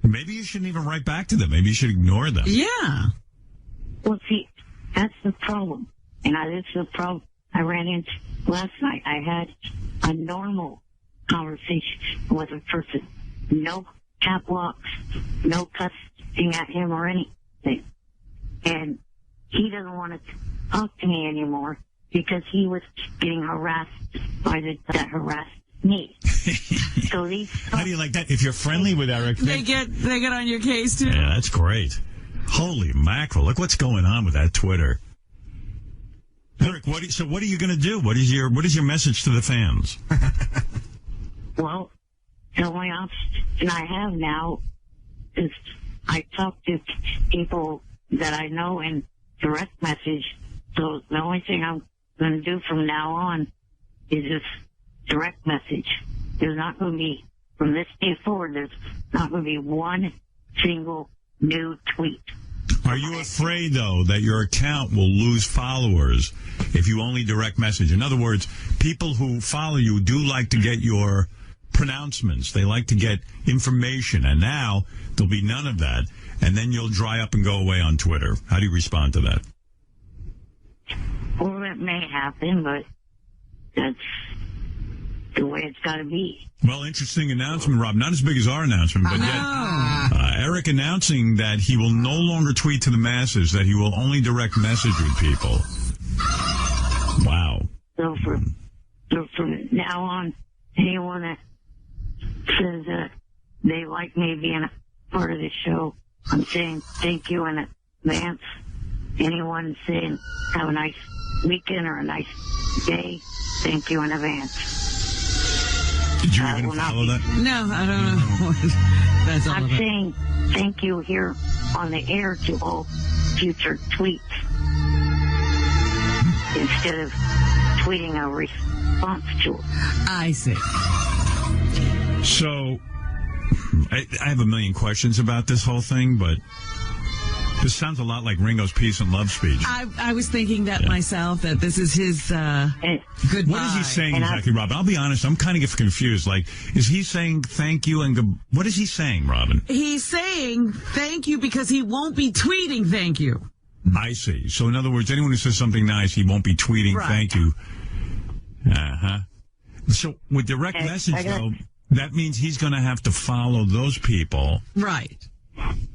maybe you shouldn't even write back to them. Maybe you should ignore them. Yeah. Well, see, that's the problem. And that's the problem I ran into last night. I had a normal conversation with a person. No cap locks, no cussing at him or anything. And he doesn't want to talk to me anymore because he was getting harassed by that harassed me. So these. How do you like that? If you're friendly with Eric, they get on your case too. Yeah, that's great. Holy mackerel! Look what's going on with that Twitter. Eric, what are you going to do? What is your message to the fans? Well, the only option I have now is I talk to people that I know in direct message. So the only thing I'm going to do from now on is just direct message. There's not going to be, from this day forward, there's not going to be one single new tweet. Are you afraid, though, that your account will lose followers if you only direct message? In other words, people who follow you do like to get your pronouncements. They like to get information. And now there'll be none of that. And then you'll dry up and go away on Twitter. How do you respond to that? Well, that may happen, but that's the way it's got to be. Well, interesting announcement, Rob. Not as big as our announcement, but yet Eric announcing that he will no longer tweet to the masses, that he will only direct message with people. Wow. So from now on, anyone that says that they like me being a part of the show, I'm saying thank you in advance. Anyone saying have a nice weekend or a nice day, thank you in advance. Did you even follow that? No, I don't know. That's all I'm saying thank you here on the air to all future tweets instead of tweeting a response to it. I see. So, I have a million questions about this whole thing, but this sounds a lot like Ringo's peace and love speech. I was thinking that myself, that this is his goodbye. What is he saying exactly, Robin? I'll be honest, I'm kind of confused. Like, is he saying thank you and what is he saying, Robin? He's saying thank you because he won't be tweeting thank you. I see. So, in other words, anyone who says something nice, he won't be tweeting thank you. Uh-huh. So, with direct message, though, that means he's going to have to follow those people. Right.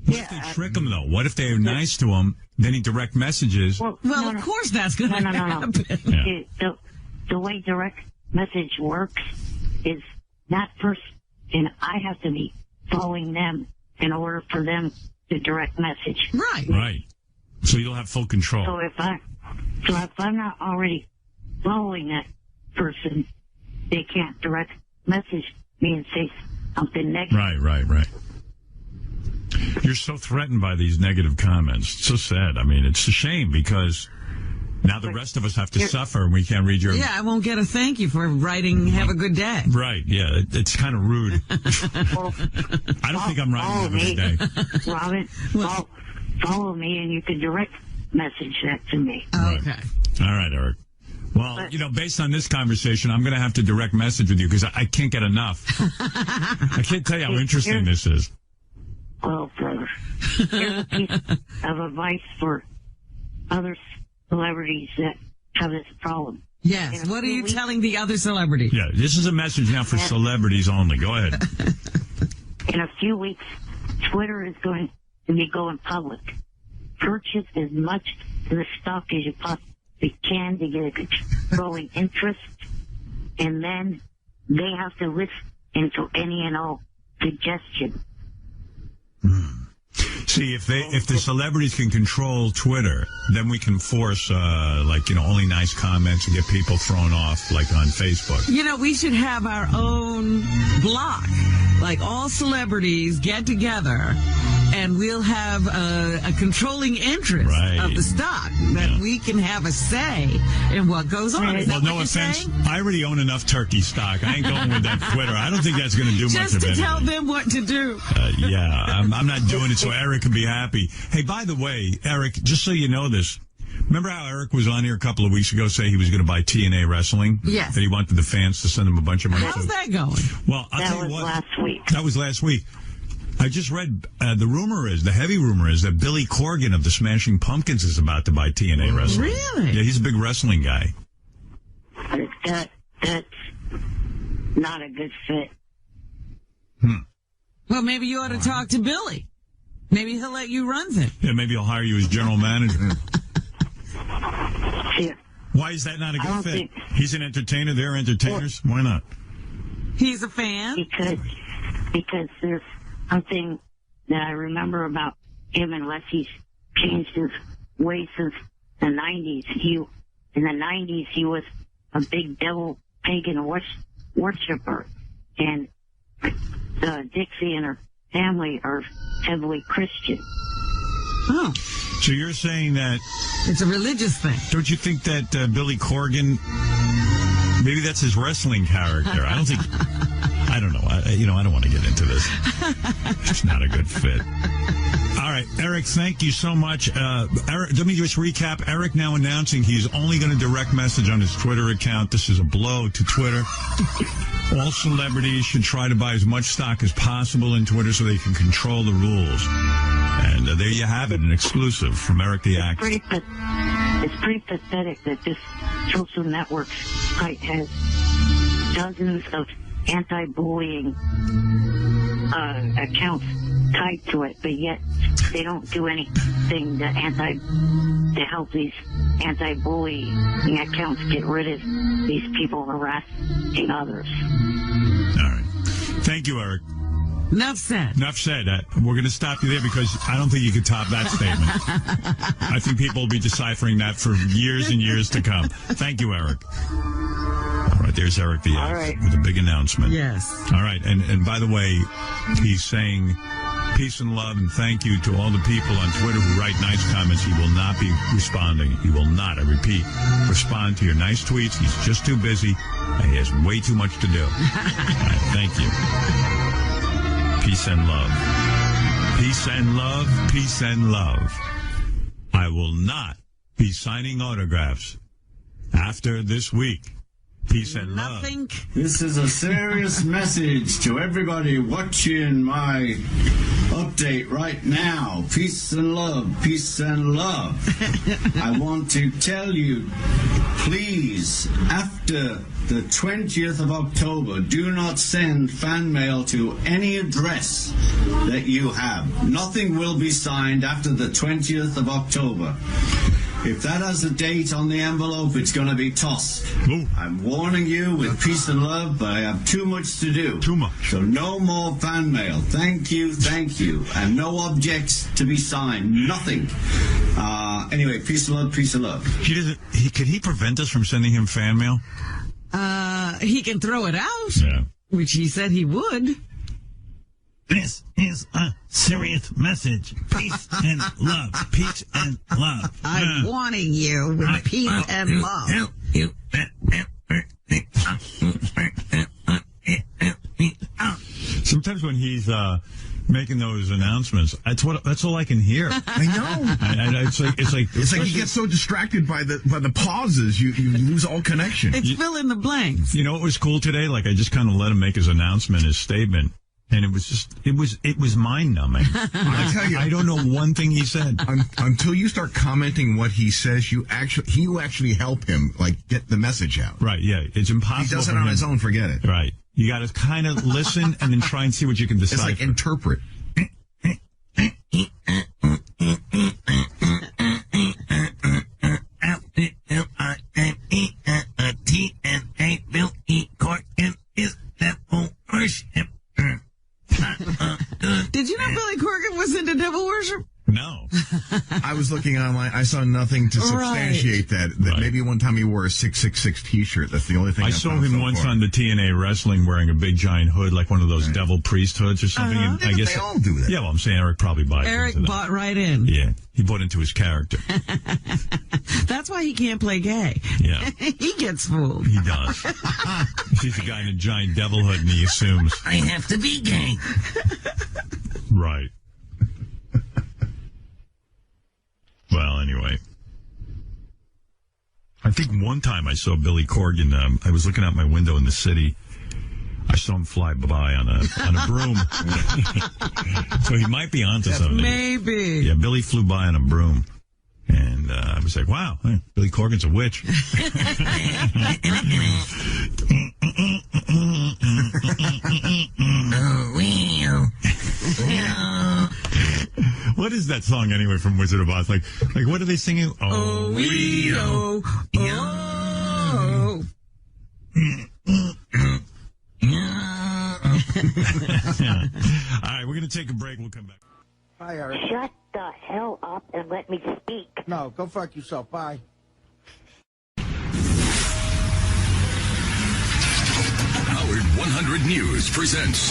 What if they trick him, though? What if they're nice to him, then he direct messages? Well, of course that's going to happen. The way direct message works is that person, and I have to be following them in order for them to direct message. Right. So you'll have full control. So if I'm not already following that person, they can't direct message me and say something negative. Right. You're so threatened by these negative comments. It's so sad. I mean, it's a shame because now the rest of us have to suffer and we can't read your... Yeah, I won't get a thank you for writing, have a good day. Right, yeah. It's kind of rude. I don't think I'm writing have a good day. Robin, follow me and you can direct message that to me. Okay. All right, Eric. Well, based on this conversation, I'm going to have to direct message with you because I can't get enough. I can't tell you how interesting this is. Well, brother, here's a piece of advice for other celebrities that have this problem. Yes, what are you telling the other celebrities? Yeah, this is a message now for celebrities only. Go ahead. In a few weeks, Twitter is going to be going public. Purchase as much of the stock as you possibly can to get a controlling interest, and then they have to listen into any and all suggestions. See, if the celebrities can control Twitter, then we can force, only nice comments and get people thrown off, like on Facebook. We should have our own block. Like all celebrities get together and we'll have a controlling interest of the stock that we can have a say in what goes on. Well, no offense. I already own enough turkey stock. I ain't going with that Twitter. I don't think that's going to do much of anything. Just to tell them what to do. I'm not doing it so Eric can be happy. Hey, by the way, Eric, just so you know this, remember how Eric was on here a couple of weeks ago saying he was going to buy TNA Wrestling? Yes. That he wanted the fans to send him a bunch of money. How's that going? Well, I'll tell you what. Last week. That was last week. I just read, the heavy rumor is that Billy Corgan of the Smashing Pumpkins is about to buy TNA Wrestling. Really? Yeah, he's a big wrestling guy. That's not a good fit. Well, maybe you ought to talk to Billy. Maybe he'll let you run things. Yeah, maybe he'll hire you as general manager. Why is that not a good fit? He's an entertainer. They're entertainers. Why not? He's a fan. Because there's something that I remember about him, unless he's changed his ways since the 90s. In the 90s, he was a big devil pagan worshiper. And Dixie and her family are heavily Christian. Oh. So you're saying that... It's a religious thing. Don't you think that Billy Corgan, maybe that's his wrestling character? I don't think... I don't know. I don't want to get into this. It's not a good fit. All right, Eric, thank you so much. Eric, let me just recap. Eric now announcing he's only going to direct message on his Twitter account. This is a blow to Twitter. All celebrities should try to buy as much stock as possible in Twitter so they can control the rules. And there you have it, an exclusive from Eric the Actor. It's pretty pathetic that this social network site has dozens of anti-bullying accounts tied to it, but yet they don't do anything to help these anti-bullying accounts get rid of these people harassing others. All right. Thank you, Eric. Enough said. Enough said. We're going to stop you there because I don't think you could top that statement. I think people will be deciphering that for years and years to come. Thank you, Eric. All right, there's Eric the Actor with a big announcement. Yes. All right, and by the way, he's saying peace and love and thank you to all the people on Twitter who write nice comments. He will not be responding. He will not, I repeat, respond to your nice tweets. He's just too busy, and he has way too much to do. All right, thank you. Peace and love. Peace and love. Peace and love. I will not be signing autographs after this week. Peace and love. This is a serious message to everybody watching my update right now. Peace and love. Peace and love. I want to tell you please, after the 20th of October, do not send fan mail to any address that you have. Nothing will be signed after the 20th of October. If that has a date on the envelope, it's going to be tossed. Ooh. I'm warning you with peace and love, but I have too much to do. Too much. So no more fan mail. Thank you, and no objects to be signed. Nothing. Anyway, peace and love, peace and love. Could he prevent us from sending him fan mail? He can throw it out, Yeah. which he said he would. This is a serious message. Peace and love. Peace and love. I'm warning you with peace and love. Sometimes when he's making those announcements, that's all I can hear. I know. It's like he gets so distracted by the pauses, you lose all connection. It's fill in the blanks. You know what was cool today? Like I just kind of let him make his announcement, his statement. And it was mind-numbing. I tell you, I don't know one thing he said. Until you start commenting what he says, you actually help him, like, get the message out. Right, yeah. It's impossible. He does it on his own, forget it. Right. You got to kind of listen and then try and see what you can decide. It's like interpret. Did you know Billy Corgan was into devil worship? No. I was looking online. I saw nothing to substantiate that. Right. Maybe one time he wore a 666 T-shirt. That's the only thing I saw him once on the TNA wrestling wearing a big giant hood, like one of those devil priest hoods or something. And I guess they all do that. Yeah, well, I'm saying Eric probably buys Eric into that. bought right in. Yeah, he bought into his character. That's why he can't play gay. Yeah. He gets fooled. He does. He sees a guy in a giant devil hood and he assumes. I have to be gay. Right. Well, anyway. I think one time I saw Billy Corgan. I was looking out my window in the city. I saw him fly by on a broom. So he might be onto something. Maybe. Yeah, Billy flew by on a broom. And I was like, wow, Billy Corgan's a witch. What is that song anyway from Wizard of Oz? Like what are they singing? Oh, wee, oh, oh. All right, we're going to take a break. We'll come back. Hi, Eric. Shut the hell up and let me speak. No, go fuck yourself. Bye. Howard 100 News presents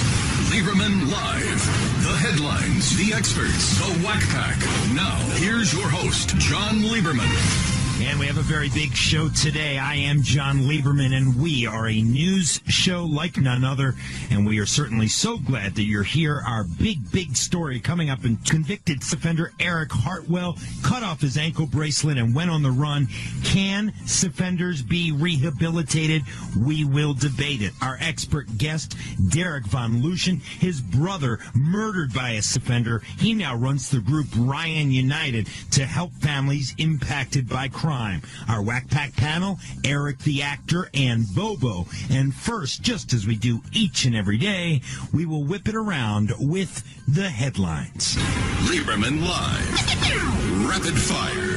Lieberman Live. The headlines, the experts, the Whack Pack. Now, here's your host, John Lieberman. And we have a very big show today. I am John Lieberman, and we are a news show like none other. And we are certainly so glad that you're here. Our big story coming up, and convicted offender Eric Hartwell cut off his ankle bracelet and went on the run. Can offenders be rehabilitated? We will debate it. Our expert guest, Derek Von Luschen, his brother murdered by a offender. He now runs the group Ryan United to help families impacted by crime. Our Whack Pack panel, Eric the actor and Bobo. And first, just as we do each and every day, we will whip it around with the headlines. Lieberman Live. Rapid fire.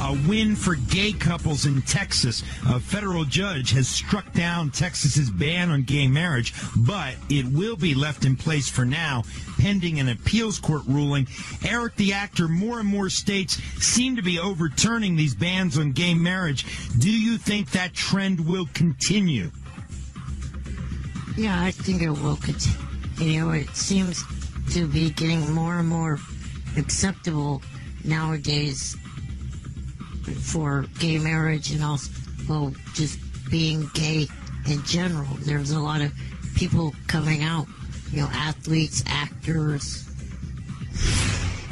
A win for gay couples in Texas. A federal judge has struck down Texas's ban on gay marriage, but it will be left in place for now, pending an appeals court ruling. Eric the actor, more and more states seem to be overturning these bans on gay marriage. Do you think that trend will continue? Yeah, I think it will continue. It seems to be getting more and more acceptable nowadays for gay marriage and also just being gay in general. There's a lot of people coming out, athletes, actors.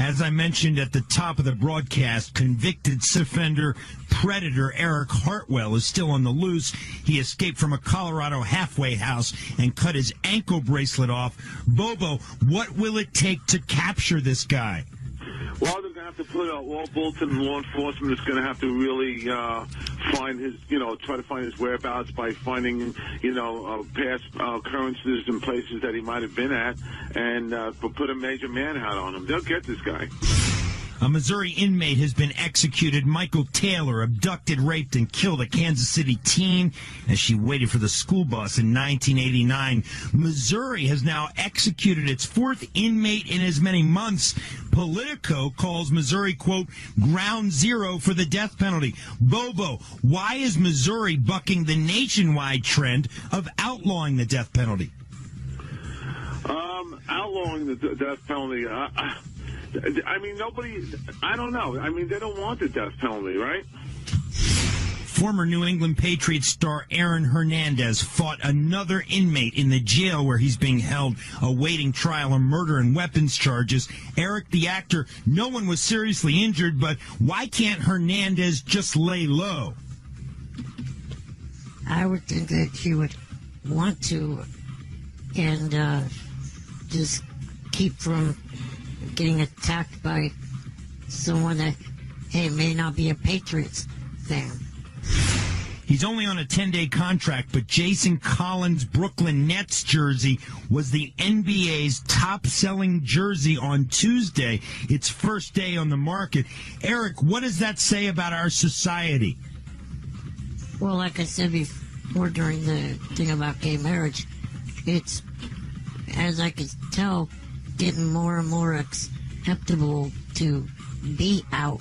As I mentioned at the top of the broadcast, convicted offender predator Eric Hartwell is still on the loose. He escaped from a Colorado halfway house and cut his ankle bracelet off. Bobo, what will it take to capture this guy? Well, there's going to have to put out all Bolton law enforcement is going to have to really find his, try to find his whereabouts by finding, past occurrences and places that he might have been at, and put a major manhunt on him. They'll get this guy. A Missouri inmate has been executed. Michael Taylor abducted, raped, and killed a Kansas City teen as she waited for the school bus in 1989. Missouri has now executed its fourth inmate in as many months. Politico calls Missouri, quote, ground zero for the death penalty. Bobo, why is Missouri bucking the nationwide trend of outlawing the death penalty? Outlawing the death penalty, I mean, I don't know. I mean, they don't want the death penalty, right? Former New England Patriots star Aaron Hernandez fought another inmate in the jail where he's being held awaiting trial on murder and weapons charges. Eric, the actor, no one was seriously injured, but why can't Hernandez just lay low? I would think that he would want to and just keep from getting attacked by someone that, may not be a Patriots fan. He's only on a 10-day contract, but Jason Collins' Brooklyn Nets jersey was the NBA's top-selling jersey on Tuesday, its first day on the market. Eric, what does that say about our society? Well, like I said before during the thing about gay marriage, it's, as I could tell, getting more and more acceptable to be out.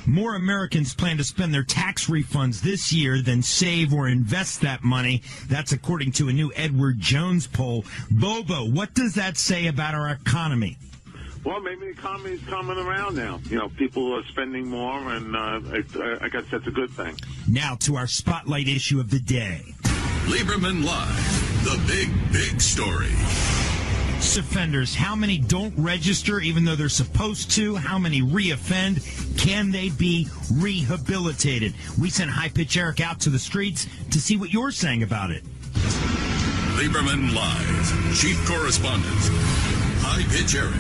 More Americans plan to spend their tax refunds this year than save or invest that money. That's according to a new Edward Jones poll. Bobo, what does that say about our economy? Well, maybe the economy is coming around now. People are spending more, and I guess that's a good thing. Now to our spotlight issue of the day. Lieberman Live, the big story. Offenders, how many don't register even though they're supposed to? How many reoffend? Can they be rehabilitated? We sent High Pitch Eric out to the streets to see what you're saying about it. Lieberman Live, Chief Correspondent, High Pitch Eric.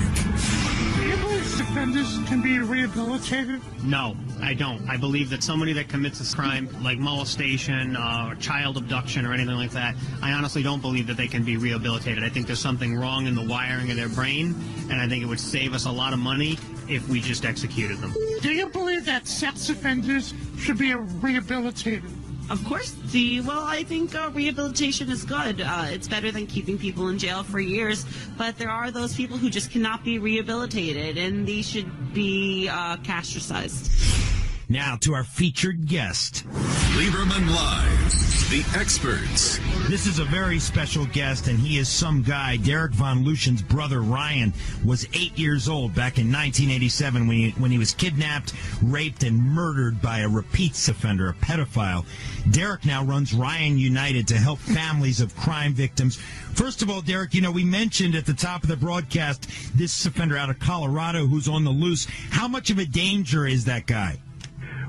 Do you believe offenders can be rehabilitated? No, I don't. I believe that somebody that commits a crime like molestation or child abduction or anything like that, I honestly don't believe that they can be rehabilitated. I think there's something wrong in the wiring of their brain, and I think it would save us a lot of money if we just executed them. Do you believe that sex offenders should be rehabilitated? Of course. I think rehabilitation is good. It's better than keeping people in jail for years. But there are those people who just cannot be rehabilitated, and they should be castricized. Now to our featured guest. Lieberman Live, the experts. This is a very special guest, and he is some guy. Derek Von Lucian's brother, Ryan, was 8 years old back in 1987 when he was kidnapped, raped, and murdered by a repeat offender, a pedophile. Derek now runs Ryan United to help families of crime victims. First of all, Derek, we mentioned at the top of the broadcast this offender out of Colorado who's on the loose. How much of a danger is that guy?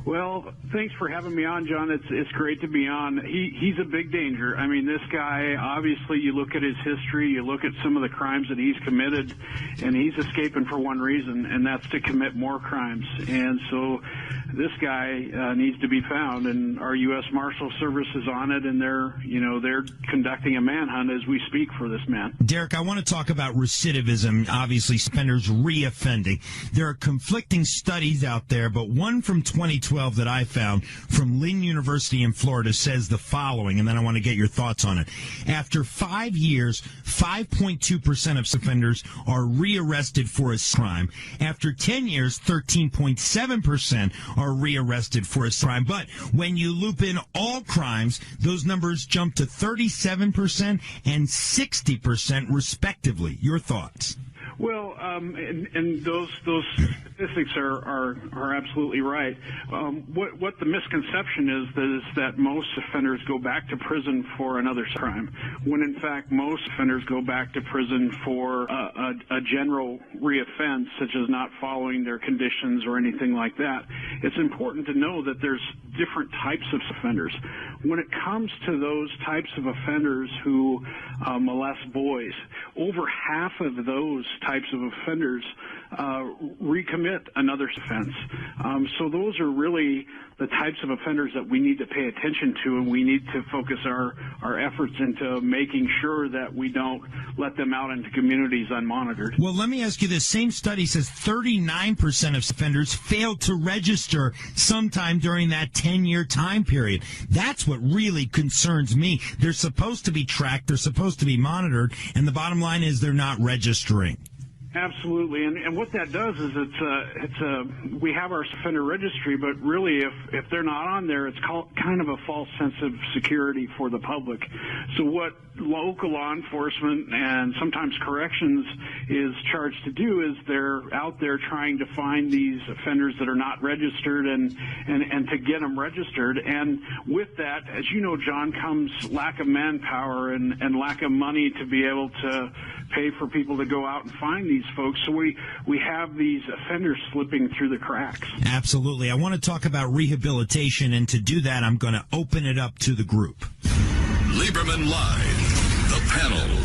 Well, thanks for having me on, John. It's great to be on. He's a big danger. I mean, this guy, obviously, you look at his history, you look at some of the crimes that he's committed, and he's escaping for one reason, and that's to commit more crimes. And so this guy needs to be found, and our U.S. Marshal Service is on it, and they're conducting a manhunt as we speak for this man. Derek, I want to talk about recidivism, obviously, offenders reoffending. There are conflicting studies out there, but one from 2012 that I found from Lynn University in Florida says the following, and then I want to get your thoughts on it. After 5 years, 5.2% of offenders are rearrested for a crime. After 10 years, 13.7% are rearrested for a crime. But when you loop in all crimes, those numbers jump to 37% and 60% respectively. Your thoughts? Well, and those statistics are absolutely right. What the misconception is that most offenders go back to prison for another crime, when in fact most offenders go back to prison for a general reoffense, such as not following their conditions or anything like that. It's important to know that there's different types of offenders. When it comes to those types of offenders who molest boys, over half of those types of offenders recommit another offense. So those are really the types of offenders that we need to pay attention to, and we need to focus our efforts into making sure that we don't let them out into communities unmonitored. Well, let me ask you this. Same study says 39% of offenders failed to register sometime during that 10-year time period. That's what really concerns me. They're supposed to be tracked, they're supposed to be monitored, and the bottom line is they're not registering. Absolutely, and what that does is we have our offender registry, but really if they're not on there, it's kind of a false sense of security for the public. So what local law enforcement and sometimes corrections is charged to do is they're out there trying to find these offenders that are not registered and to get them registered. And with that, as you know, John, comes lack of manpower and lack of money to be able to pay for people to go out and find these folks. So we have these offenders slipping through the cracks. Absolutely. I want to talk about rehabilitation, and to do that, I'm going to open it up to the group. Lieberman Live, the panel.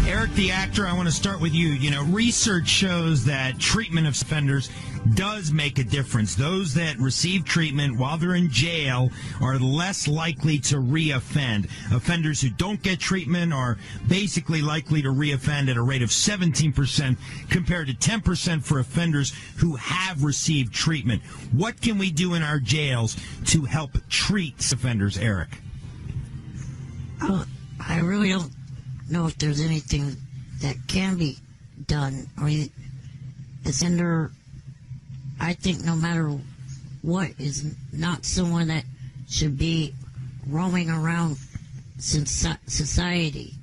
Eric, the actor, I want to start with you. You know, research shows that treatment of offenders does make a difference. Those that receive treatment while they're in jail are less likely to reoffend. Offenders who don't get treatment are basically likely to reoffend at a rate of 17% compared to 10% for offenders who have received treatment. What can we do in our jails to help treat offenders, Eric? Oh, I really don't know if there's anything that can be done. I mean, offender, I think no matter what, is not someone that should be roaming around society.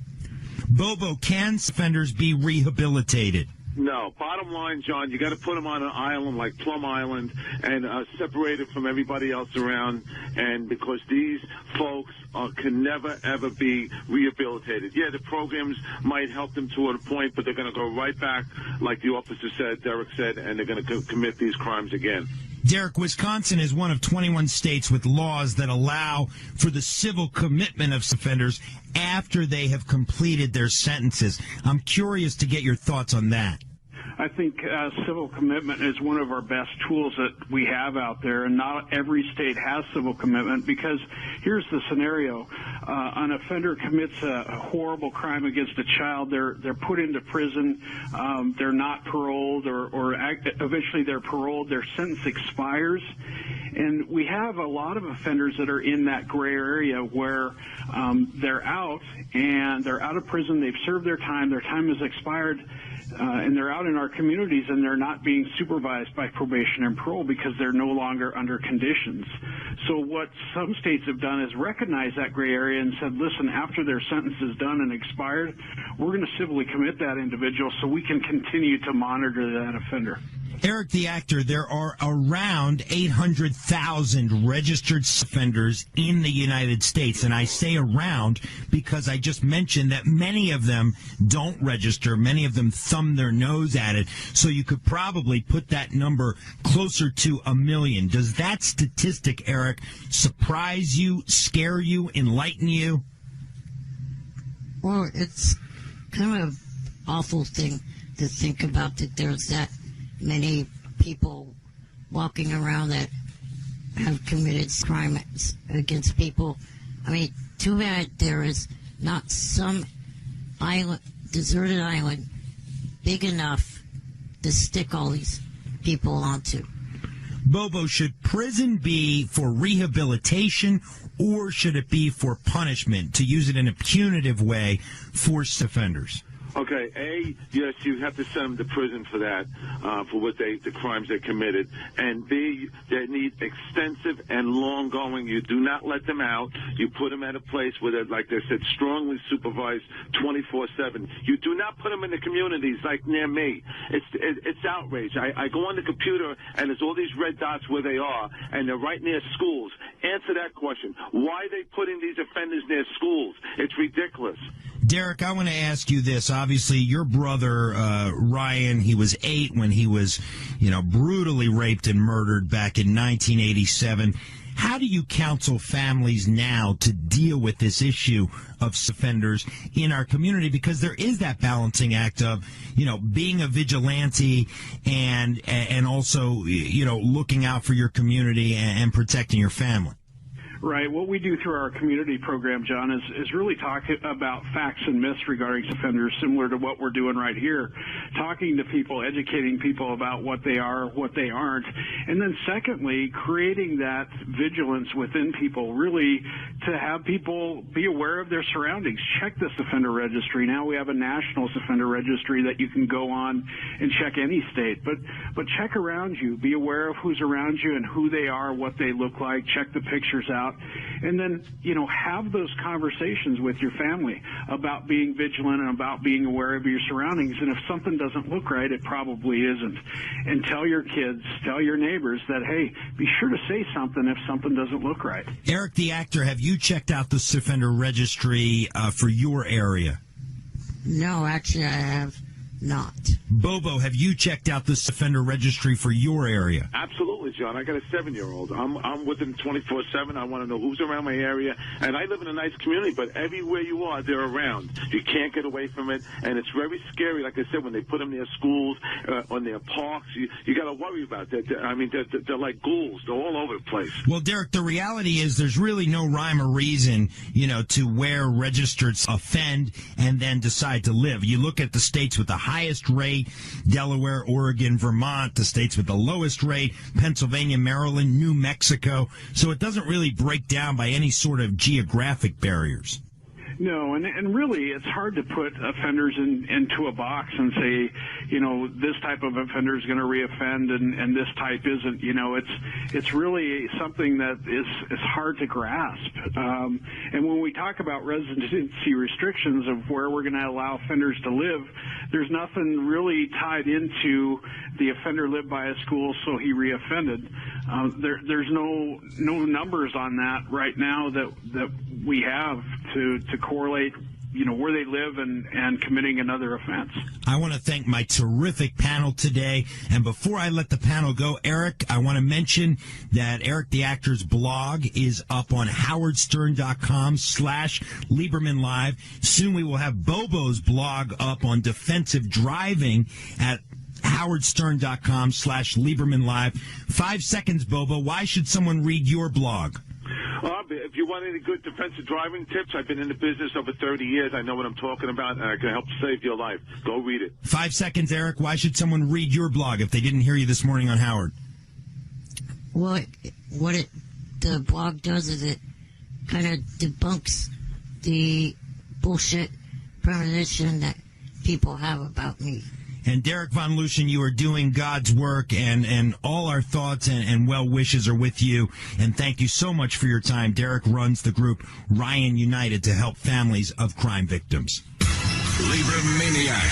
Bobo, can offenders be rehabilitated? No. Bottom line, John, you got to put them on an island like Plum Island and separate it from everybody else around. And because these folks can never, ever be rehabilitated. Yeah, the programs might help them to a point, but they're going to go right back, like the officer said, Derek said, and they're going to commit these crimes again. Derek, Wisconsin is one of 21 states with laws that allow for the civil commitment of offenders after they have completed their sentences. I'm curious to get your thoughts on that. I think civil commitment is one of our best tools that we have out there, and not every state has civil commitment, because here's the scenario. An offender commits a horrible crime against a child. They're put into prison. They're not paroled, or eventually they're paroled. Their sentence expires. And we have a lot of offenders that are in that gray area where they're out, and they're out of prison. They've served their time has expired, and they're out in our communities, and they're not being supervised by probation and parole because they're no longer under conditions. So what some states have done is recognize that gray area and said, listen, after their sentence is done and expired, we're going to civilly commit that individual so we can continue to monitor that offender. Eric, the actor, there are around 800,000 registered offenders in the United States. And I say around because I just mentioned that many of them don't register. Many of them thumb their nose at it. So you could probably put that number closer to 1 million. Does that statistic, Eric, surprise you, scare you, enlighten you? Well, it's kind of an awful thing to think about, that there's that many people walking around that have committed crimes against people. I mean, too bad there is not some island, deserted island, big enough to stick all these people onto. Bobo, should prison be for rehabilitation, or should it be for punishment, to use it in a punitive way for offenders? Okay, yes, you have to send them to prison for that, for the crimes they committed. And B, they need extensive and long going. You do not let them out. You put them at a place where they're, like they said, strongly supervised 24/7. You do not put them in the communities like near me. It's outrage. I go on the computer and there's all these red dots where they are, and they're right near schools. Answer that question. Why are they putting these offenders near schools? It's ridiculous. Derek, I want to ask you this. Obviously, your brother, Ryan, he was 8 when he was, brutally raped and murdered back in 1987. How do you counsel families now to deal with this issue of offenders in our community? Because there is that balancing act of, being a vigilante and also, looking out for your community and protecting your family. Right. What we do through our community program, John, is really talk about facts and myths regarding offenders, similar to what we're doing right here, talking to people, educating people about what they are, what they aren't, and then secondly, creating that vigilance within people, really to have people be aware of their surroundings. Check this offender registry. Now we have a national offender registry that you can go on and check any state, but check around you. Be aware of who's around you and who they are, what they look like. Check the pictures out. And then, have those conversations with your family about being vigilant and about being aware of your surroundings. And if something doesn't look right, it probably isn't. And tell your kids, tell your neighbors that, hey, be sure to say something if something doesn't look right. Eric, the actor, have you checked out the offender registry for your area? No, actually, I have not. Bobo, have you checked out the offender registry for your area? Absolutely, John. I got a 7-year-old. I'm with him 24/7. I want to know who's around my area. And I live in a nice community, but everywhere you are, they're around. You can't get away from it. And it's very scary, like I said, when they put them near schools, on their parks. You got to worry about that. They're like ghouls. They're all over the place. Well, Derek, the reality is there's really no rhyme or reason, to where registered offend and then decide to live. You look at the states with the highest rate, Delaware, Oregon, Vermont, the states with the lowest rate, Pennsylvania, Maryland, New Mexico. So it doesn't really break down by any sort of geographic barriers. No, and really, it's hard to put offenders into a box and say, this type of offender is going to reoffend and this type isn't. It's really something that is hard to grasp. And when we talk about residency restrictions of where we're going to allow offenders to live, there's nothing really tied into the offender lived by a school, so he reoffended. There's no numbers on that right now that we have to correlate, where they live and committing another offense. I want to thank my terrific panel today. And before I let the panel go, Eric, I want to mention that Eric the Actor's blog is up on howardstern.com/Lieberman Live. Soon we will have Bobo's blog up on defensive driving at howardstern.com/Lieberman Live. 5 seconds, Bobo. Why should someone read your blog? If you want any good defensive driving tips, I've been in the business over 30 years. I know what I'm talking about, and I can help save your life. Go read it. 5 seconds, Eric. Why should someone read your blog if they didn't hear you this morning on Howard? Well, the blog does is it kind of debunks the bullshit premonition that people have about me. And Derek Von Luschen, you are doing God's work, and all our thoughts and well wishes are with you. And thank you so much for your time. Derek runs the group Ryan United to help families of crime victims. Liebermaniac.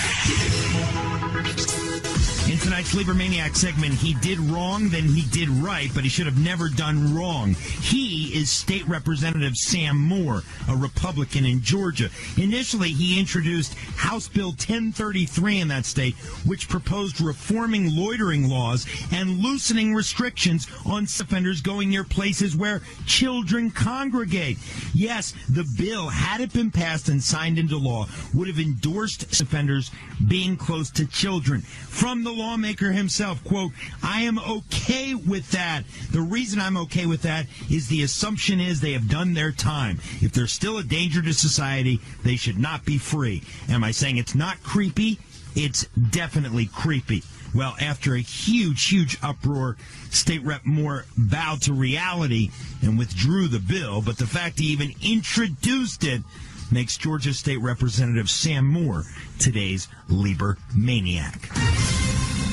In tonight's Liebermaniac segment, he did wrong, then he did right, but he should have never done wrong. He is State Representative Sam Moore, a Republican in Georgia. Initially, he introduced House Bill 1033 in that state, which proposed reforming loitering laws and loosening restrictions on offenders going near places where children congregate. Yes, the bill, had it been passed and signed into law, would have endorsed offenders being close to children. From the lawmaker himself, quote, I am okay with that. The reason I'm okay with that is the assumption is they have done their time. If they're still a danger to society, they should not be free. Am I saying it's not creepy? It's definitely creepy. Well, after a huge uproar, State Rep Moore bowed to reality and withdrew the bill. But the fact he even introduced it makes Georgia State Representative Sam Moore today's Lieber maniac.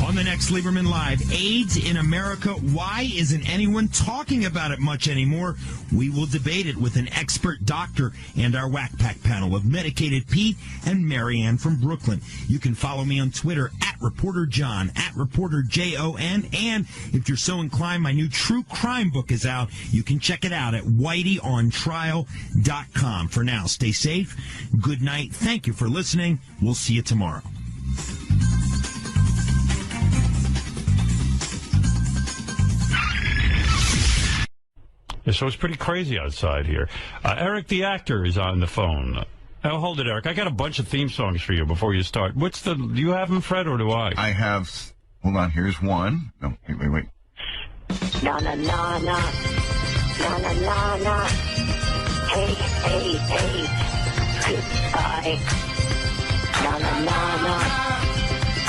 On the next Lieberman Live, AIDS in America. Why isn't anyone talking about it much anymore? We will debate it with an expert doctor and our Whack Pack panel of Medicated Pete and Marianne from Brooklyn. You can follow me on Twitter at Reporter John, at Reporter JON. And if you're so inclined, my new true crime book is out. You can check it out at whiteyontrial.com. For now, stay safe. Good night. Thank you for listening. We'll see you tomorrow. So it's pretty crazy outside here. Eric the actor is on the phone. Oh, hold it, Eric. I got a bunch of theme songs for you before you start. Do you have them, Fred, or do I? I have, hold on, here's one. No, wait. Na na na na. Na na na na. Hey, hey, hey. Goodbye. Na na na na.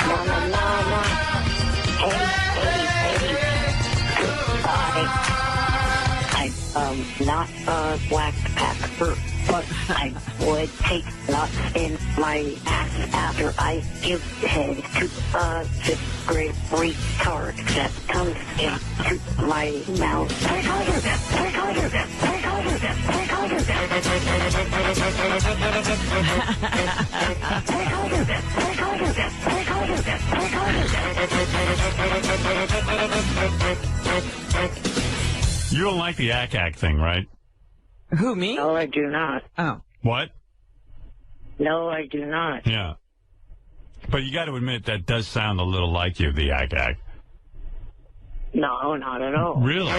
Na na na na. Hey, hey, hey. Goodbye. I'm not a Whack Packer, but I would take nuts in my ass after I give head to a fifth grade retard that comes into my mouth. You don't like the ack thing, right? Who, me? No, I do not. Oh. What? No, I do not. Yeah. But you got to admit, that does sound a little like you, the ack. No, not at all. Really?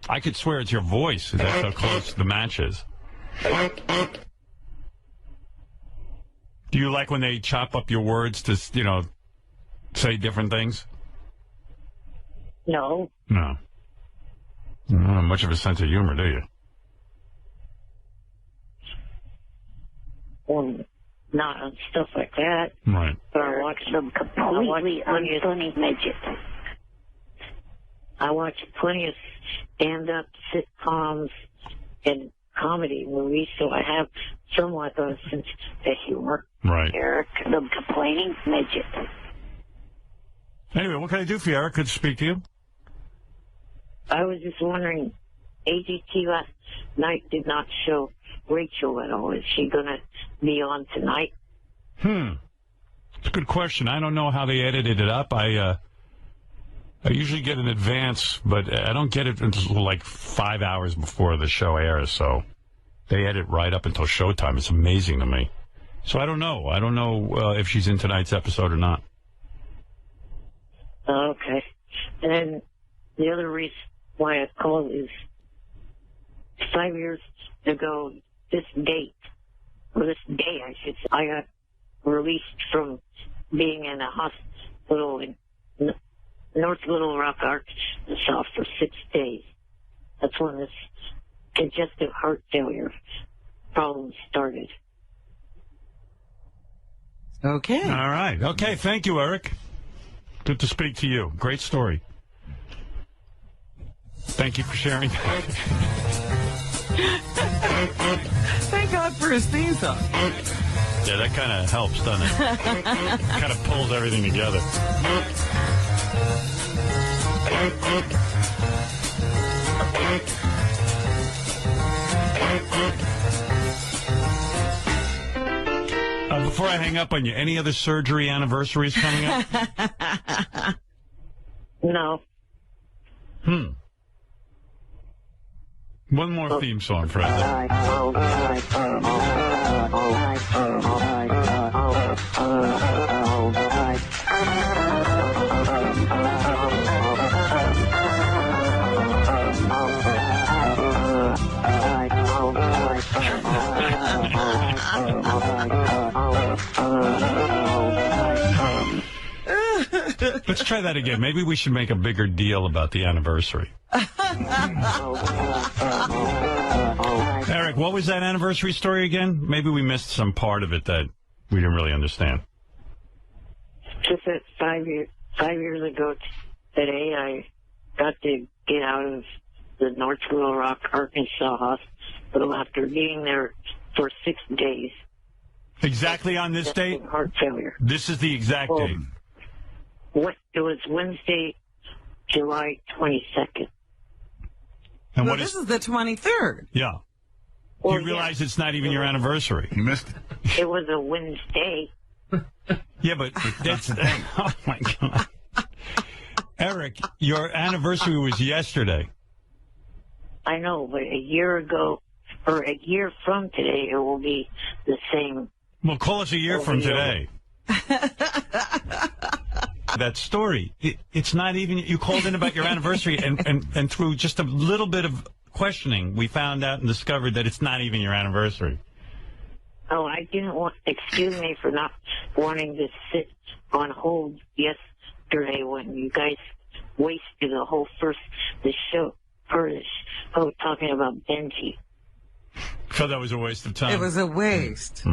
I could swear it's your voice. That's how close the match is. Do you like when they chop up your words to, say different things? No. No. You don't have much of a sense of humor, do you? Well, not on stuff like that. Right. But I watch some completely unfunny midget. I watch plenty of stand-up sitcoms and comedy movies, so I have somewhat of a sense of humor. Right. Eric, the complaining midget. Anyway, what can I do for you, Eric? Good to speak to you. I was just wondering, AGT last night did not show Rachel at all. Is she going to be on tonight? It's a good question. I don't know how they edited it up. I usually get an advance, but I don't get it until like 5 hours before the show airs, so they edit right up until showtime. It's amazing to me. So I don't know. I don't know if she's in tonight's episode or not. Okay. And then the other reason why I called is 5 years ago, this day, I should say, I got released from being in a hospital in North Little Rock, Arkansas for 6 days. That's when this congestive heart failure problem started. Okay. All right. Okay, thank you, Eric. Good to speak to you. Great story. Thank you for sharing. Thank God for his theme song. Yeah, that kind of helps, doesn't it? Kind of pulls everything together. Before I hang up on you, any other surgery anniversaries coming up? No. One more theme song, Fred. Let's try that again. Maybe we should make a bigger deal about the anniversary. Eric, what was that anniversary story again? Maybe we missed some part of it that we didn't really understand. Just that 5 years ago today, I got to get out of the North Little Rock, Arkansas hospital after being there for 6 days. Exactly on this date? Heart failure. This is the exact date. It was Wednesday, July 22nd. And this is the 23rd. Yeah. Well, you realize it's not even your anniversary. You missed it. It was a Wednesday. Yeah, but that's... Oh, my God. Eric, your anniversary was yesterday. I know, but a year ago, or a year from today, it will be the same. Well, call us a year from today. That story, it's not even... You called in about your anniversary, and through just a little bit of questioning, we found out and discovered that it's not even your anniversary. Oh, I didn't want... Excuse me for not wanting to sit on hold yesterday when you guys wasted the whole the show talking about Benji. So that was a waste of time. It was a waste.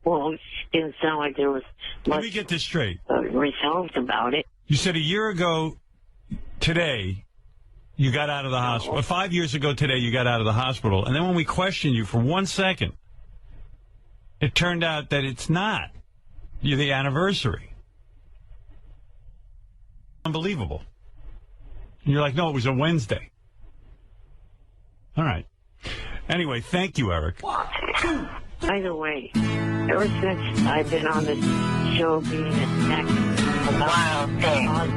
Well, it didn't sound like there was much. Let me get this straight. Resolved about it. You said a year ago today you got out of the hospital. 5 years ago today you got out of the hospital. And then when we questioned you for 1 second, it turned out that it's not. You're the anniversary. Unbelievable. And you're like, no, it was a Wednesday. All right. Anyway, thank you, Eric. By the way, ever since I've been on this show being attacked about things,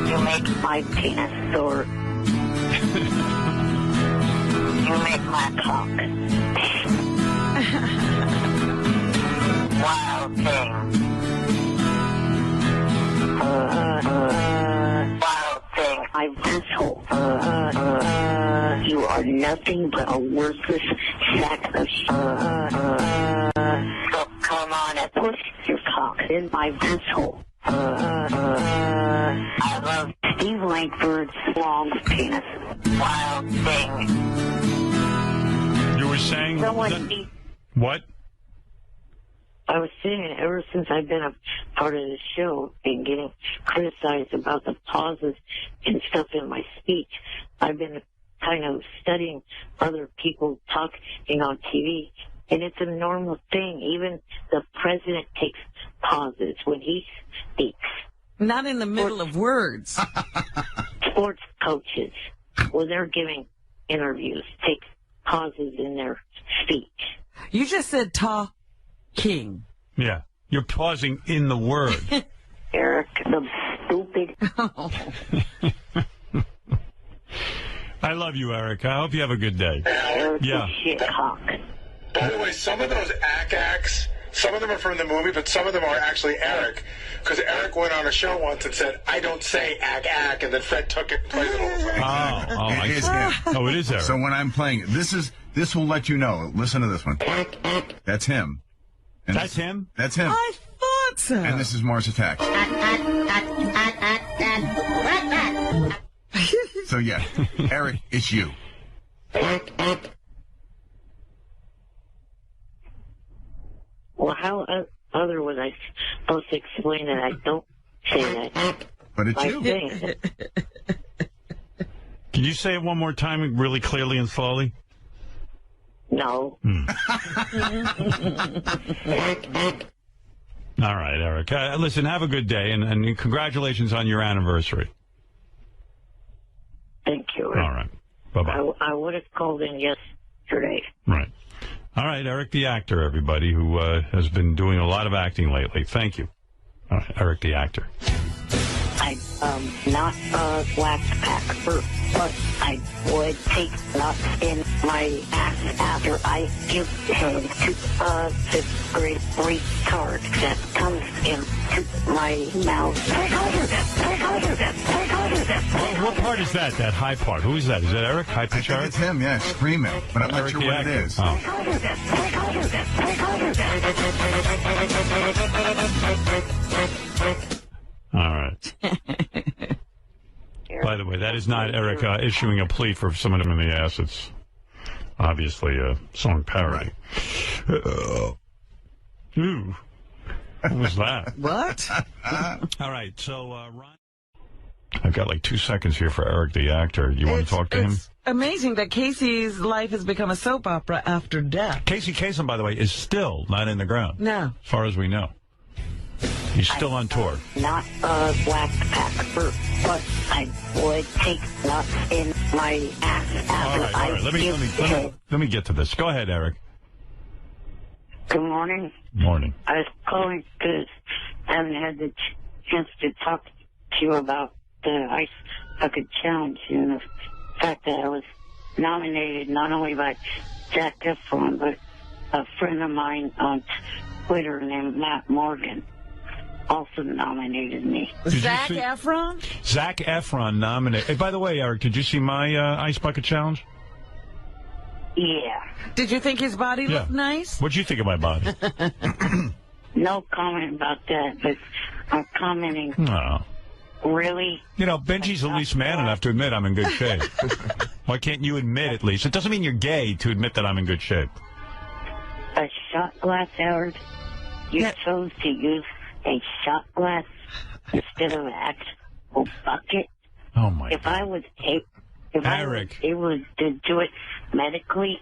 you make my penis sore. You make my cock. Wild thing. Wild thing. I'm asshole. You are nothing but a worthless sack of shit. So come on and push your cock in my asshole. I love Steve Langford's long penis. Wild thing. You were saying... What? I was saying ever since I've been a part of the show and getting criticized about the pauses and stuff in my speech, I've been kind of studying other people talking on TV, and it's a normal thing. Even the president takes pauses when he speaks. Not in the middle of words. Sports coaches, when they're giving interviews, take pauses in their speech. You just said talking. Yeah. You're pausing in the word. Eric, the stupid. I love you, Eric. I hope you have a good day. Yeah. Shit cock. By the way, some of those acts, some of them are from the movie, but some of them are actually Eric. Because Eric went on a show once and said, I don't say ack, and then Fred took it and played it all the time. It is him. Oh, it is Eric. So when I'm playing, this will let you know. Listen to this one. That's him. And that's him? That's him. I thought so. And this is Mars Attacks. So yeah, Eric, it's you. Well, how other was I supposed to explain that I don't say that? But it's you. Can you say it one more time really clearly and slowly? No. All right, Eric. Listen, have a good day, and congratulations on your anniversary. Thank you. All right. Bye-bye. I would have called in yesterday. Right. All right, Eric the actor, everybody, who has been doing a lot of acting lately. Thank you. All right, Eric the actor. I'm not a black packer, but I would take nuts in my ass after I give him to a 5th grade retard that comes into my mouth. What part is that? That high part? Who is that? Is that Eric? High pitch Eric? It's him, yeah. Screaming. But I'm not Eric sure the what actor. it is. Oh. All right. By the way, that is not Eric issuing a plea for someone in the ass. It's obviously a song parody. Ooh. What was that? What? All right. So, Ron. I've got like 2 seconds here for Eric, the actor. You want to talk to him? It's amazing that Casey's life has become a soap opera after death. Casey Kasem, by the way, is still not in the ground. No. As far as we know. He's still on tour. Not a black pepper, but I would take nuts in my ass after All right. Let me get to this. Go ahead, Eric. Good morning. Morning. I was calling because I haven't had the chance to talk to you about the Ice Bucket Challenge and the fact that I was nominated not only by Zac Efron, but a friend of mine on Twitter named Matt Morgan also nominated me. Zac Efron? Zac Efron nominated. Hey, by the way, Eric, did you see my Ice Bucket Challenge? Yeah. Did you think his body looked nice? What'd you think of my body? No comment about that, but I'm commenting. No. Really? You know, Benji's at least man enough to admit I'm in good shape. Why can't you admit at least? It doesn't mean you're gay to admit that I'm in good shape. A shot glass, Howard? You chose to use a shot glass instead of an actual bucket? Oh, my If I was Eric. able to do it medically,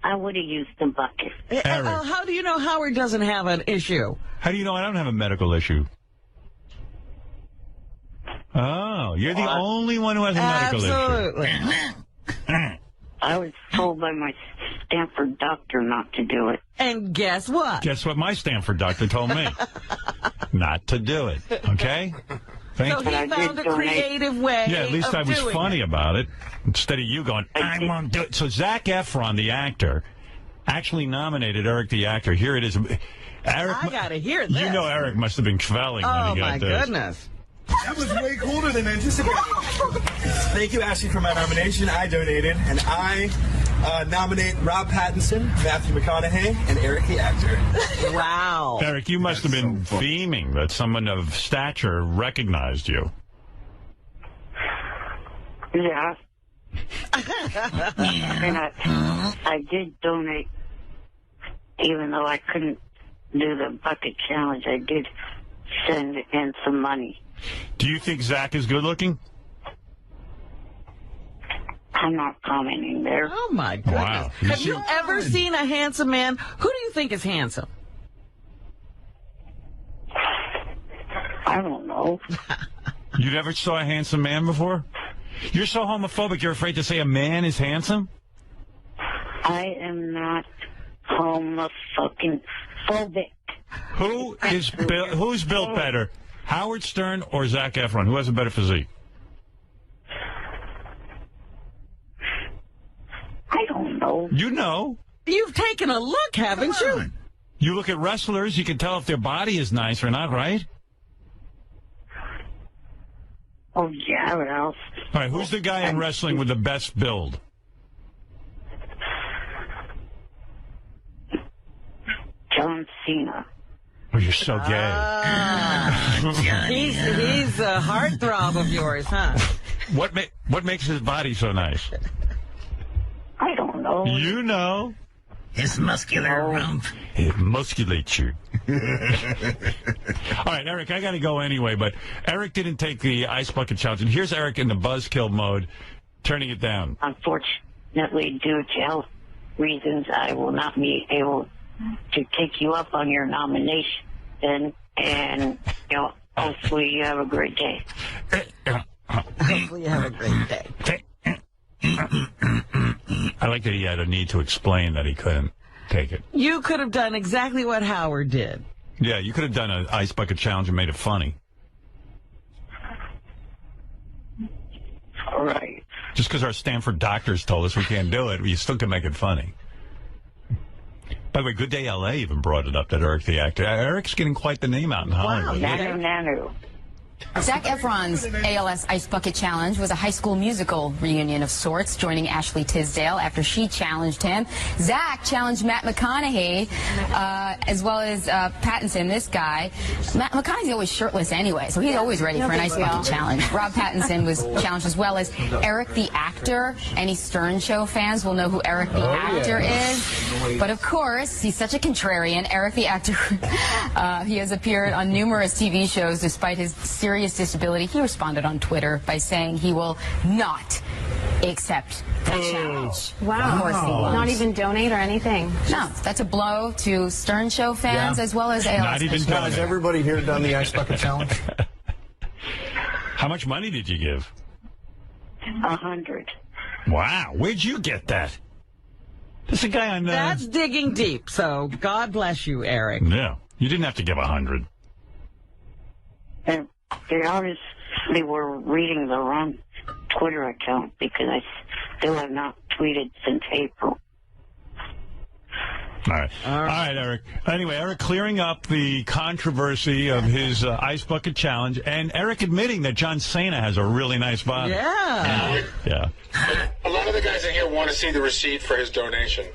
I would have used the bucket. Eric. How do you know Howard doesn't have an issue? How do you know I don't have a medical issue? Oh, you're the only one who has a medical issue. Absolutely. I was told by my Stanford doctor not to do it. And guess what? Guess what my Stanford doctor told me? Not to do it. Okay? So he found a creative way. Yeah, at least I was funny about it. Instead of you going, I won't do it. So Zac Efron, the actor, actually nominated Eric, the actor. Here it is. Eric, I got to hear this. You know Eric must have been kvelling when he got this. Oh, my goodness. That was way cooler than anticipated. Thank you, Ashley, for my nomination. I donated, and I nominate Rob Pattinson, Matthew McConaughey, and Eric the actor. Wow. Eric, you must have been beaming that someone of stature recognized you. Yeah. And I did donate, even though I couldn't do the bucket challenge. I did send in some money. Do you think Zach is good looking? I'm not commenting there. Oh, my goodness. Wow. Have you ever seen a handsome man? Who do you think is handsome? I don't know. You never saw a handsome man before? You're so homophobic you're afraid to say a man is handsome? I am not homofucking phobic. Who's built better? Howard Stern or Zac Efron? Who has a better physique? I don't know. You know. You've taken a look, haven't you? You look at wrestlers, you can tell if their body is nice or not, right? Oh, yeah, what else? All right, who's the guy in wrestling with the best build? John Cena. Oh, you're so gay. He's a heartthrob of yours, huh? What makes his body so nice? I don't know. You know. His muscular rump. It musculates you. All right, Eric, I got to go anyway, but Eric didn't take the Ice Bucket Challenge. And here's Eric in the buzzkill mode, turning it down. Unfortunately, due to health reasons, I will not be able to take you up on your nomination. And you know, hopefully you have a great day. Hopefully you have a great day. I like that he had a need to explain that he couldn't take it. You could have done exactly what Howard did. Yeah, you could have done an Ice Bucket Challenge and made it funny. All right. Just because our Stanford doctors told us we can't do it, you still can make it funny. By the way, Good Day L.A. even brought it up that Eric the actor. Eric's getting quite the name out in Hollywood. Wow, Nanu. Zac Efron's ALS Ice Bucket Challenge was a high school musical reunion of sorts, joining Ashley Tisdale after she challenged him. Zac challenged Matt McConaughey, as well as Pattinson, this guy. Matt McConaughey's always shirtless anyway, so he's always ready for an Ice Bucket Challenge. Rob Pattinson was challenged as well as Eric the actor. Any Stern Show fans will know who Eric the actor is. But of course, he's such a contrarian. Eric the actor, he has appeared on numerous TV shows despite his serious serious disability, he responded on Twitter by saying he will not accept the challenge. Wow. Of course he won't. Not even donate or anything. No, that's a blow to Stern Show fans as well as ALS. Not even fans. donate. Has everybody here done the Ice Bucket Challenge? How much money did you give? 100. Wow. Where'd you get that? There's a guy on... That's digging deep, so God bless you, Eric. Yeah. You didn't have to give 100. And they obviously were reading the wrong Twitter account because I still have not tweeted since April. All right, Eric. Anyway, Eric clearing up the controversy of his Ice Bucket Challenge, and Eric admitting that John Cena has a really nice body. Yeah. Yeah. A lot of the guys in here want to see the receipt for his donation.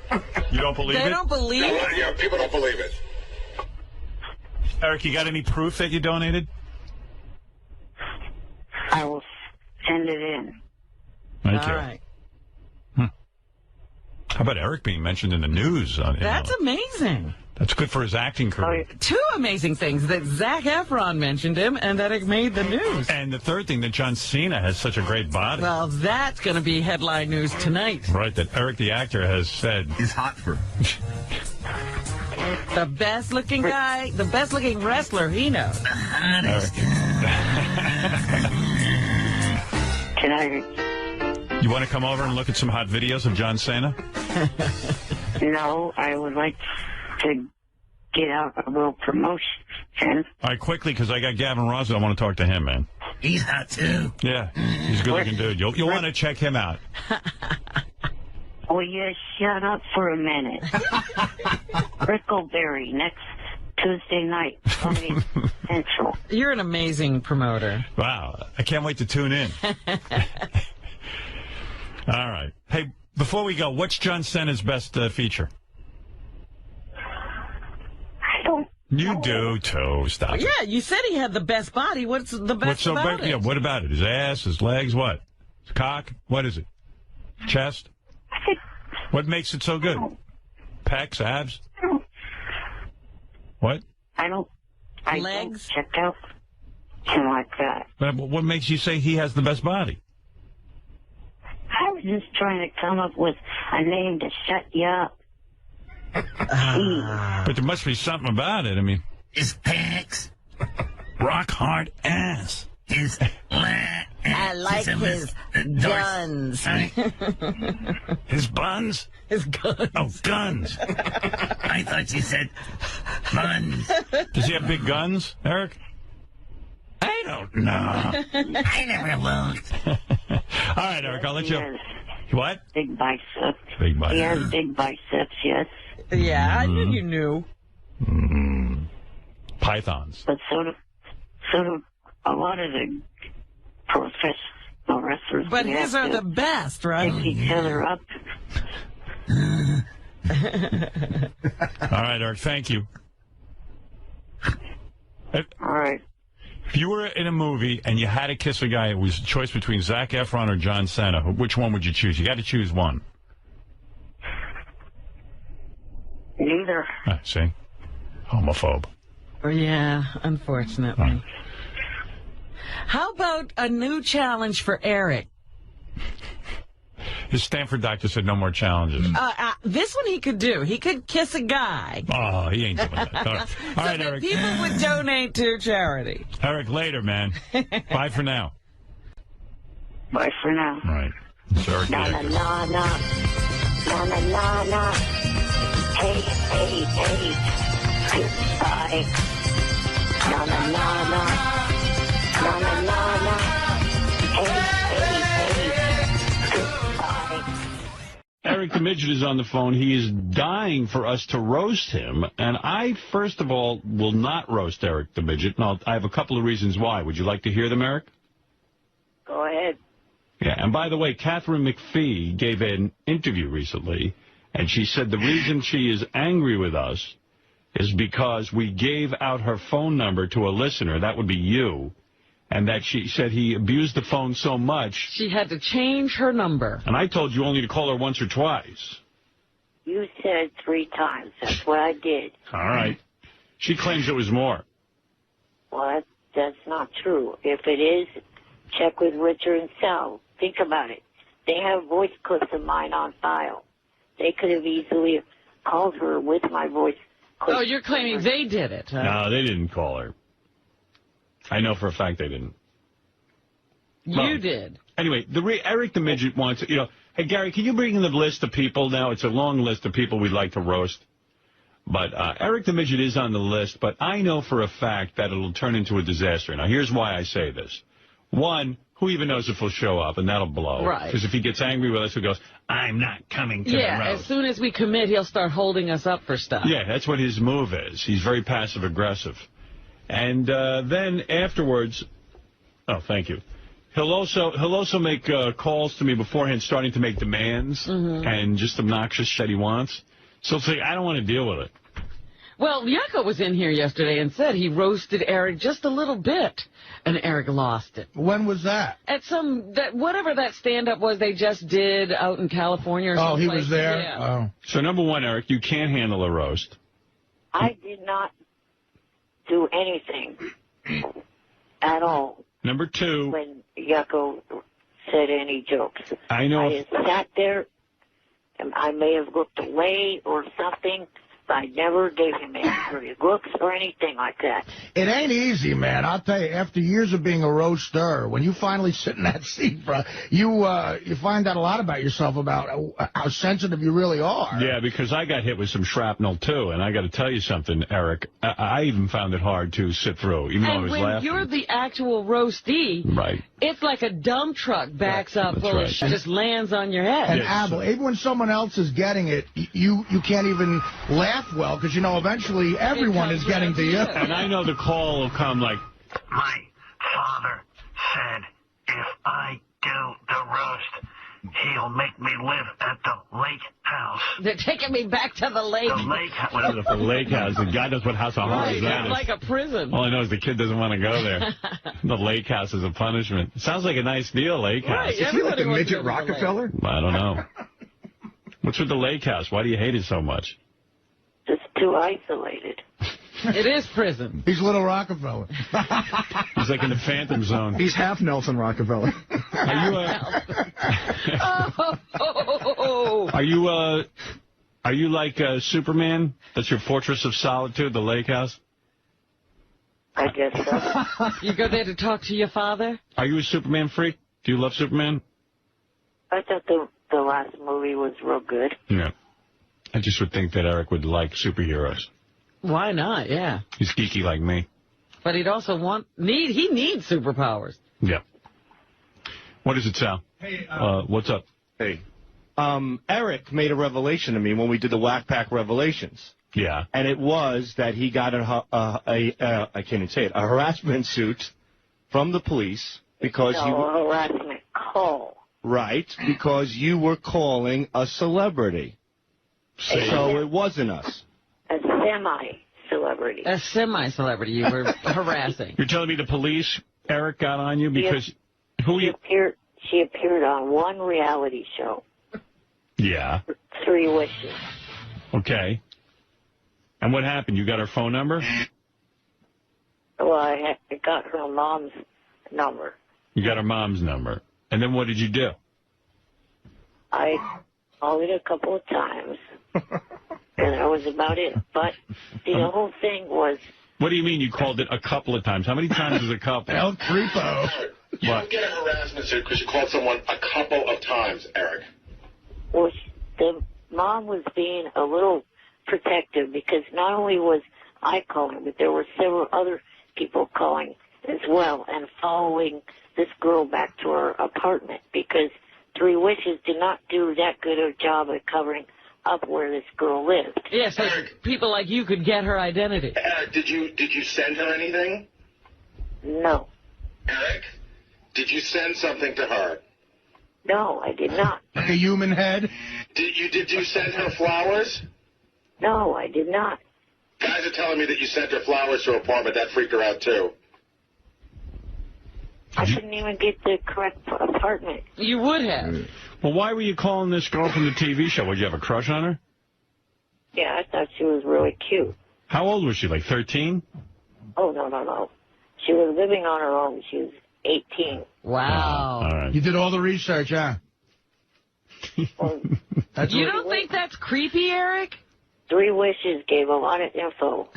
You don't believe it? They don't believe it? Yeah, people don't believe it. Eric, you got any proof that you donated? I will send it in. Thank you. All right. How about Eric being mentioned in the news? That's amazing. That's good for his acting career. Two amazing things, that Zac Efron mentioned him and that it made the news. And the third thing, that John Cena has such a great body. Well, that's going to be headline news tonight. Right, that Eric the actor has said. He's hot for... The best looking guy, the best looking wrestler he knows. Can I... You want to come over and look at some hot videos of John Cena? No, I would like to get out a little promotion. All right, quickly, because I got Gavin Ross. I want to talk to him, man. He's hot, too. Yeah, he's a good-looking dude. You'll want to check him out. Will you shut up for a minute? Brickleberry next Tuesday night, Comedy Central. You're an amazing promoter. Wow, I can't wait to tune in. All right. Hey, before we go, what's John Cena's best feature? I don't You do, too. Stop it. Yeah, you said he had the best body. What's the best What's so about bad? it? Yeah, what about it? His ass, his legs, what? His cock? What is it? Chest? What makes it so good? Pecs, abs? What? I don't check out him like that. But what makes you say he has the best body? I was just trying to come up with a name to shut you up. But there must be something about it. I mean, his pecs, rock hard ass. His I like his guns. His buns? His guns. Oh, guns. I thought you said buns. Does he have big guns, Eric? I don't know. I never looked. All right, Eric, I'll let you. What? Big biceps. Big biceps. He has big biceps, yes. Yeah, I knew you knew. Pythons. But so do a lot of the professional wrestlers. But We his have are to the best, right? pick each other up. All right, Eric, thank you. All right. If you were in a movie and you had to kiss a guy, it was a choice between Zac Efron or John Cena. Which one would you choose? You got to choose one. Neither. See? Homophobe. Yeah, unfortunately. How about a new challenge for Eric? His Stanford doctor said no more challenges. This one he could do. He could kiss a guy. Oh, he ain't doing that. All right, So All right that Eric. people would donate to charity. Eric, later, man. Bye for now. Bye for now. All right. It's Eric the Na na actor. na na. Na na na na. Hey, hey, hey. Goodbye. Na na na na. Na na na na. Hey, hey, hey. Goodbye. Eric DeMidget is on the phone. He is dying for us to roast him. And I, first of all, will not roast Eric DeMidget. And I have a couple of reasons why. Would you like to hear them, Eric? Go ahead. Yeah, and by the way, Catherine McPhee gave an interview recently, and she said the reason she is angry with us is because we gave out her phone number to a listener, that would be you, and that she said he abused the phone so much. She had to change her number. And I told you only to call her once or twice. You said 3 times. That's what I did. All right. She claims it was more. What? that's not true. If it is, check with Richard and Sal. Think about it. They have voice clips of mine on file. They could have easily called her with my voice clips. Oh, you're claiming they did it, huh? No, they didn't call her. I know for a fact they didn't. You did. Anyway, Eric the Midget wants, hey, Gary, can you bring in the list of people now? It's a long list of people we'd like to roast. But Eric the Midget is on the list, but I know for a fact that it'll turn into a disaster. Now, here's why I say this. One, who even knows if he'll show up, and that'll blow. Right. Because if he gets angry with us, he goes, I'm not coming to the Yeah, roast. as soon as we commit, he'll start holding us up for stuff. Yeah, that's what his move is. He's very passive-aggressive. And then afterwards, oh, thank you. He'll also make calls to me beforehand, starting to make demands and just obnoxious shit he wants. So it's like, I don't want to deal with it. Well, Yucca was in here yesterday and said he roasted Eric just a little bit, and Eric lost it. When was that? At whatever that stand-up was they just did out in California or something. Oh, he was there? Yeah. Oh. So, number one, Eric, you can't handle a roast. I did not do anything at all. Number two. When Yucko said any jokes. I know. I just sat there, and I may have looked away or something, but I never gave him angry looks or anything like that. It ain't easy, man. I'll tell you, after years of being a roaster, when you finally sit in that seat, bro, you find out a lot about yourself, about how sensitive you really are. Yeah, because I got hit with some shrapnel, too, and I got to tell you something, Eric. I even found it hard to sit through, even though I And was when laughing. you're the actual roastee, Right. it's like a dump truck backs up That's full right. of shit, just lands on your head. And Abel, even when someone else is getting it, you can't even laugh well, because you know eventually everyone is getting to you. And I know the call will come like, My father said if I do the roast, he'll make me live at the lake house. They're taking me back to the lake. The lake house. what is it, the lake house? The guy knows what House of Horrors that It's is. like a prison. All I know is the kid doesn't want to go there. The lake house is a punishment. Sounds like a nice deal, lake house. Right, is he like the midget Rockefeller? I don't know. What's with the lake house? Why do you hate it so much? Just too isolated. It is prison. He's Little Rockefeller. He's like in the Phantom Zone. He's half Nelson Rockefeller. Are you like Superman? That's your fortress of solitude, the lake house? I guess so. You go there to talk to your father? Are you a Superman freak? Do you love Superman? I thought the last movie was real good. Yeah. I just would think that Eric would like superheroes. Why not? Yeah. He's geeky like me. But he'd also he needs superpowers. Yeah. What is it, Sal? Hey, what's up? Hey. Eric made a revelation to me when we did the Whack Pack Revelations. Yeah. And it was that he got I can't even say it, a harassment suit from the police because No, harassment call. Right, because you were calling a celebrity. So it wasn't us. A semi-celebrity. A semi-celebrity you were harassing. You're telling me the police, Eric, got on you because... She appeared on one reality show. Yeah. 3 Wishes. Okay. And what happened? You got her phone number? Well, I got her mom's number. You got her mom's number. And then what did you do? I called it a couple of times, and that was about it. But the whole thing was... What do you mean you called it a couple of times? How many times is a couple? El Creepo. You don't get a harassment suit because you called someone a couple of times, Eric. Well, the mom was being a little protective because not only was I calling, but there were several other people calling as well and following this girl back to her apartment because 3 Wishes did not do that good a job at covering up where this girl lived. Yes, so people like you could get her identity. Eric, did you send her anything? No. Eric, did you send something to her? No, I did not. Like a human head? Did you send her flowers? No, I did not. Guys are telling me that you sent her flowers to her apartment. That freaked her out, too. I couldn't even get the correct apartment. You would have. Well, why were you calling this girl from the TV show? Would you have a crush on her? Yeah, I thought she was really cute. How old was she, like 13? Oh, no. She was living on her own. She was 18. Wow. All right. You did all the research, huh? You don't think that's creepy, Eric? 3 Wishes gave a lot of info.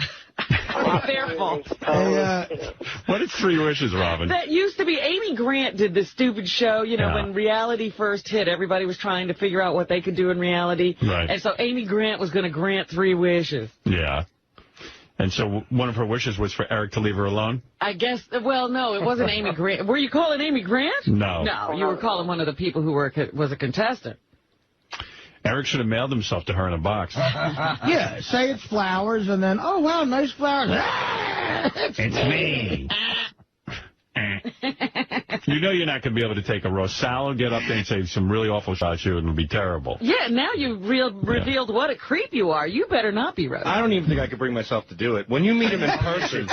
Their fault. What is 3 Wishes, Robin? That used to be, Amy Grant did this stupid show, you know, when reality first hit. Everybody was trying to figure out what they could do in reality. Right. And so Amy Grant was going to grant 3 wishes. Yeah. And so one of her wishes was for Eric to leave her alone? I guess, well, no, it wasn't Amy Grant. Were you calling Amy Grant? No. No, you were calling one of the people who was a contestant. Eric should have mailed himself to her in a box. Yeah, say it's flowers, and then, oh, wow, nice flowers. It's me. You know you're not going to be able to take a roast salad, get up there and say some really awful shots, it would be terrible. Yeah, now you've revealed what a creep you are. You better not be roasted. I don't even think I could bring myself to do it. When you meet him in person,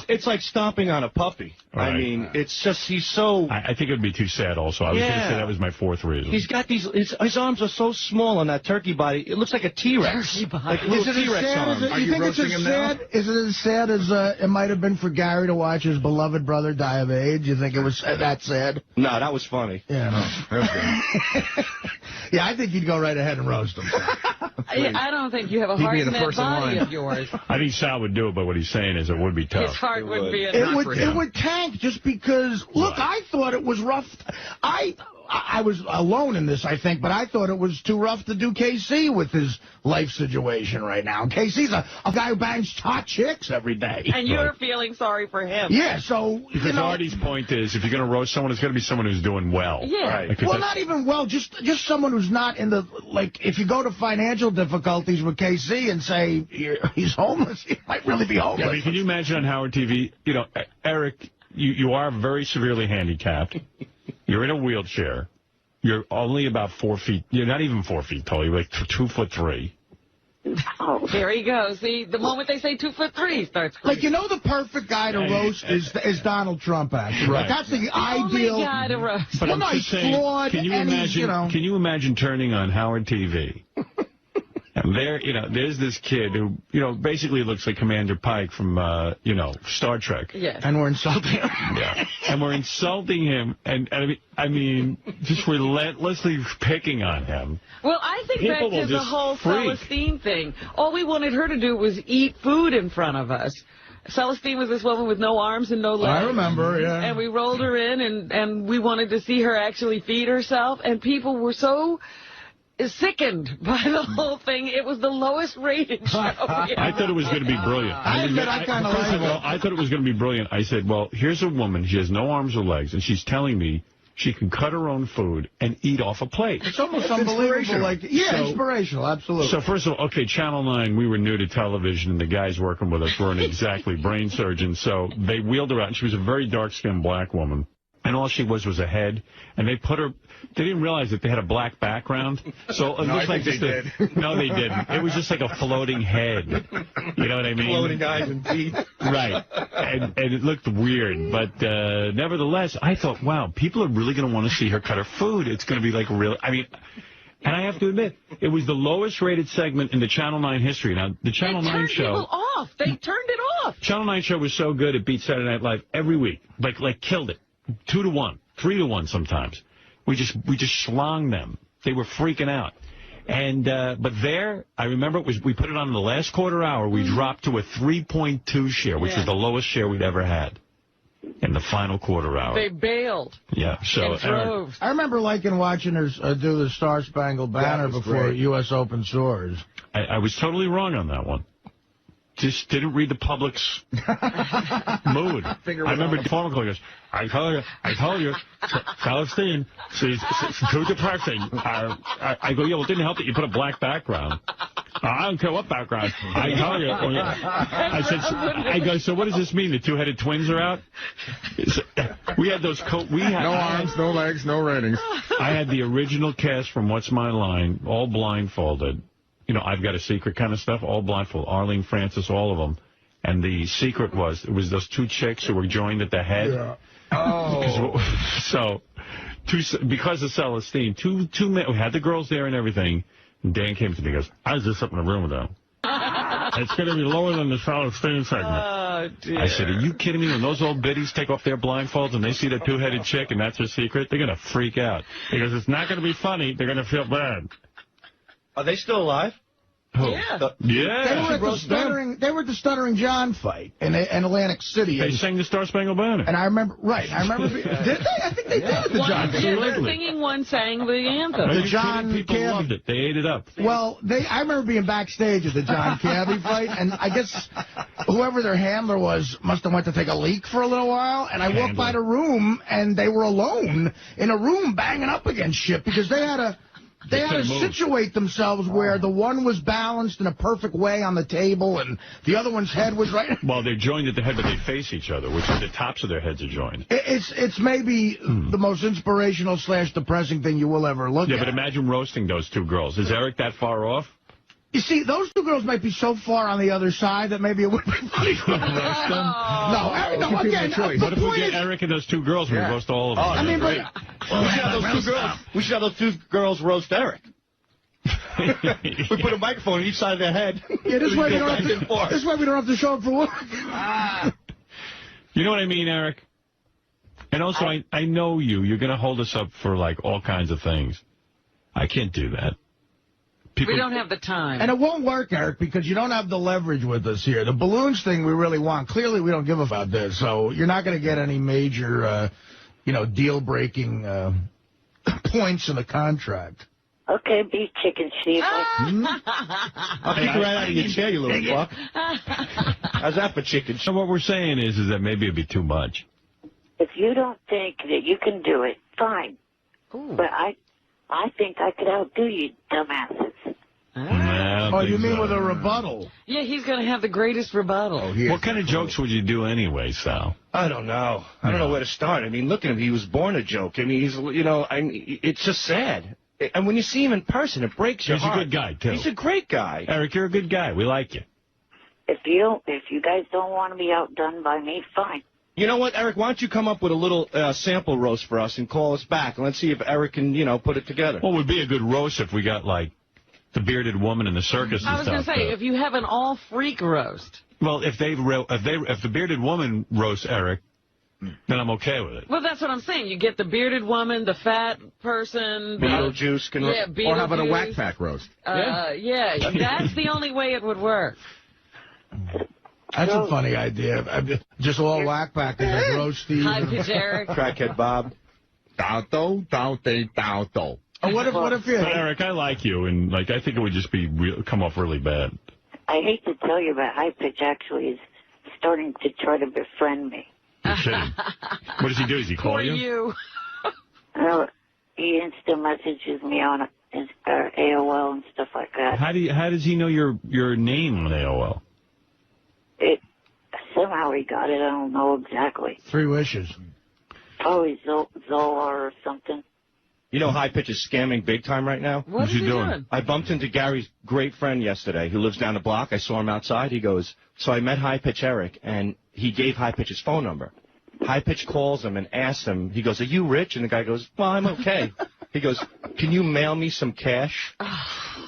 it's like stomping on a puppy. Right. I mean, it's just, he's so... I think it would be too sad also. I was going to say that was my 4th reason. He's got these, his arms are so small on that turkey body, it looks like a T-Rex. Like little T-Rex arms. Are you roasting him now? Is it as sad as it might have been for Gary to watch his beloved brother die of AIDS? You think it was that sad? No, that was funny. Yeah, no. Yeah, I think you'd go right ahead and roast him. I don't think you have a heart in that body of yours. I think Sal would do it, but what he's saying is it would be tough. His heart would be enough for him. It would tank just because, look, I thought it was rough. I was alone in this, I think, but I thought it was too rough to do KC with his life situation right now. KC's a guy who bangs hot chicks every day. And you're feeling sorry for him. Yeah, so, because Artie's point is, if you're going to roast someone, it's going to be someone who's doing well. Yeah. Right? Well, not even well, just someone who's not in the, like, if you go to financial difficulties with KC and say he's homeless, he might really be homeless. Yeah, I mean, can you imagine on Howard TV, you know, Eric, you are very severely handicapped. You're in a wheelchair. You're only about 4 feet. You're not even 4 feet tall. You're like 2'3". Oh, there he goes. See, the moment they say 2'3", he starts creeping. Like, you know, the perfect guy to roast is Donald Trump, actually. Right. Like, that's the only ideal guy to roast. But I'm just saying, flawed, can you imagine turning on Howard TV? And there, you know, there's this kid who, you know, basically looks like Commander Pike from, you know, Star Trek. Yes. And we're insulting him. Yeah. And we're insulting him, and I mean, just relentlessly picking on him. Well, I think back to the whole Celestine thing. All we wanted her to do was eat food in front of us. Celestine was this woman with no arms and no legs. I remember, yeah. And we rolled her in, and we wanted to see her actually feed herself, and people were so sickened by the whole thing. It was the lowest rated show. I thought it was going to be brilliant. I thought it was going to be brilliant. I said, well, here's a woman. She has no arms or legs, and she's telling me she can cut her own food and eat off a plate. It's almost unbelievable. Like, inspirational, absolutely. So first of all, okay, Channel 9, we were new to television, and the guys working with us weren't exactly brain surgeons, so they wheeled her out, and she was a very dark-skinned black woman. And all she was a head, and they put her. They didn't realize that they had a black background, so it looked like No, they didn't. It was just like a floating head. You know what I mean? Floating eyes and teeth. Right, and it looked weird, but nevertheless, I thought, wow, people are really going to want to see her cut her food. It's going to be like real. I mean. And I have to admit, it was the lowest-rated segment in the Channel 9 history. Now, the Channel 9 show... They turned people off. They turned it off. Channel 9 show was so good, it beat Saturday Night Live every week. Like killed it. 2-1, 3-1 sometimes. We just schlonged them. They were freaking out. And but there, I remember we put it on in the last quarter hour. We dropped to a 3.2 share, which was the lowest share we'd ever had in the final quarter hour. They bailed. Yeah, so I remember liking watching her do the Star Spangled Banner before U.S. Open stores. I was totally wrong on that one. Just didn't read the public's mood. I remember the phone call goes, I told you, Celestine, she's too depressing. I go, yeah, well, it didn't help that you put a black background. I don't care what background. I tell you. I go, so what does this mean? The two-headed twins are out? We had those no arms, no legs, no ratings. I had the original cast from What's My Line, all blindfolded. You know, I've Got a Secret kind of stuff, all blindfold. Arlene Francis, all of them. And the secret was, it was those two chicks who were joined at the head. Yeah. Oh. Because of Celestine, two men, we had the girls there and everything. And Dan came to me and goes, I was just up in the room with them. It's going to be lower than the Celestine segment. Oh, Oh, dear. I said, are you kidding me? When those old biddies take off their blindfolds and they see the two-headed chick and that's her secret, they're going to freak out. Because it's not going to be funny. They're going to feel bad. Are they still alive? Who? Yeah. Yeah. They were at the Stuttering John fight in Atlantic City. They sang the Star Spangled Banner. And I remember, right, I remember, did they? I think they did at the John. Yeah, the singing one sang the anthem. The John People Cabby. loved it. They ate it up. Well, I remember being backstage at the John Cabby fight, and I guess whoever their handler was must have went to take a leak for a little while, and I walked by the room, and they were alone in a room banging up against shit because they had to situate themselves where the one was balanced in a perfect way on the table and the other one's head was right. Well, they're joined at the head, but they face each other, which is the tops of their heads are joined. It's maybe the most inspirational / depressing thing you will ever look at. Yeah, but imagine roasting those two girls. Is Eric that far off? You see, those two girls might be so far on the other side that maybe it would be funny to roast them. No, again, what if we get Eric and those two girls and we roast all of them? I mean, we should have those two girls roast Eric. We put a microphone on each side of their head. Yeah, this way we don't have to show up for work. You know what I mean, Eric? And also, I know you. You're going to hold us up for, like, all kinds of things. I can't do that. We don't have the time. And it won't work, Eric, because you don't have the leverage with us here. The balloons thing we really want. Clearly, we don't give about this, so you're not going to get any major, deal-breaking points in the contract. Okay, beef chicken, Steve. I'll kick you right out of your chair, you little fuck. How's that for chicken? So what we're saying is that maybe it'd be too much. If you don't think that you can do it, fine. Ooh. But I think I could outdo you, dumbasses. Oh, you mean with a rebuttal? Yeah, he's going to have the greatest rebuttal. What kind of jokes would you do anyway, Sal? I don't know. I don't know where to start. I mean, look at him. He was born a joke. I mean, it's just sad. And when you see him in person, it breaks your heart. He's a good guy, too. He's a great guy. Eric, you're a good guy. We like you. If you guys don't want to be outdone by me, fine. You know what, Eric? Why don't you come up with a little sample roast for us and call us back, and let's see if Eric can, put it together. Well, it would be a good roast if we got, like, the bearded woman in the circus and stuff. I was going to say, if you have an all-freak roast. Well, if the bearded woman roasts Eric, then I'm okay with it. Well, that's what I'm saying. You get the bearded woman, the fat person. Beetlejuice can roast. Yeah, or how about a whack pack roast? Yeah, that's the only way it would work. That's a funny idea. Just all whack pack and just roast Steve. Hi, pitch Eric. Crackhead Bob. What if you... But Eric, I like you, and I think it would just come off really bad. I hate to tell you, but High Pitch actually is starting to try to befriend me. You're kidding. What does he do? Does he call you? No, he instant messages me on his AOL and stuff like that. How does he know your name on AOL? Somehow he got it. I don't know exactly. 3 wishes. Probably Zolar or something. You know High Pitch is scamming big time right now? What's he doing? I bumped into Gary's great friend yesterday who lives down the block. I saw him outside. He goes, so I met High Pitch Eric, and he gave High Pitch his phone number. High Pitch calls him and asks him, he goes, are you rich? And the guy goes, well, I'm okay. He goes, can you mail me some cash?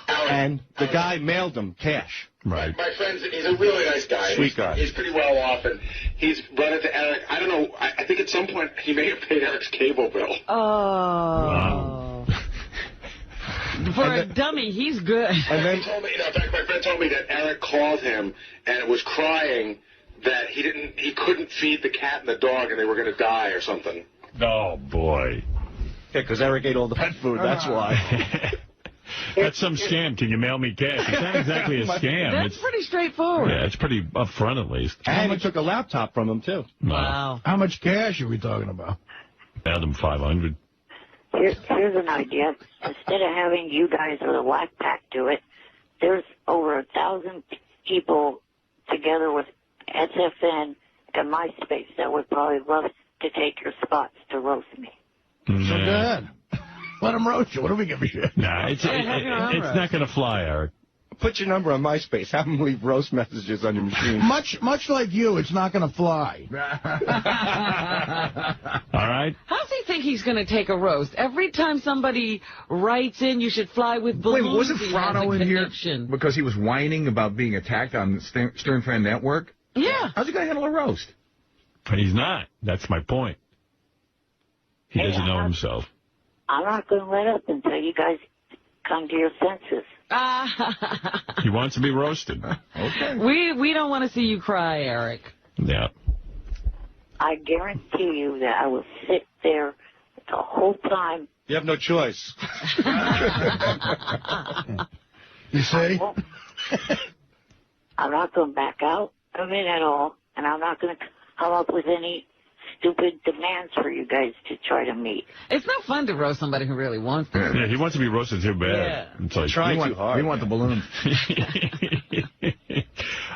And the guy mailed him cash. Right. My friend, he's a really nice guy. Sweet guy. He's pretty well off, and he's run into Eric. I don't know. I think at some point he may have paid Eric's cable bill. Oh. Wow. For a dummy, he's good. And then he told me, in fact, my friend told me that Eric called him and was crying that he couldn't feed the cat and the dog, and they were going to die or something. Oh boy. Yeah, because Eric ate all the pet food. That's why. That's some scam. Can you mail me cash? It's not exactly a scam. That's pretty straightforward. Yeah, it's pretty upfront at least. And he took a laptop from him, too. Wow. How much cash are we talking about? Adam 500. Here's an idea. Instead of having you guys or the Whack Pack do it, there's over 1,000 people together with SFN and MySpace that would probably love to take your spots to roast me. So good. Let him roast you. What do we give a shit? Nah, it's not going to fly, Eric. Put your number on MySpace. Have them leave roast messages on your machine. Much like you, it's not going to fly. All right? How does he think he's going to take a roast? Every time somebody writes in, you should fly with balloons. Wait, wasn't Frotto in here because he was whining about being attacked on Stern Fan Network? Yeah. How's he going to handle a roast? But he's not. That's my point. He doesn't know himself. I'm not going to let up until you guys come to your senses. He wants to be roasted. Okay. We don't want to see you cry, Eric. Yeah. I guarantee you that I will sit there the whole time. You have no choice. You see? I'm not going to back out of it at all, and I'm not going to come up with any stupid demands for you guys to try to meet. It's not fun to roast somebody who really wants to. Yeah, he wants to be roasted too bad. Yeah. It's like, Trying too hard. We want the balloon.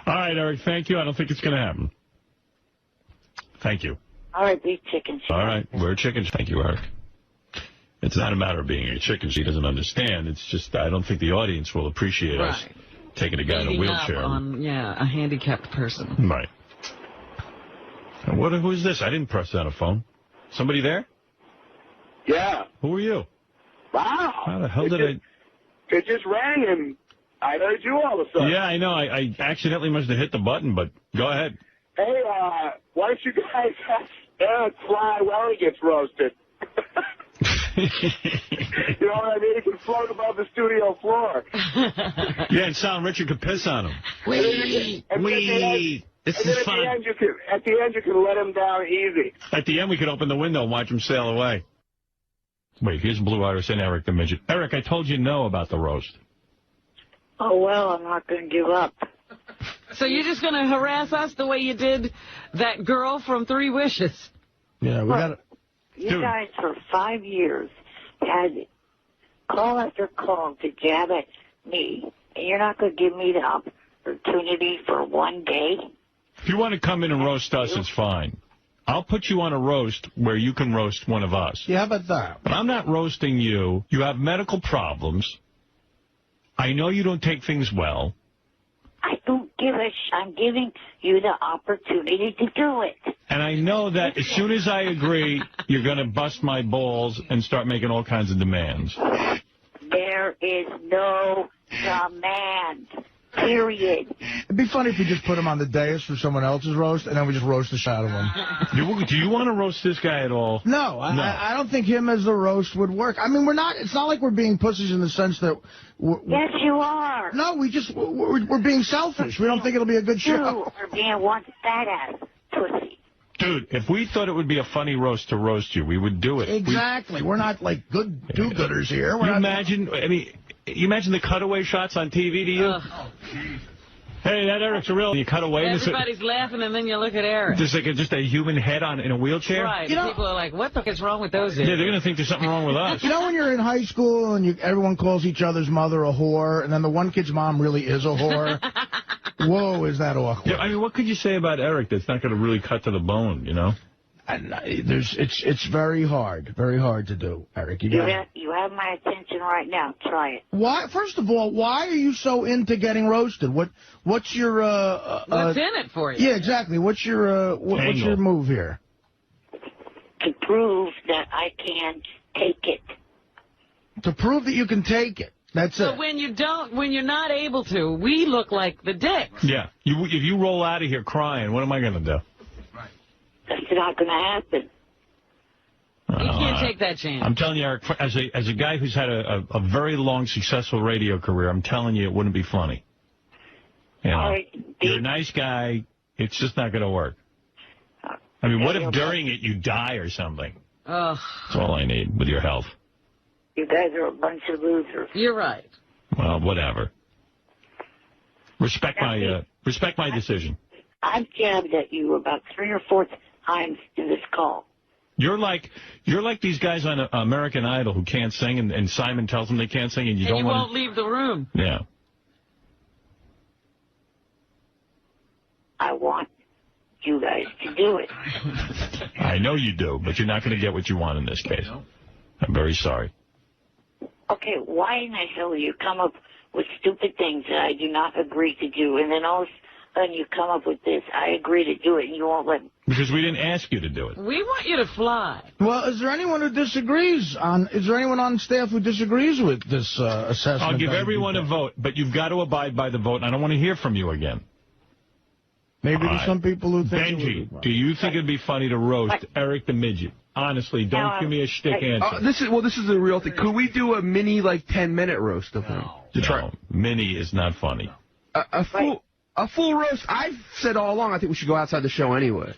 All right, Eric, thank you. I don't think it's going to happen. Thank you. All right, be chicken shit. All right, we're chickens. Thank you, Eric. It's not a matter of being a chicken. She doesn't understand. It's just I don't think the audience will appreciate us taking a guy in a Beating wheelchair. up on, a handicapped person. Right. And who's this? I didn't press down a phone. Somebody there? Yeah. Who are you? Wow. How the hell did I... It just rang, and I heard you all of a sudden. Yeah, I know. I accidentally must have hit the button, but go ahead. Hey, why don't you guys have Eric fly while he gets roasted? You know what I mean? He can float above the studio floor. Yeah, and Sal and Richard could piss on him. This is fun. At the end, you can let him down easy. At the end, we could open the window and watch him sail away. Wait, here's Blue Iris and Eric DeMidget. Eric, I told you no about the roast. Oh, well, I'm not going to give up. So you're just going to harass us the way you did that girl from Three Wishes? Yeah, we got to... You guys, for 5 years, had call after call to jab at me, and you're not going to give me the opportunity for one day? If you want to come in and roast us, it's fine. I'll put you on a roast where you can roast one of us. Yeah, how about that? But I'm not roasting you. You have medical problems. I know you don't take things well. I don't give a I'm giving you the opportunity to do it. And I know that as soon as I agree, you're going to bust my balls and start making all kinds of demands. There is no demand. Period. It'd be funny if we just put him on the dais for someone else's roast, and then we just roast the shit out of him. Do you want to roast this guy at all? No, I don't think him as the roast would work. I mean, it's not like we're being pussies in the sense that... Yes, you are. No, we're being selfish. We don't think it'll be a good show. You are being one fat-ass pussy. Dude, if we thought it would be a funny roast to roast you, we would do it. Exactly. We're not like good do-gooders here. You imagine the cutaway shots on TV to you? Hey, that Eric's a real... You cut away. Everybody's laughing, and then you look at Eric. Just a human head in a wheelchair? Right. People are like, what the heck is wrong with those idiots? Yeah, they're going to think there's something wrong with us. You know when you're in high school and everyone calls each other's mother a whore, and then the one kid's mom really is a whore? Whoa, is that awkward. Yeah, I mean, what could you say about Eric that's not going to really cut to the bone, you know? It's very hard to do, Eric. You have my attention right now. Try it. Why? First of all, why are you so into getting roasted? What's your what's in it for you? Yeah, exactly. What's your move here? To prove that I can take it. To prove that you can take it. That's it. So when you're not able to, we look like the dicks. Yeah. If you roll out of here crying, what am I going to do? That's not going to happen. You can't take that chance. I'm telling you, Eric, as a guy who's had a very long, successful radio career, I'm telling you it wouldn't be funny. You know, you're a nice guy. It's just not going to work. I mean, what if during it you die or something? That's all I need with your health. You guys are a bunch of losers. You're right. Well, whatever. Respect my decision. I've jabbed at you about 3 or 4 times in this call. You're like these guys on American Idol who can't sing, and Simon tells them they can't sing, and you won't leave the room. Yeah. I want you guys to do it. I know you do, but you're not going to get what you want in this case. I'm very sorry. Okay, why in the hell do you come up with stupid things that I do not agree to do, and then all of a sudden you come up with this, I agree to do it, and you won't let me? Because we didn't ask you to do it. We want you to fly. Well, is there anyone who disagrees is there anyone on staff who disagrees with this assessment? I'll give everyone a vote, but you've got to abide by the vote, and I don't want to hear from you again. Maybe there's some people who think Benji, do you think it'd be funny to roast Eric the Midget? Honestly, don't give me a shtick answer. This is the real thing. Could we do a mini, 10-minute roast of him? No, mini is not funny. A full roast, I've said all along, I think we should go outside the show anyway.